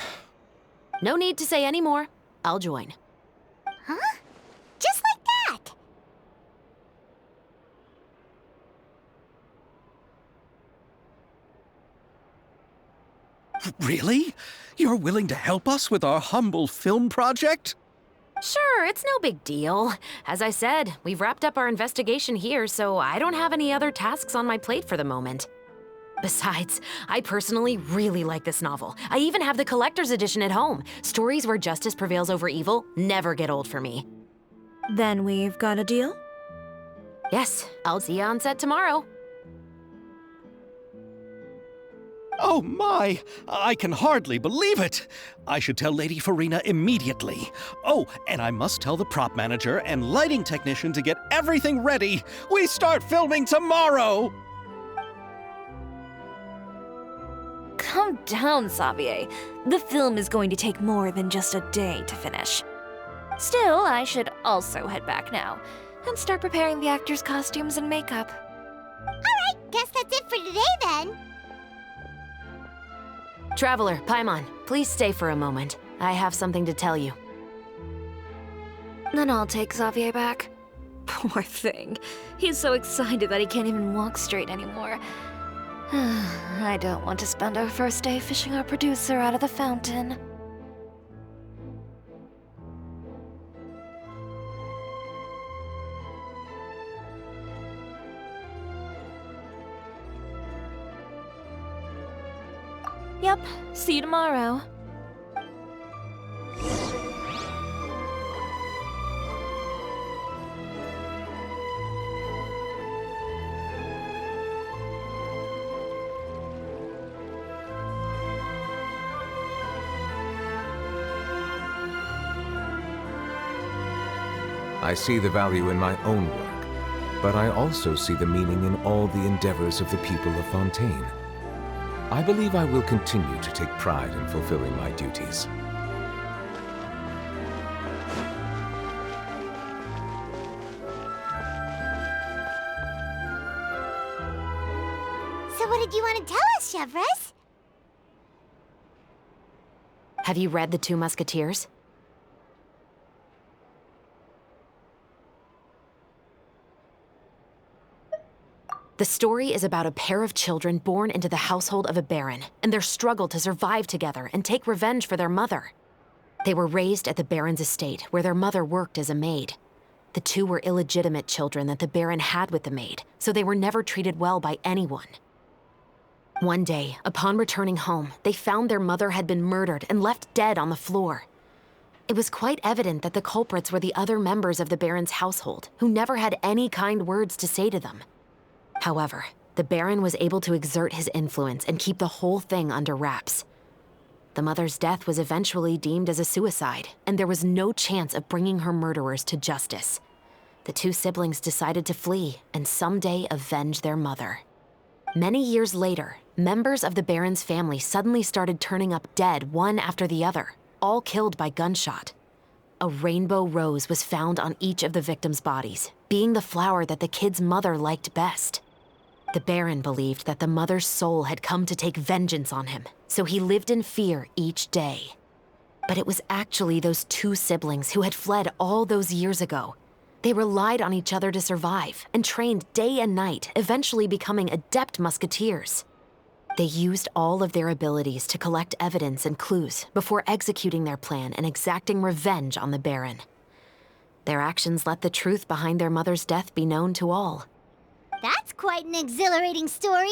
No need to say any more. I'll join. Huh? Just like that? Really? You're willing to help us with our humble film project? Sure, it's no big deal. As I said, we've wrapped up our investigation here, so I don't have any other tasks on my plate for the moment. Besides, I personally really like this novel. I even have the collector's edition at home. Stories where justice prevails over evil never get old for me. Then we've got a deal? Yes, I'll see you on set tomorrow. Oh my! I can hardly believe it! I should tell Lady Farina immediately. Oh, and I must tell the prop manager and lighting technician to get everything ready. We start filming tomorrow! Come calm down, Xavier. The film is going to take more than just a day to finish. Still, I should also head back now and start preparing the actors' costumes and makeup. Alright, guess that's it for today then. Traveler, Paimon, please stay for a moment. I have something to tell you. Then I'll take Xavier back. Poor thing. He's so excited that he can't even walk straight anymore. I don't want to spend our first day fishing our producer out of the fountain. Yep, see you tomorrow. I see the value in my own work, but I also see the meaning in all the endeavors of the people of Fontaine. I believe I will continue to take pride in fulfilling my duties. So what did you want to tell us, Chevres? Have you read The Two Musketeers? The story is about a pair of children born into the household of a baron and their struggle to survive together and take revenge for their mother. They were raised at the baron's estate, where their mother worked as a maid. The two were illegitimate children that the baron had with the maid, so they were never treated well by anyone. One day, upon returning home, they found their mother had been murdered and left dead on the floor. It was quite evident that the culprits were the other members of the baron's household, who never had any kind words to say to them. However, the Baron was able to exert his influence and keep the whole thing under wraps. The mother's death was eventually deemed as a suicide, and there was no chance of bringing her murderers to justice. The two siblings decided to flee and someday avenge their mother. Many years later, members of the Baron's family suddenly started turning up dead one after the other, all killed by gunshot. A rainbow rose was found on each of the victims' bodies, being the flower that the kid's mother liked best. The Baron believed that the mother's soul had come to take vengeance on him, so he lived in fear each day. But it was actually those two siblings who had fled all those years ago. They relied on each other to survive and trained day and night, eventually becoming adept musketeers. They used all of their abilities to collect evidence and clues before executing their plan and exacting revenge on the Baron. Their actions let the truth behind their mother's death be known to all. That's quite an exhilarating story.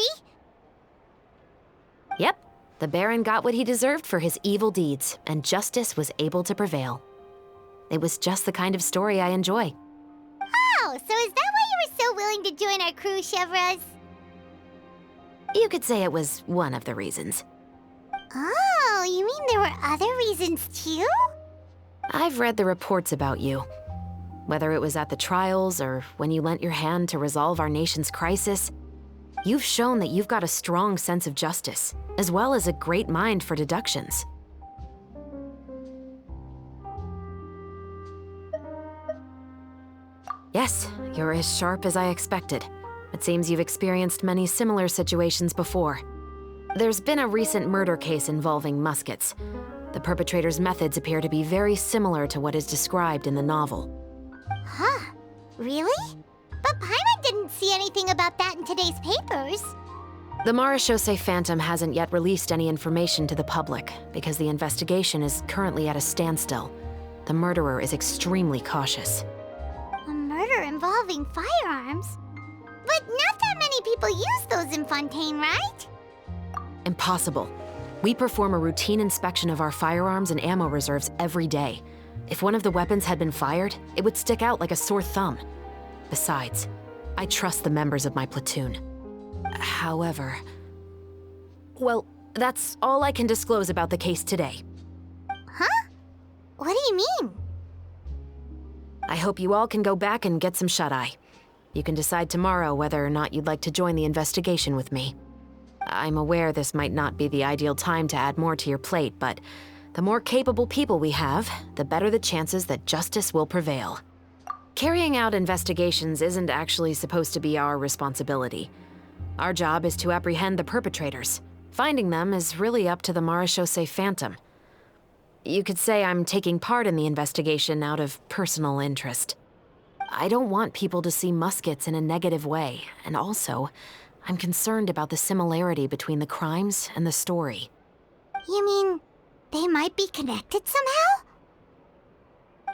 Yep, the Baron got what he deserved for his evil deeds, and justice was able to prevail. It was just the kind of story I enjoy. Oh, so is that why you were so willing to join our crew, Chevres? You could say it was one of the reasons. Oh, you mean there were other reasons too? I've read the reports about you. Whether it was at the trials or when you lent your hand to resolve our nation's crisis, you've shown that you've got a strong sense of justice, as well as a great mind for deductions. Yes, you're as sharp as I expected. It seems you've experienced many similar situations before. There's been a recent murder case involving muskets. The perpetrator's methods appear to be very similar to what is described in the novel. Huh, really? But Paimon didn't see anything about that in today's papers. The Marechaussee Phantom hasn't yet released any information to the public because the investigation is currently at a standstill. The murderer is extremely cautious. A murder involving firearms? But not that many people use those in Fontaine, right? Impossible. We perform a routine inspection of our firearms and ammo reserves every day. If one of the weapons had been fired, it would stick out like a sore thumb. Besides, I trust the members of my platoon. However... Well, that's all I can disclose about the case today. Huh? What do you mean? I hope you all can go back and get some shut-eye. You can decide tomorrow whether or not you'd like to join the investigation with me. I'm aware this might not be the ideal time to add more to your plate, but the more capable people we have, the better the chances that justice will prevail. Carrying out investigations isn't actually supposed to be our responsibility. Our job is to apprehend the perpetrators. Finding them is really up to the Marechaussee Phantom. You could say I'm taking part in the investigation out of personal interest. I don't want people to see muskets in a negative way, and also, I'm concerned about the similarity between the crimes and the story. You mean they might be connected somehow?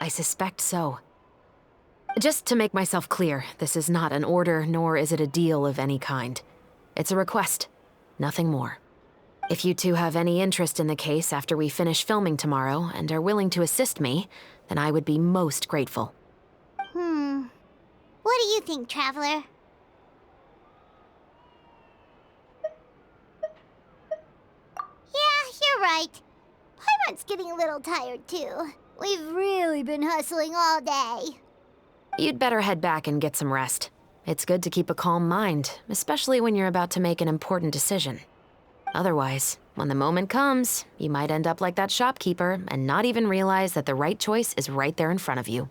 I suspect so. Just to make myself clear, this is not an order, nor is it a deal of any kind. It's a request, nothing more. If you two have any interest in the case after we finish filming tomorrow and are willing to assist me, then I would be most grateful. What do you think, Traveler? Yeah, you're right. Paimon's getting a little tired, too. We've really been hustling all day. You'd better head back and get some rest. It's good to keep a calm mind, especially when you're about to make an important decision. Otherwise, when the moment comes, you might end up like that shopkeeper and not even realize that the right choice is right there in front of you.